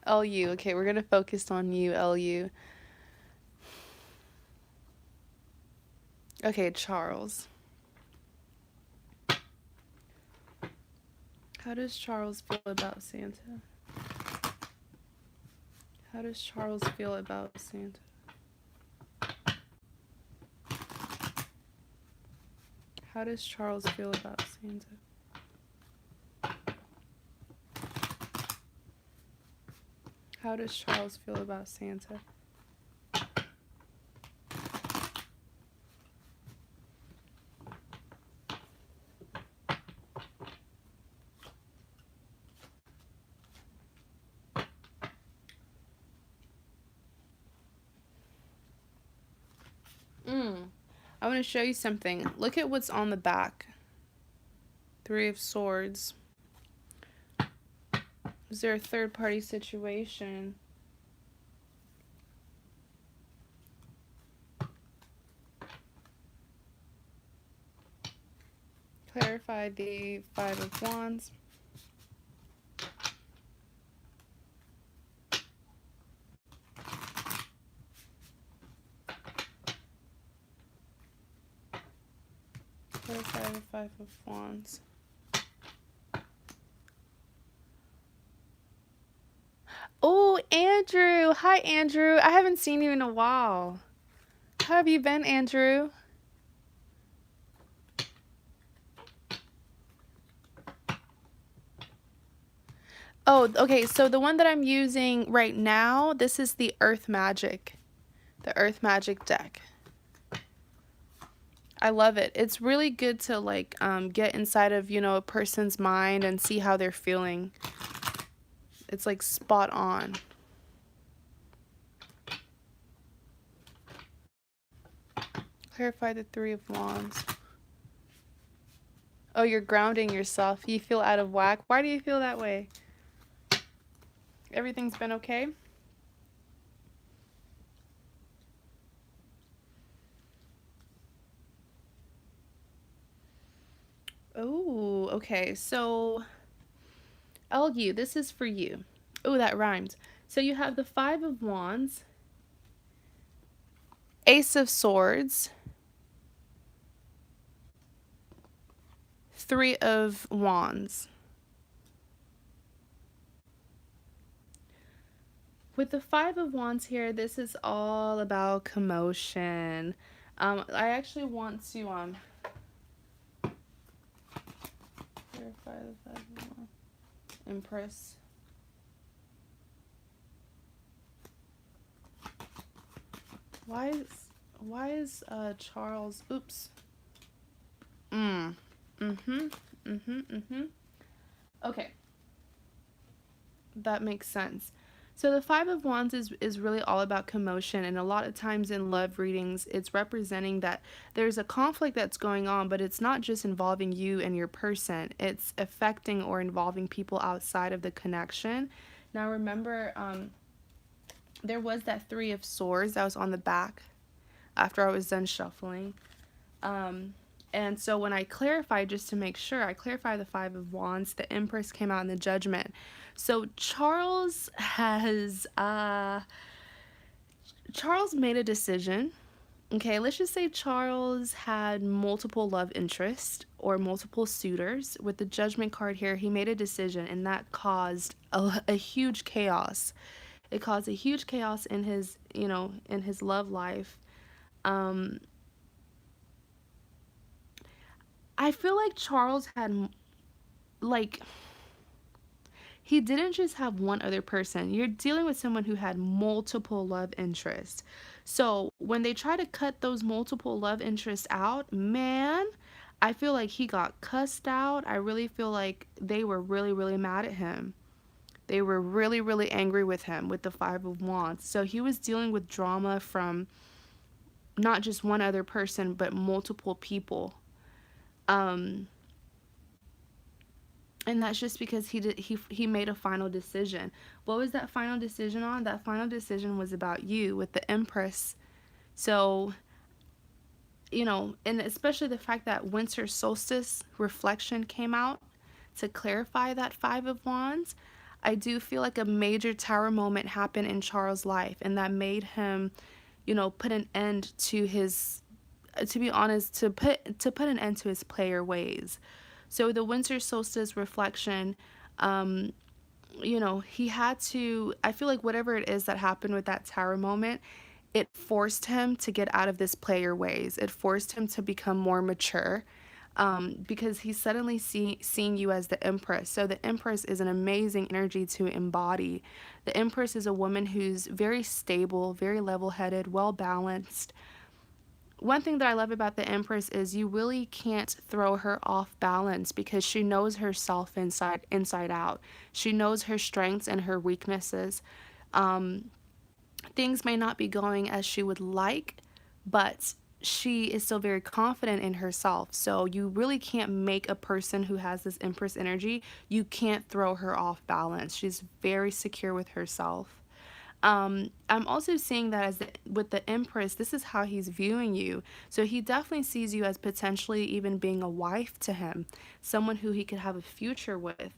LU, okay, we're gonna focus on you, LU. Okay, Charles. How does Charles feel about Santa? How does Charles feel about Santa? How does Charles feel about Santa? How does Charles feel about Santa? I want to show you something. Look at what's on the back. Three of Swords. Is there a third party situation? Clarify the Five of Wands. Clarify the Five of Wands. Oh, Andrew. Hi, Andrew. I haven't seen you in a while. How have you been, Andrew? Oh, okay. So the one that I'm using right now, this is the Earth Magic. The Earth Magic deck. I love it. It's really good to like get inside of, you know, a person's mind and see how they're feeling. It's like spot on. Clarify the Three of Wands. Oh, you're grounding yourself. You feel out of whack. Why do you feel that way? Everything's been okay? Oh, okay. So, LU, this is for you. Oh, that rhymes. So you have the Five of Wands, Ace of Swords, Three of Wands. With the Five of Wands here, this is all about commotion. I actually want to verify the Five of Wands. Empress. Why is Charles? Oops. Okay, that makes sense. So the Five of Wands is really all about commotion, and a lot of times in love readings, it's representing that there's a conflict that's going on, but it's not just involving you and your person. It's affecting or involving people outside of the connection. Now remember, there was that Three of Swords that was on the back after I was done shuffling. And so when I clarified, just to make sure, I clarified the Five of Wands, the Empress came out in the Judgment. So Charles made a decision. Okay, let's just say Charles had multiple love interests or multiple suitors. With the Judgment card here, he made a decision, and that caused a huge chaos. It caused a huge chaos in his, you know, in his love life. I feel like Charles had like, he didn't just have one other person. You're dealing with someone who had multiple love interests. So when they try to cut those multiple love interests out, man, I feel like he got cussed out. I really feel like they were really, really mad at him. They were really, really angry with him with the Five of Wands. So he was dealing with drama from not just one other person, but multiple people. Um, and that's just because he made a final decision. What was that final decision on? That final decision was about you with the Empress. So, and especially the fact that winter solstice reflection came out to clarify that Five of Wands. I do feel like a major tower moment happened in Charles' life, and that made him, put an end to his, to be honest, to put an end to his player ways. So the winter solstice reflection, he had to, I feel like whatever it is that happened with that tower moment, it forced him to get out of this player ways. It forced him to become more mature, because he's suddenly seeing you as the Empress. So the Empress is an amazing energy to embody. The Empress is a woman who's very stable, very level-headed, well-balanced. One thing that I love about the Empress is you really can't throw her off balance because she knows herself inside out. She knows her strengths and her weaknesses. Um, Things may not be going as she would like, but she is still very confident in herself. So you really can't make a person who has this Empress energy, you can't throw her off balance. She's very secure with herself. I'm also seeing that with the Empress, this is how he's viewing you. So he definitely sees you as potentially even being a wife to him, someone who he could have a future with.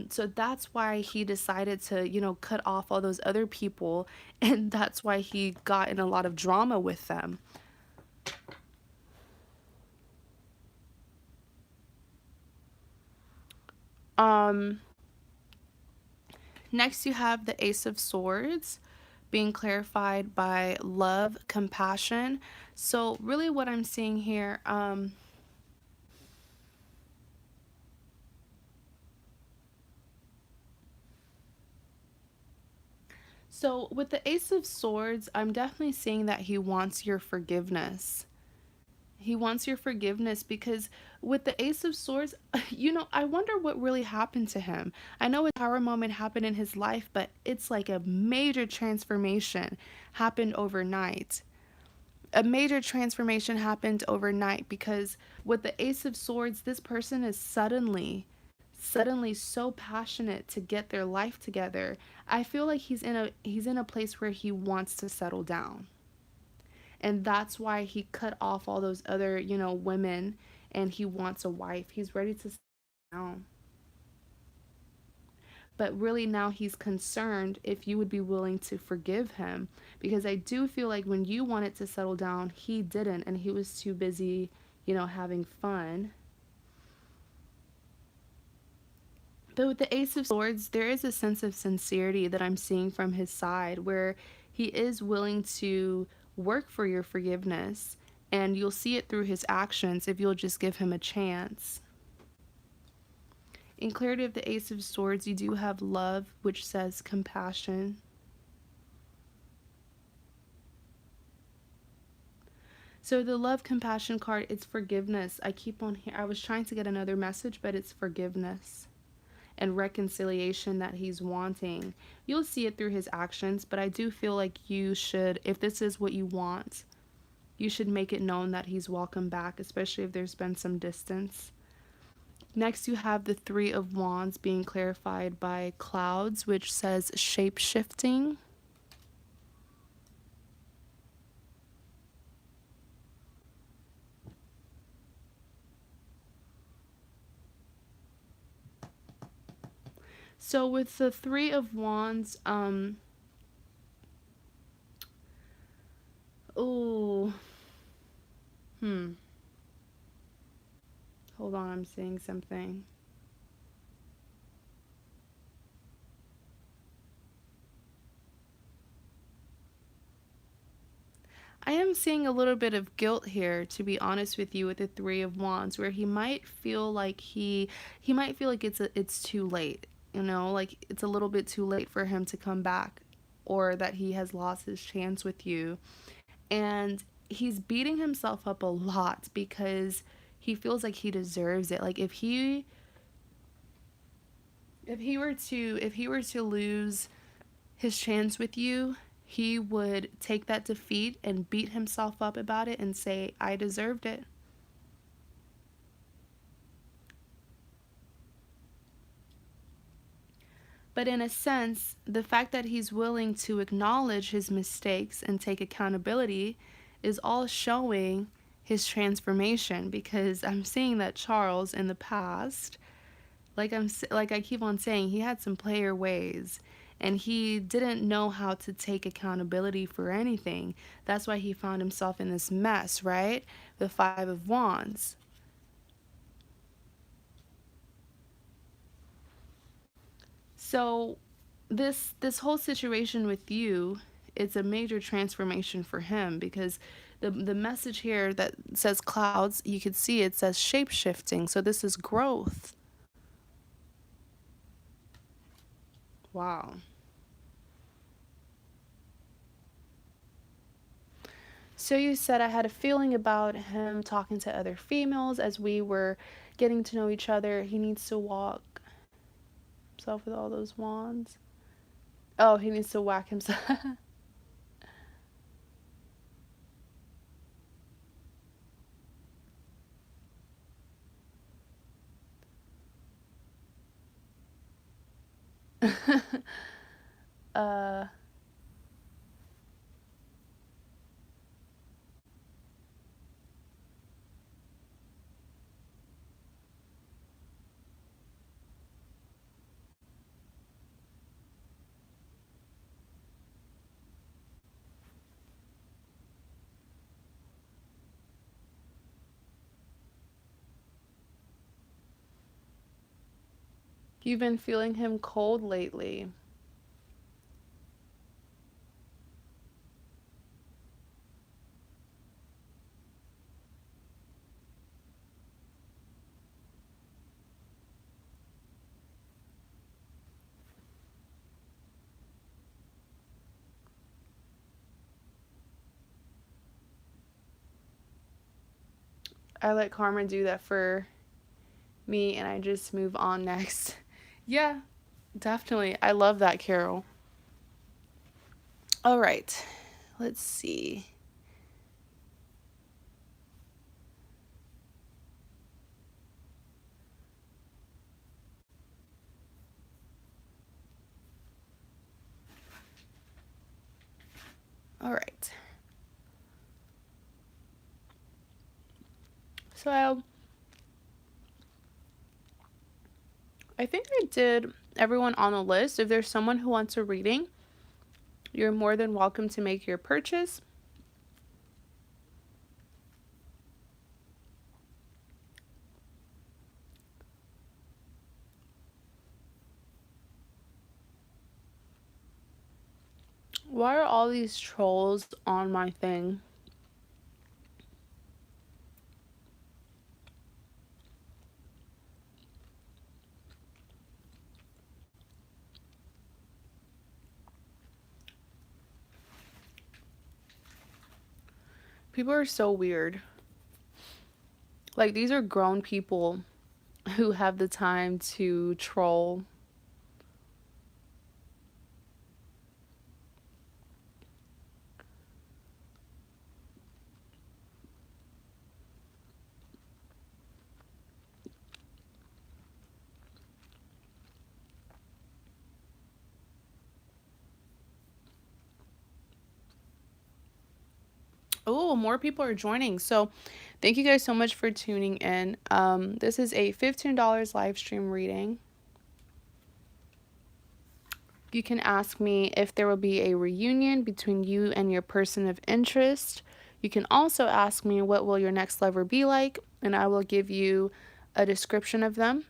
So that's why he decided to, cut off all those other people, and that's why he got in a lot of drama with them. Um, Next, you have the Ace of Swords being clarified by love, compassion. So really what I'm seeing here, so with the Ace of Swords, I'm definitely seeing that he wants your forgiveness. He wants your forgiveness because with the Ace of Swords, I wonder what really happened to him. I know a tower moment happened in his life, but it's like a major transformation happened overnight. A major transformation happened overnight because with the Ace of Swords, this person is suddenly so passionate to get their life together. I feel like he's in a place where he wants to settle down. And that's why he cut off all those other, women, and he wants a wife. He's ready to settle down. But really now he's concerned if you would be willing to forgive him, because I do feel like when you wanted to settle down, he didn't, and he was too busy, having fun. But with the Ace of Swords, there is a sense of sincerity that I'm seeing from his side where he is willing to work for your forgiveness, and you'll see it through his actions if you'll just give him a chance. In clarity of the Ace of Swords, you do have love, which says compassion. So the love compassion card, it's forgiveness. I keep on here. I was trying to get another message, but it's forgiveness and reconciliation that he's wanting. You'll see it through his actions, but I do feel like you should, if this is what you want, you should make it known that he's welcome back, especially if there's been some distance. Next, you have the Three of Wands being clarified by clouds, which says shape-shifting. So with the Three of Wands, oh, hold on, I'm seeing something. I am seeing a little bit of guilt here, to be honest with you, with the Three of Wands, where he might feel like he might feel like it's too late, you know, like it's a little bit too late for him to come back, or that he has lost his chance with you. And he's beating himself up a lot because he feels like he deserves it. Like if he were to lose his chance with you, he would take that defeat and beat himself up about it and say, I deserved it. But in a sense, the fact that he's willing to acknowledge his mistakes and take accountability is all showing his transformation, because I'm seeing that Charles in the past, like I keep on saying, he had some player ways and he didn't know how to take accountability for anything. That's why he found himself in this mess, right? The 5 of Wands. So this whole situation with you, it's a major transformation for him, because the message here that says clouds, you could see it says shape shifting. So this is growth. Wow. So you said, I had a feeling about him talking to other females as we were getting to know each other. He needs to walk himself with all those wands. Oh, he needs to whack himself. uh you've been feeling him cold lately. I let karma do that for me and I just move on next. Yeah, definitely. I love that, Carol. All right. Let's see. All right. So I think I did everyone on the list. If there's someone who wants a reading, you're more than welcome to make your purchase. Why are all these trolls on my thing? People are so weird. Like, these are grown people who have the time to troll. Oh, more people are joining. So, thank you guys so much for tuning in. This is a $15 live stream reading. You can ask me if there will be a reunion between you and your person of interest. You can also ask me, what will your next lover be like? And I will give you a description of them.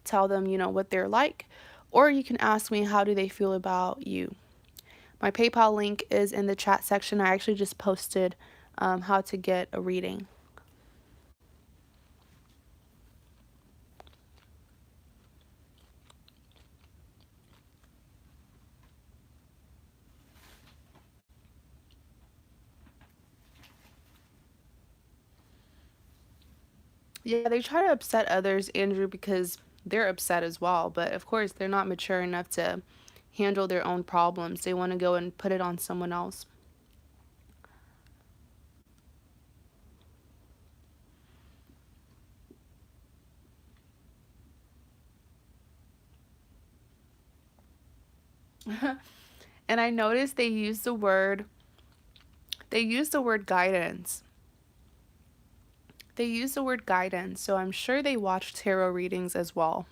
Tell them, what they're like. Or you can ask me, how do they feel about you? My PayPal link is in the chat section. I actually just posted how to get a reading. Yeah, they try to upset others, Andrew, because they're upset as well. But of course, they're not mature enough to handle their own problems. They want to go and put it on someone else. And I noticed they use the word guidance. They use the word guidance, so I'm sure they watch tarot readings as well.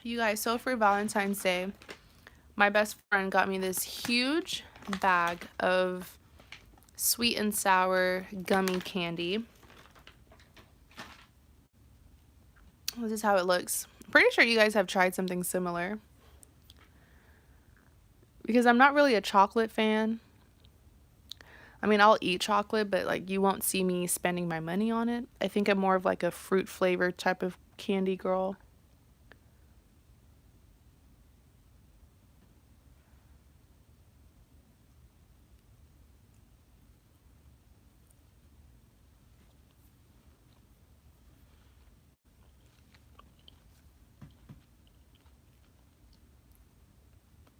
You guys, so for Valentine's Day, my best friend got me this huge bag of sweet and sour gummy candy. This is how it looks. I'm pretty sure you guys have tried something similar. Because I'm not really a chocolate fan. I mean, I'll eat chocolate, but like you won't see me spending my money on it. I think I'm more of like a fruit flavored type of candy girl.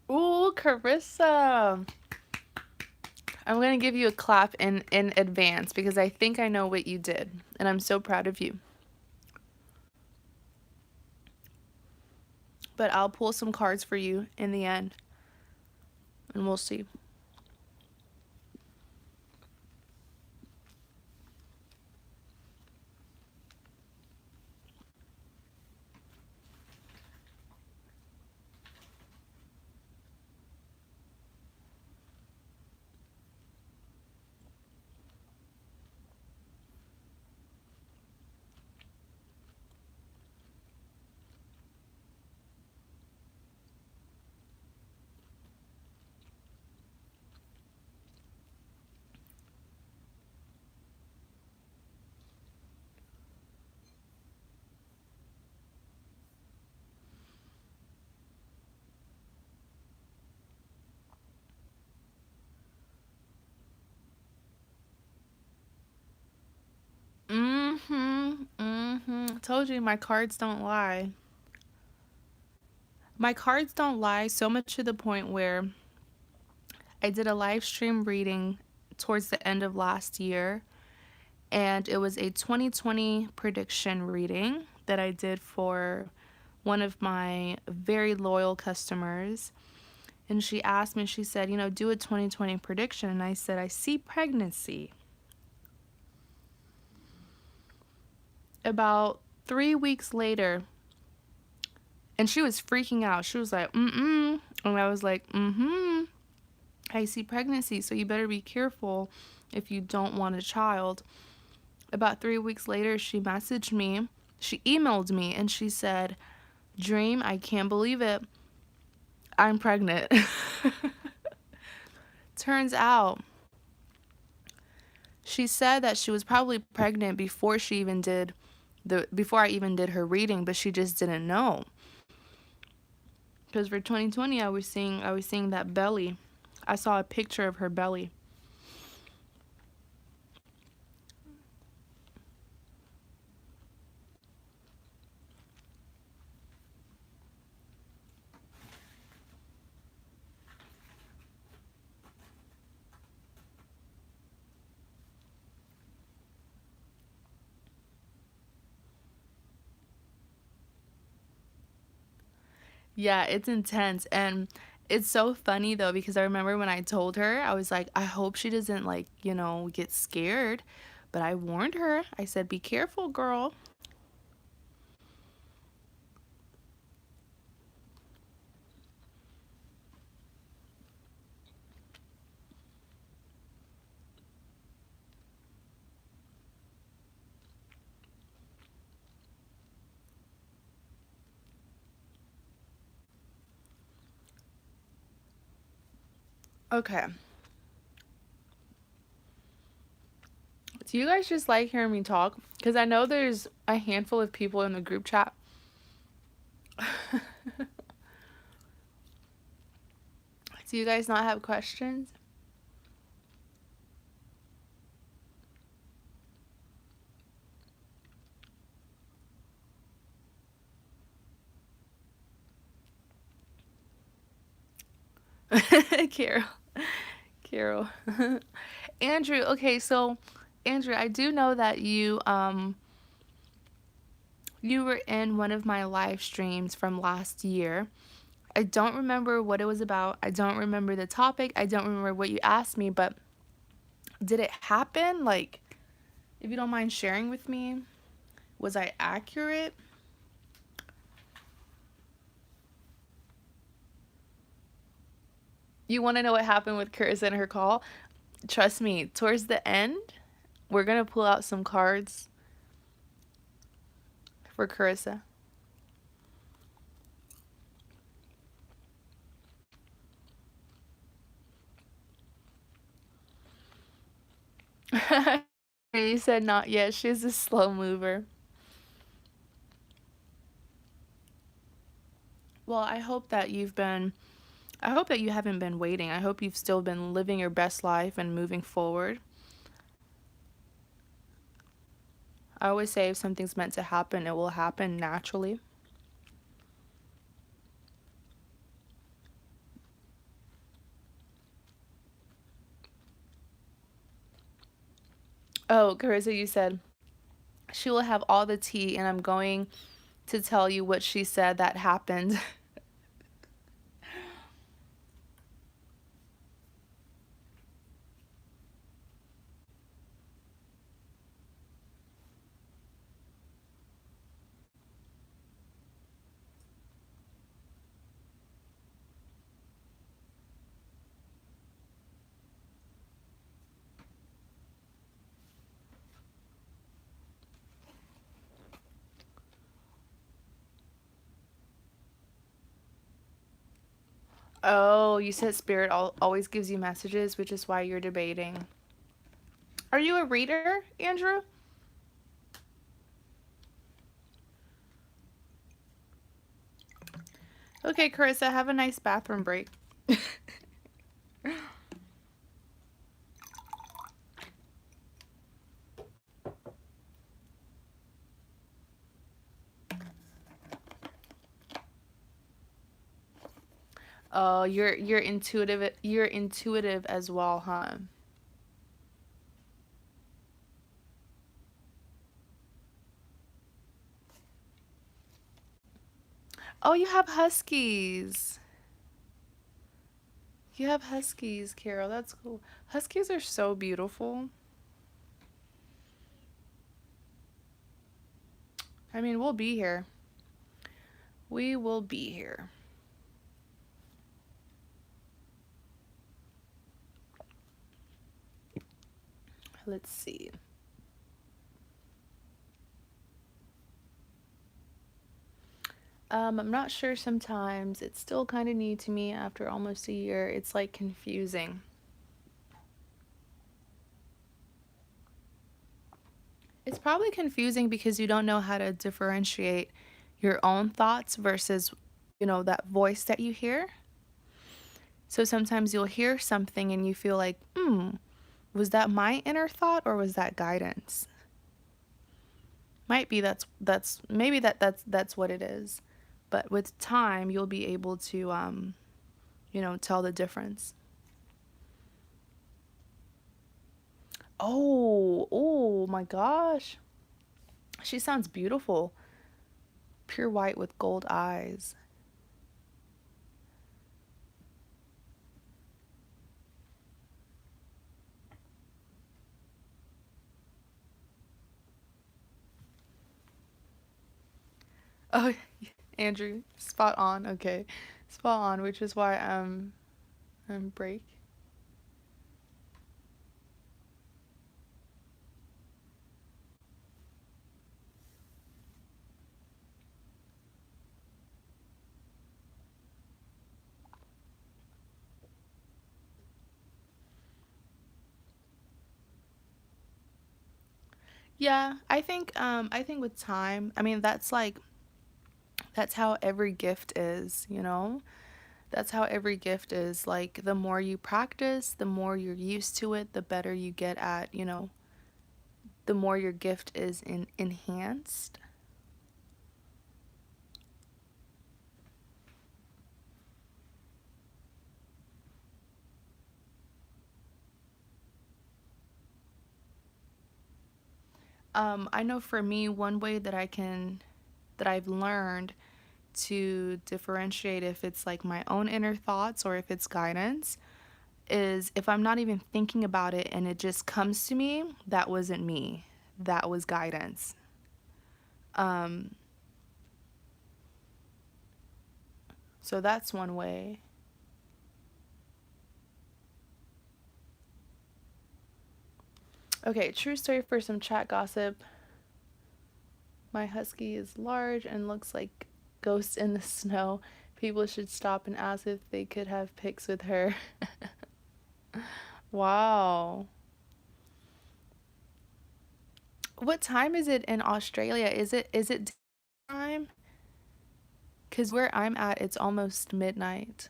Ooh, Carissa. I'm going to give you a clap in advance because I think I know what you did. And I'm so proud of you. But I'll pull some cards for you in the end. And we'll see. Told you my cards don't lie. My cards don't lie so much to the point where I did a live stream reading towards the end of last year, and it was a 2020 prediction reading that I did for one of my very loyal customers. And she asked me, she said, you know, do a 2020 prediction. And I said, I see pregnancy. About 3 weeks later, and she was freaking out. She was like, And I was like, I see pregnancy, so you better be careful if you don't want a child. About 3 weeks later, she messaged me. She emailed me, and she said, Dream, I can't believe it. I'm pregnant. Turns out, she said that she was probably pregnant before I even did her reading, but she just didn't know. Because for 2020, I was seeing that belly. I saw a picture of her belly. Yeah, it's intense. And it's so funny though, because I remember when I told her, I was like, I hope she doesn't like, get scared. But I warned her. I said, be careful, girl. Okay. Do you guys just like hearing me talk? Because I know there's a handful of people in the group chat. Do you guys not have questions? Carol. Carol. Andrew, okay, so Andrew, I do know that you were in one of my live streams from last year. I don't remember what it was about. I don't remember the topic. I don't remember what you asked me, but did it happen? Like, if you don't mind sharing with me, was I accurate? You want to know what happened with Carissa and her call? Trust me, towards the end, we're going to pull out some cards for Carissa. You said not yet. She's a slow mover. Well, I hope that you haven't been waiting. I hope you've still been living your best life and moving forward. I always say if something's meant to happen, it will happen naturally. Oh, Carissa, you said she will have all the tea, and I'm going to tell you what she said that happened. Oh, you said spirit always gives you messages, which is why you're debating. Are you a reader, Andrew? Okay, Carissa, have a nice bathroom break. Oh, you're intuitive. You're intuitive as well, huh? Oh, you have huskies. You have huskies, Carol. That's cool. Huskies are so beautiful. I mean, we'll be here. We will be here. Let's see. I'm not sure sometimes. It's still kind of new to me after almost a year. It's like confusing. It's probably confusing because you don't know how to differentiate your own thoughts versus, that voice that you hear. So sometimes you'll hear something and you feel like, was that my inner thought or was that guidance? Might be that's maybe that's what it is. But with time, you'll be able to tell the difference. Oh my gosh. She sounds beautiful. Pure white with gold eyes. Oh, Andrew, spot on. Okay. Spot on, which is why I'm break. Yeah, I think with time, I mean that's like that's how every gift is, you know? That's how every gift is. Like the more you practice, the more you're used to it, the better you get at, you know, the more your gift is enhanced. I know for me, one way that I've learned to differentiate if it's like my own inner thoughts or if it's guidance is if I'm not even thinking about it and it just comes to me, that wasn't me. That was guidance. Um, so that's one way. Okay, true story for some chat gossip. My husky is large and looks like ghosts in the snow. People should stop and ask if they could have pics with her. Wow. What time is it in Australia? Is it time? Cuz where I'm at it's almost midnight.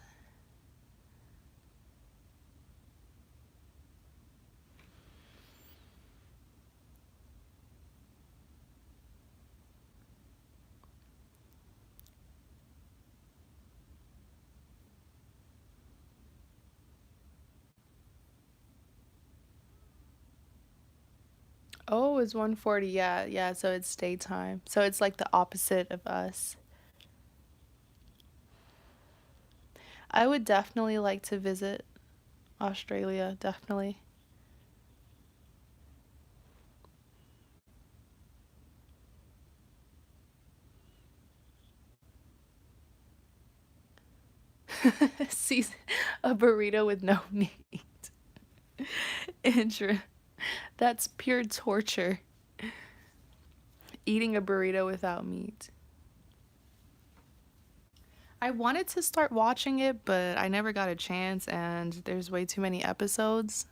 Oh, it's 1:40. Yeah, yeah, so it's daytime. So it's like the opposite of us. I would definitely like to visit Australia, definitely. Season a burrito with no meat. Intra. That's pure torture. Eating a burrito without meat. I wanted to start watching it, but I never got a chance and there's way too many episodes.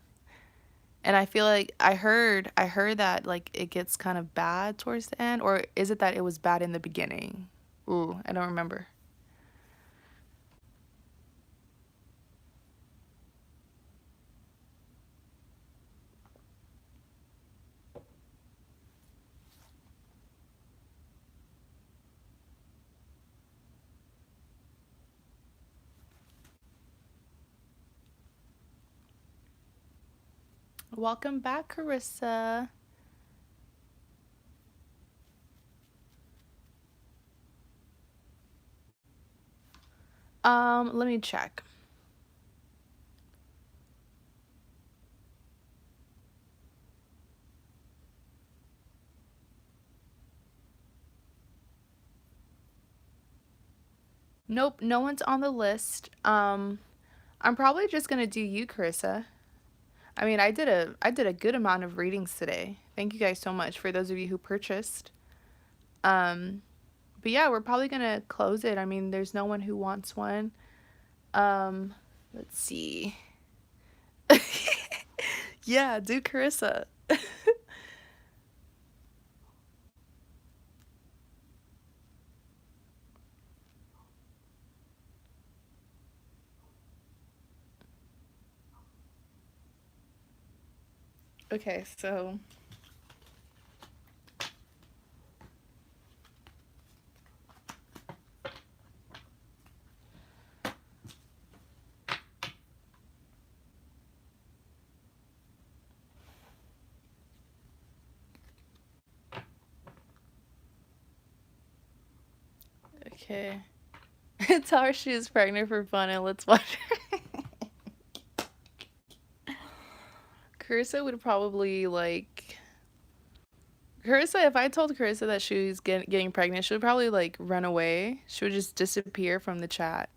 And I feel like I heard that like it gets kind of bad towards the end, or is it that it was bad in the beginning? Ooh, I don't remember. Welcome back, Carissa. Let me check. Nope, no one's on the list. I'm probably just gonna do you, Carissa. I mean, I did a good amount of readings today. Thank you guys so much for those of you who purchased. Um, but yeah, we're probably gonna close it. I mean, there's no one who wants one. Um, let's see. Yeah, do Carissa. Okay, so okay. Tell her she's pregnant for fun and let's watch her. Carissa would probably like Carissa, if I told Carissa that she was getting pregnant, she would probably like run away. She would just disappear from the chat.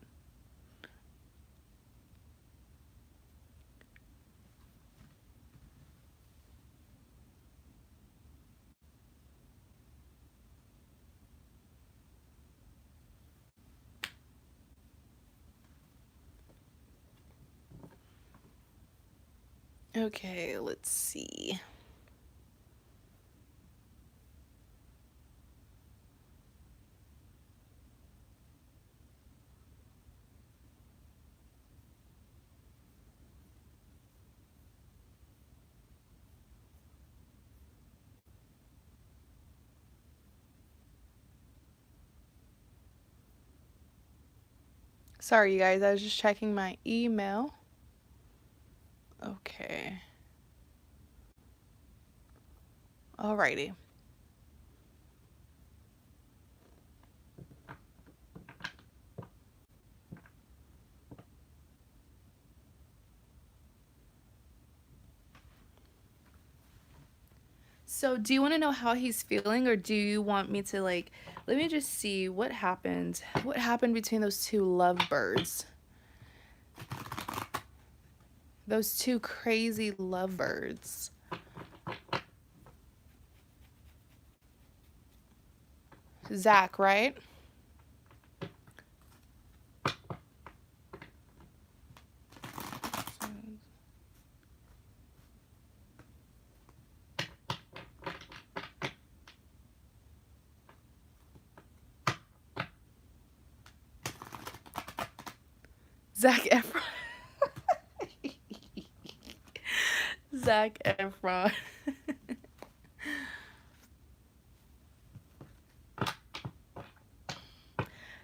Okay, let's see. Sorry, you guys. I was just checking my email. Okay. Alrighty. So, do you want to know how he's feeling, or do you want me to, like, let me just see what happened. What happened between those two lovebirds? Those two crazy lovebirds. Zach, right? Zac Efron. Zac Efron.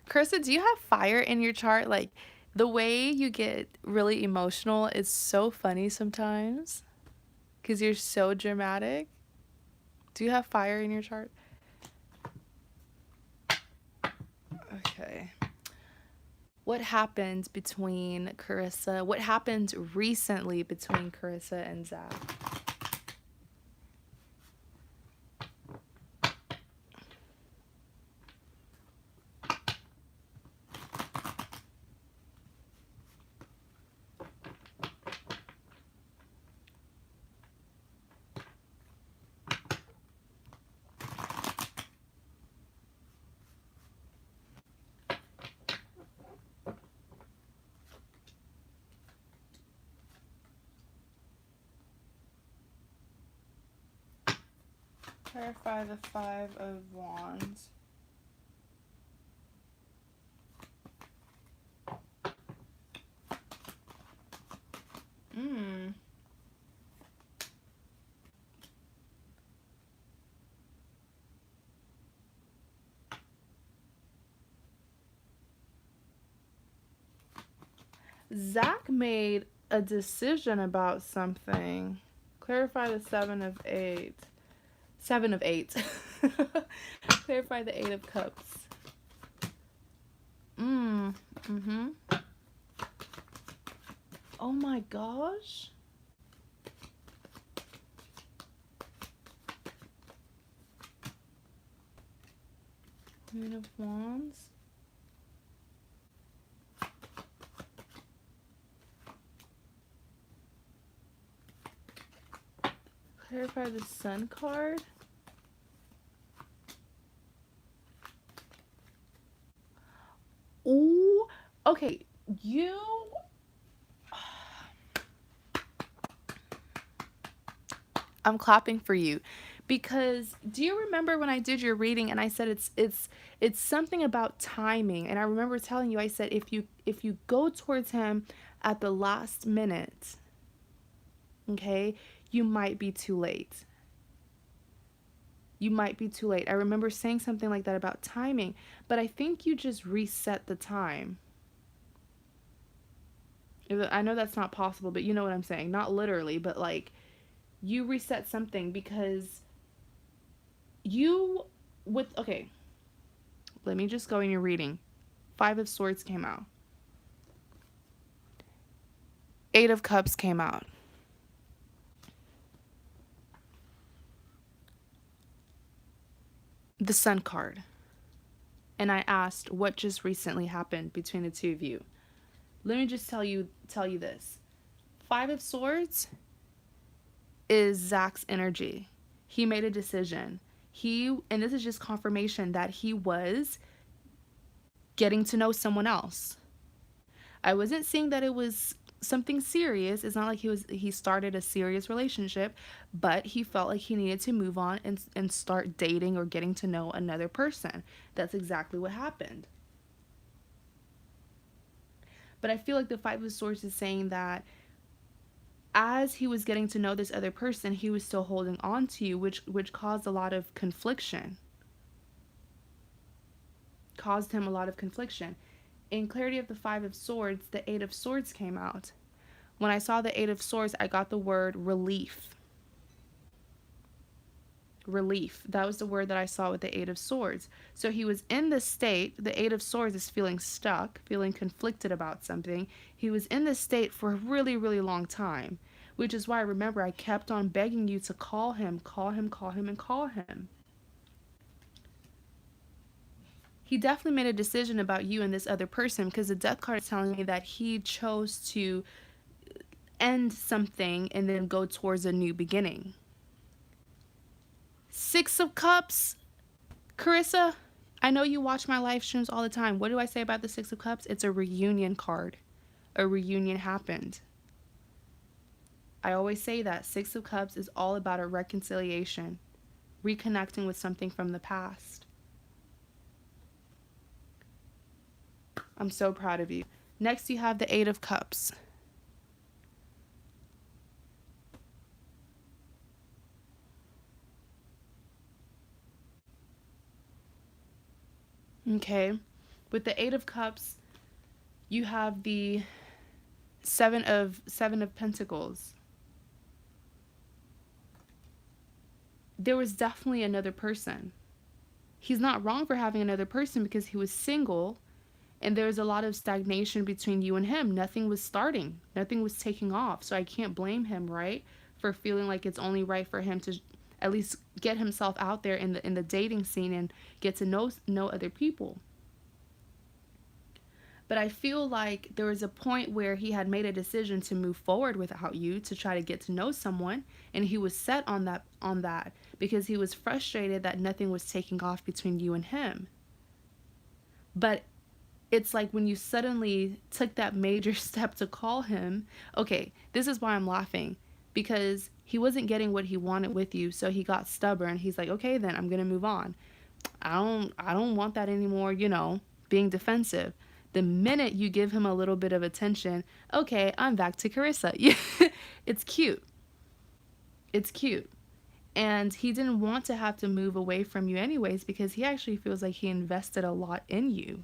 Carissa, do you have fire in your chart? Like, the way you get really emotional is so funny sometimes because you're so dramatic. Do you have fire in your chart? Okay. What happened between Carissa? What happened recently between Carissa and Zach? Clarify the Five of Wands. Zach made a decision about something. Clarify the Seven of Eight. Seven of Eight. Clarify the Eight of Cups. Oh my gosh. Queen of Wands. Clarify the Sun card. Ooh, okay, I'm clapping for you because do you remember when I did your reading and I said it's something about timing, and I remember telling you, I said if you go towards him at the last minute, okay, you might be too late. You might be too late. I remember saying something like that about timing, but I think you just reset the time. I know that's not possible, but you know what I'm saying. Not literally, but like you reset something because okay, let me just go in your reading. Five of Swords came out. Eight of Cups came out. The Sun card. And I asked what just recently happened between the two of you. Let me just tell you this. Five of Swords is Zach's energy. He made a decision. And this is just confirmation that he was getting to know someone else. I wasn't saying that it was something serious. It's not like he started a serious relationship, but he felt like he needed to move on and start dating or getting to know another person. That's exactly what happened. But I feel like the Five of Swords is saying that as he was getting to know this other person, he was still holding on to you, which caused a lot of confliction. Caused him a lot of confliction. In clarity of the Five of Swords, the Eight of Swords came out. When I saw the Eight of Swords, I got the word relief. Relief. That was the word that I saw with the Eight of Swords. So he was in this state. The Eight of Swords is feeling stuck, feeling conflicted about something. He was in this state for a really, really long time, which is why, remember, I kept on begging you to call him, call him, call him, and call him. He definitely made a decision about you and this other person, because the Death card is telling me that he chose to end something and then go towards a new beginning. Six of Cups. Carissa, I know you watch my live streams all the time. What do I say about the Six of Cups? It's a reunion card. A reunion happened. I always say that. Six of Cups is all about a reconciliation. Reconnecting with something from the past. I'm so proud of you. Next, you have the Eight of Cups. Okay. With the Eight of Cups, you have the Seven of Pentacles. There was definitely another person. He's not wrong for having another person because he was single. And there was a lot of stagnation between you and him. Nothing was starting. Nothing was taking off. So I can't blame him, right? For feeling like it's only right for him to at least get himself out there in the dating scene and get to know other people. But I feel like there was a point where he had made a decision to move forward without you, to try to get to know someone. And he was set on that because he was frustrated that nothing was taking off between you and him. But it's like when you suddenly took that major step to call him. Okay, this is why I'm laughing, because he wasn't getting what he wanted with you, so he got stubborn. He's like, okay, then I'm gonna move on. I don't want that anymore, being defensive. The minute you give him a little bit of attention, okay, I'm back to Carissa. It's cute. It's cute. And he didn't want to have to move away from you anyways, because he actually feels like he invested a lot in you.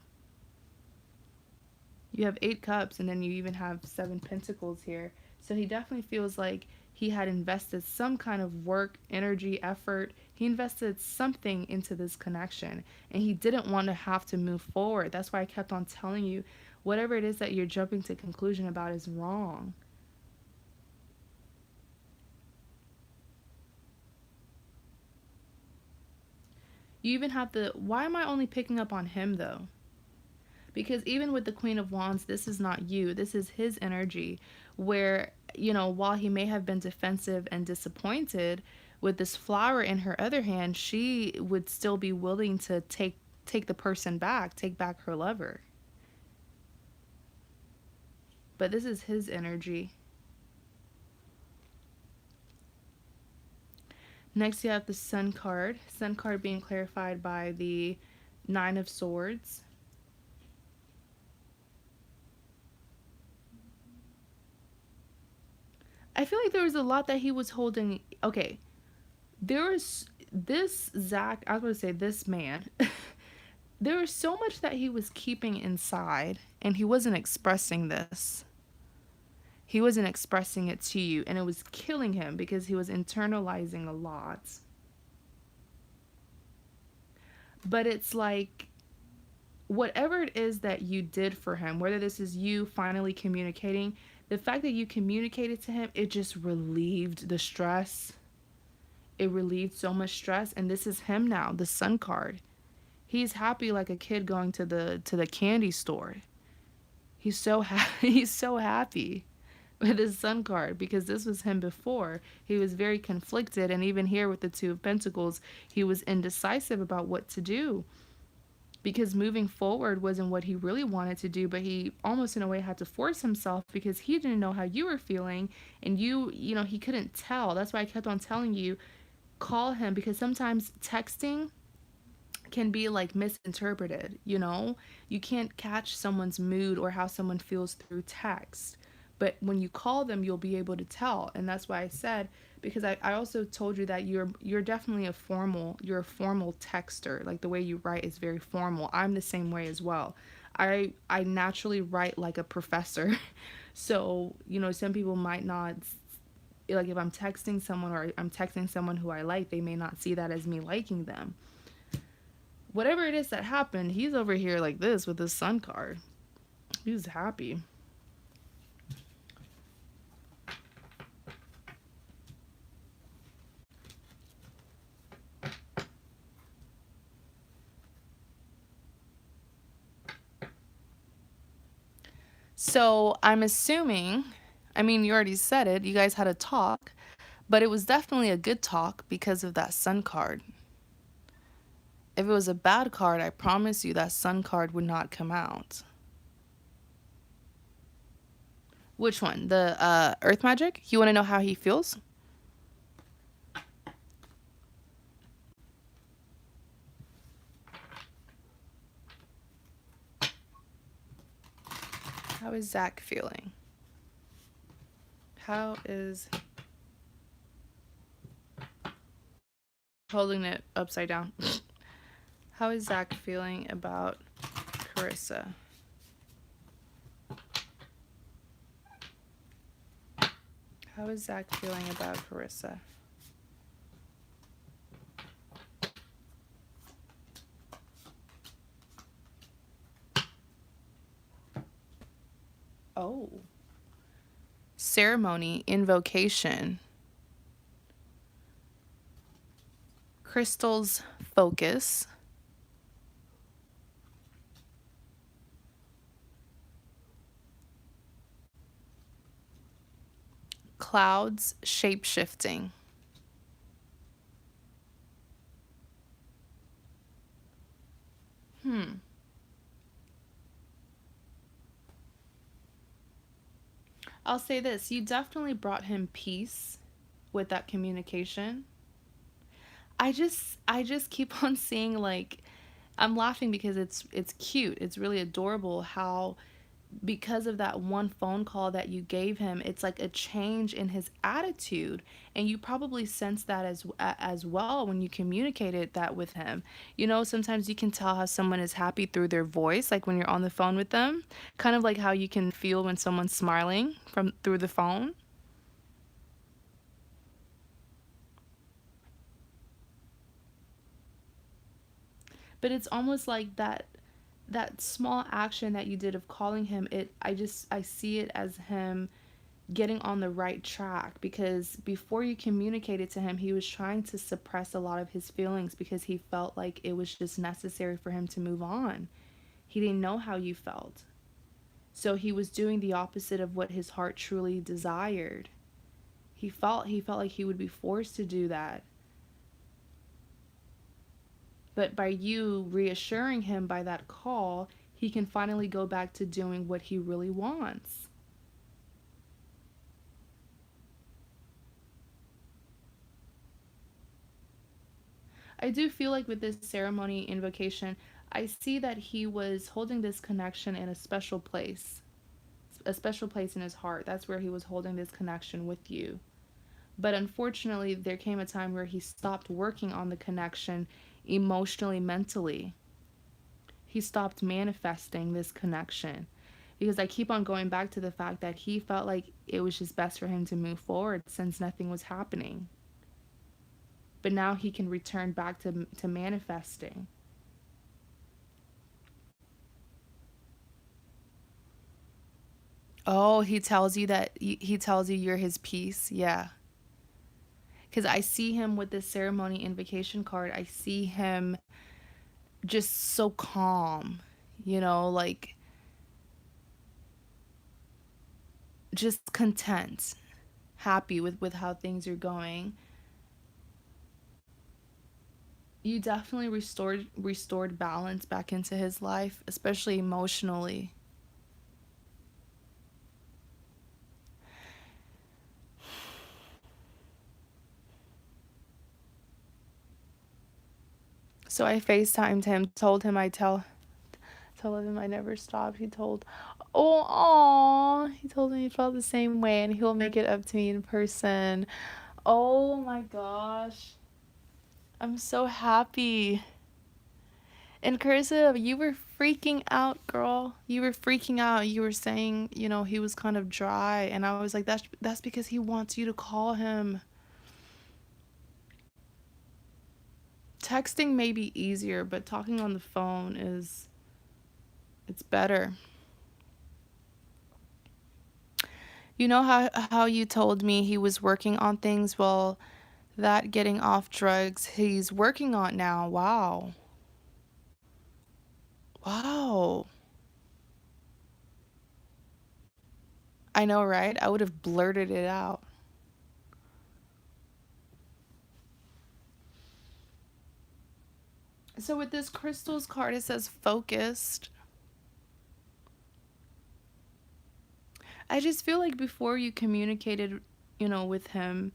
You have 8 cups, and then you even have 7 pentacles here. So he definitely feels like he had invested some kind of work, energy, effort. He invested something into this connection, and he didn't want to have to move forward. That's why I kept on telling you, whatever it is that you're jumping to conclusion about is wrong. You even have why am I only picking up on him though? Because even with the Queen of Wands, this is not you. This is his energy where, while he may have been defensive and disappointed, with this flower in her other hand, she would still be willing to take the person back, take back her lover. But this is his energy. Next, you have the Sun card. Sun card being clarified by the Nine of Swords. I feel like there was a lot that he was holding. Okay, there was this Zach, I was going to say this man. There was so much that he was keeping inside, and he wasn't expressing this. He wasn't expressing it to you, and it was killing him because he was internalizing a lot. But it's like, whatever it is that you did for him, whether this is you finally communicating, the fact that you communicated to him, it just relieved the stress. It relieved so much stress. And this is him now, the Sun card. He's happy like a kid going to the candy store. He's so happy with his Sun card, because this was him before. He was very conflicted, and even here with the Two of Pentacles, he was indecisive about what to do, because moving forward wasn't what he really wanted to do, but he almost in a way had to force himself because he didn't know how you were feeling, and he couldn't tell. That's why I kept on telling you, call him, because sometimes texting can be like misinterpreted. You can't catch someone's mood or how someone feels through text, but when you call them, you'll be able to tell. And that's why I said, because I also told you that you're definitely a formal texter. Like, the way you write is very formal. I'm the same way as well. I naturally write like a professor. So, some people might not, like, if I'm texting someone or I'm texting someone who I like, they may not see that as me liking them. Whatever it is that happened, he's over here like this with his sun card. He's happy. So I'm assuming, I mean, you already said it, you guys had a talk, but it was definitely a good talk because of that sun card. If it was a bad card, I promise you that sun card would not come out. Which one? The Earth Magic? You want to know how he feels? How is Zach feeling? How is holding it upside down? How is Zach feeling about Carissa? How is Zach feeling about Carissa? Oh. Ceremony, invocation. Crystal's focus. Clouds, shape-shifting. I'll say this, you definitely brought him peace with that communication. I just keep on seeing, like, I'm laughing because it's cute. It's really adorable how, because of that one phone call that you gave him, it's like a change in his attitude, and you probably sense that as well when you communicated that with him. Sometimes you can tell how someone is happy through their voice, like when you're on the phone with them, kind of like how you can feel when someone's smiling from through the phone. But it's almost like that small action that you did of calling him, I see it as him getting on the right track, because before you communicated to him, he was trying to suppress a lot of his feelings because he felt like it was just necessary for him to move on. He didn't know how you felt. So he was doing the opposite of what his heart truly desired. He felt like he would be forced to do that. But by you reassuring him by that call, he can finally go back to doing what he really wants. I do feel like with this ceremony invocation, I see that he was holding this connection in a special place in his heart. That's where he was holding this connection with you. But unfortunately, there came a time where he stopped working on the connection emotionally, mentally. He stopped manifesting this connection. Because I keep on going back to the fact that he felt like it was just best for him to move forward since nothing was happening. But now he can return back to manifesting. Oh, he tells you you're his peace. Yeah. Because I see him with this ceremony invocation card. I see him just so calm, like just content, happy with how things are going. You definitely restored balance back into his life, especially emotionally. So I FaceTimed him, told him I never stopped. He told me he felt the same way and he'll make it up to me in person. Oh my gosh. I'm so happy. And Carissa, you were freaking out, girl. You were freaking out. You were saying, you know, he was kind of dry, and I was like, that's because he wants you to call him. Texting may be easier, but talking on the phone is it's better. You know how you told me he was working on things? Well, that getting off drugs, he's working on now. Wow. Wow. I know, right? I would have blurted it out. So with this crystals card, it says focused. I just feel like before you communicated, you know, with him,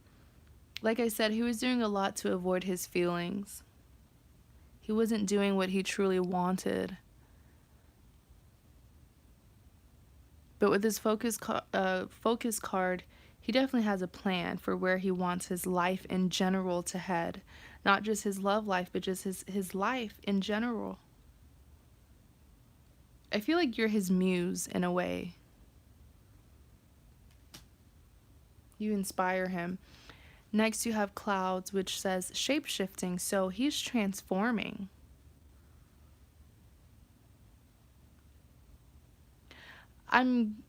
like I said, he was doing a lot to avoid his feelings. He wasn't doing what he truly wanted. But with his focus card, he definitely has a plan for where he wants his life in general to head. Not just his love life, but just his life in general. I feel like you're his muse in a way. You inspire him. Next, you have clouds, which says shape shifting. So he's transforming. I'm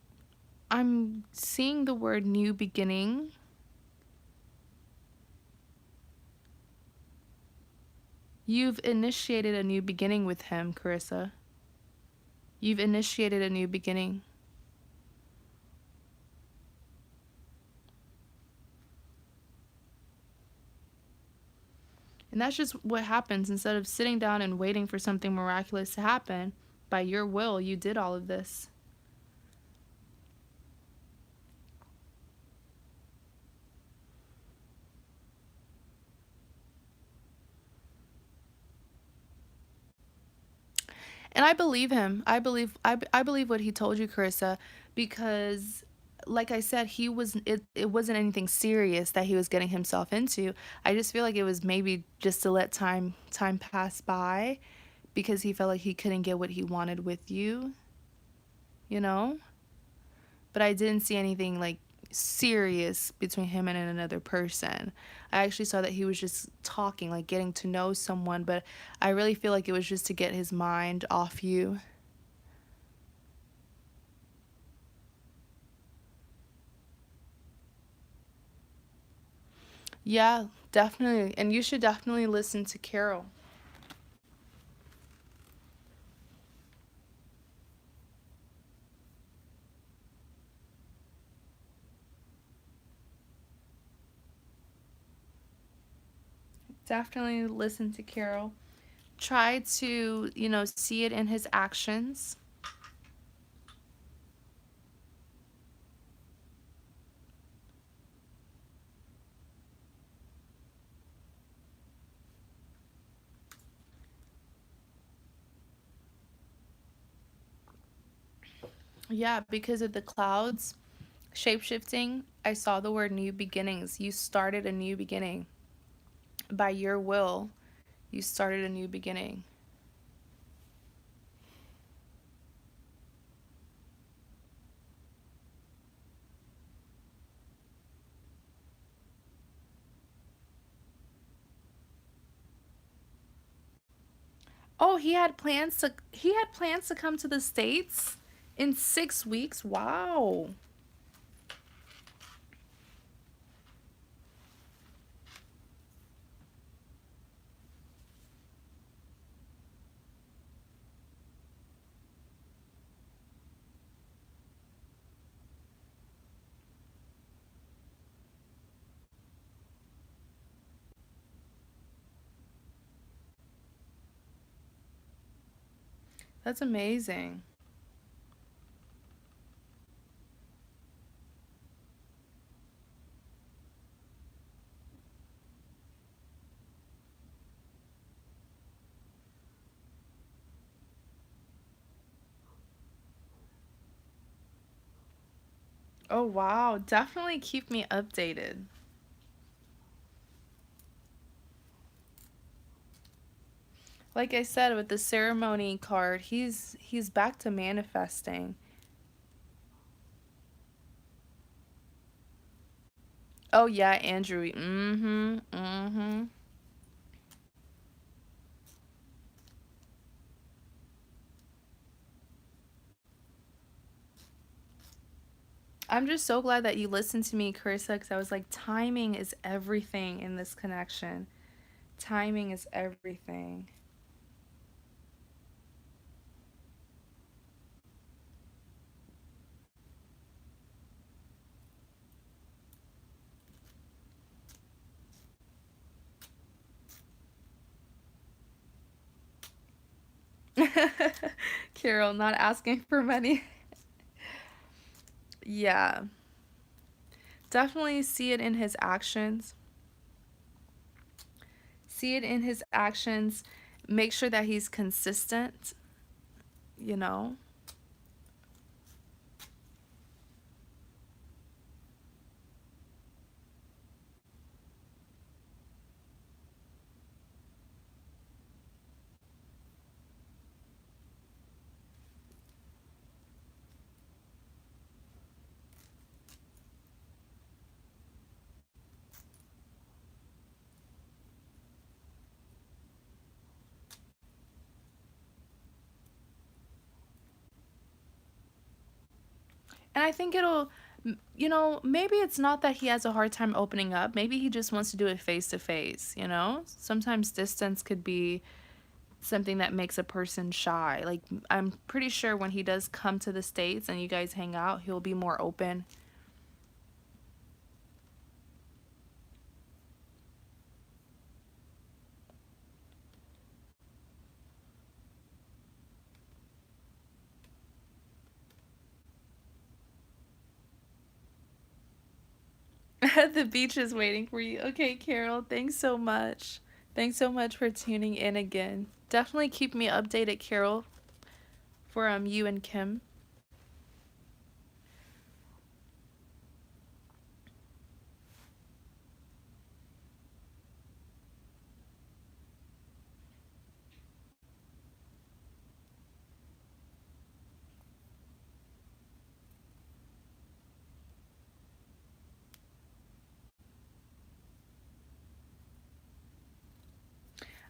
I'm seeing the word new beginning. You've initiated a new beginning with him, Carissa. You've initiated a new beginning. And that's just what happens. Instead of sitting down and waiting for something miraculous to happen, by your will, you did all of this. And I believe him. I believe what he told you, Carissa, because like I said, it wasn't anything serious that he was getting himself into. I just feel like it was maybe just to let time pass by because he felt like he couldn't get what he wanted with you, you know? But I didn't see anything like serious between him and another person. I actually saw that he was just talking, like getting to know someone, but I really feel like it was just to get his mind off you. Yeah, definitely. And you should definitely listen to Carol. Definitely listen to Carol. Try to, you know, see it in his actions. Yeah, because of the clouds, shapeshifting, I saw the word new beginnings. You started a new beginning. By your will, you started a new beginning. Oh, he had plans to come to the States in 6 weeks. Wow. That's amazing. Oh, wow. Definitely keep me updated. Like I said with the ceremony card, he's back to manifesting. Oh yeah, Andrew. Mm-hmm. Mm-hmm. I'm just so glad that you listened to me, Carissa, because I was like, timing is everything in this connection. Timing is everything. Carol, not asking for money. Yeah, definitely see it in his actions. See it in his actions. Make sure that he's consistent, you know? And I think maybe it's not that he has a hard time opening up. Maybe he just wants to do it face to face, you know? Sometimes distance could be something that makes a person shy. Like, I'm pretty sure when he does come to the States and you guys hang out, he'll be more open. The beach is waiting for you. Okay, Carol, thanks so much. Thanks so much for tuning in again. Definitely keep me updated, Carol, for you and Kim.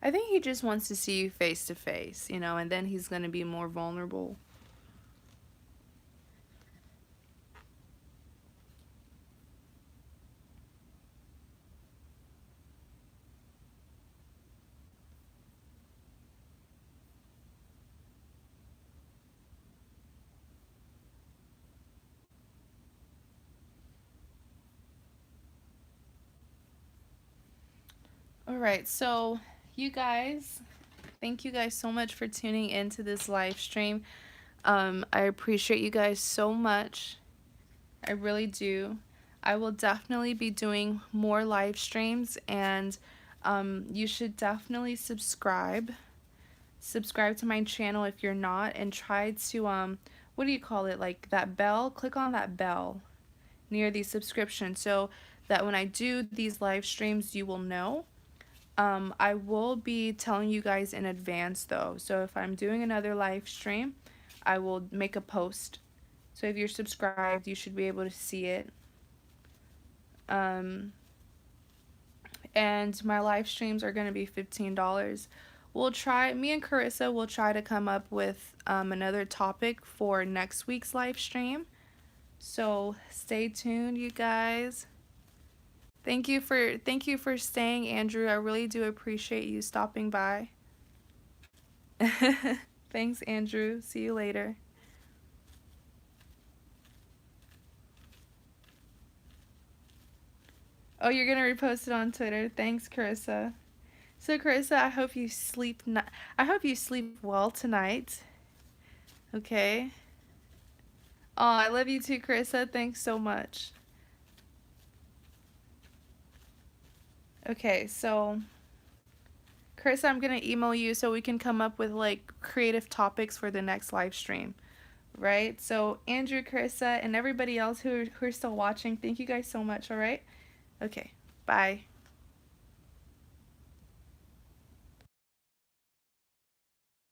I think he just wants to see you face to face, and then he's going to be more vulnerable. All right, so you guys, thank you guys so much for tuning into this live stream. I appreciate you guys so much. I really do. I will definitely be doing more live streams, and you should definitely subscribe. Subscribe to my channel if you're not, and try to what do you call it? Like that bell. Click on that bell near the subscription so that when I do these live streams, you will know. I will be telling you guys in advance though. So if I'm doing another live stream, I will make a post. So if you're subscribed, you should be able to see it. Um, and my live streams are going to be $15. Me and Carissa will try to come up with another topic for next week's live stream. So stay tuned, you guys. Thank you for staying, Andrew. I really do appreciate you stopping by. Thanks, Andrew. See you later. Oh, you're gonna repost it on Twitter. Thanks, Carissa. So, Carissa, I hope you sleep well tonight. Okay. Oh, I love you too, Carissa. Thanks so much. Okay, so Carissa, I'm gonna email you so we can come up with like creative topics for the next live stream. Right? So Andrew, Carissa, and everybody else who are still watching, thank you guys so much, all right? Okay. Bye.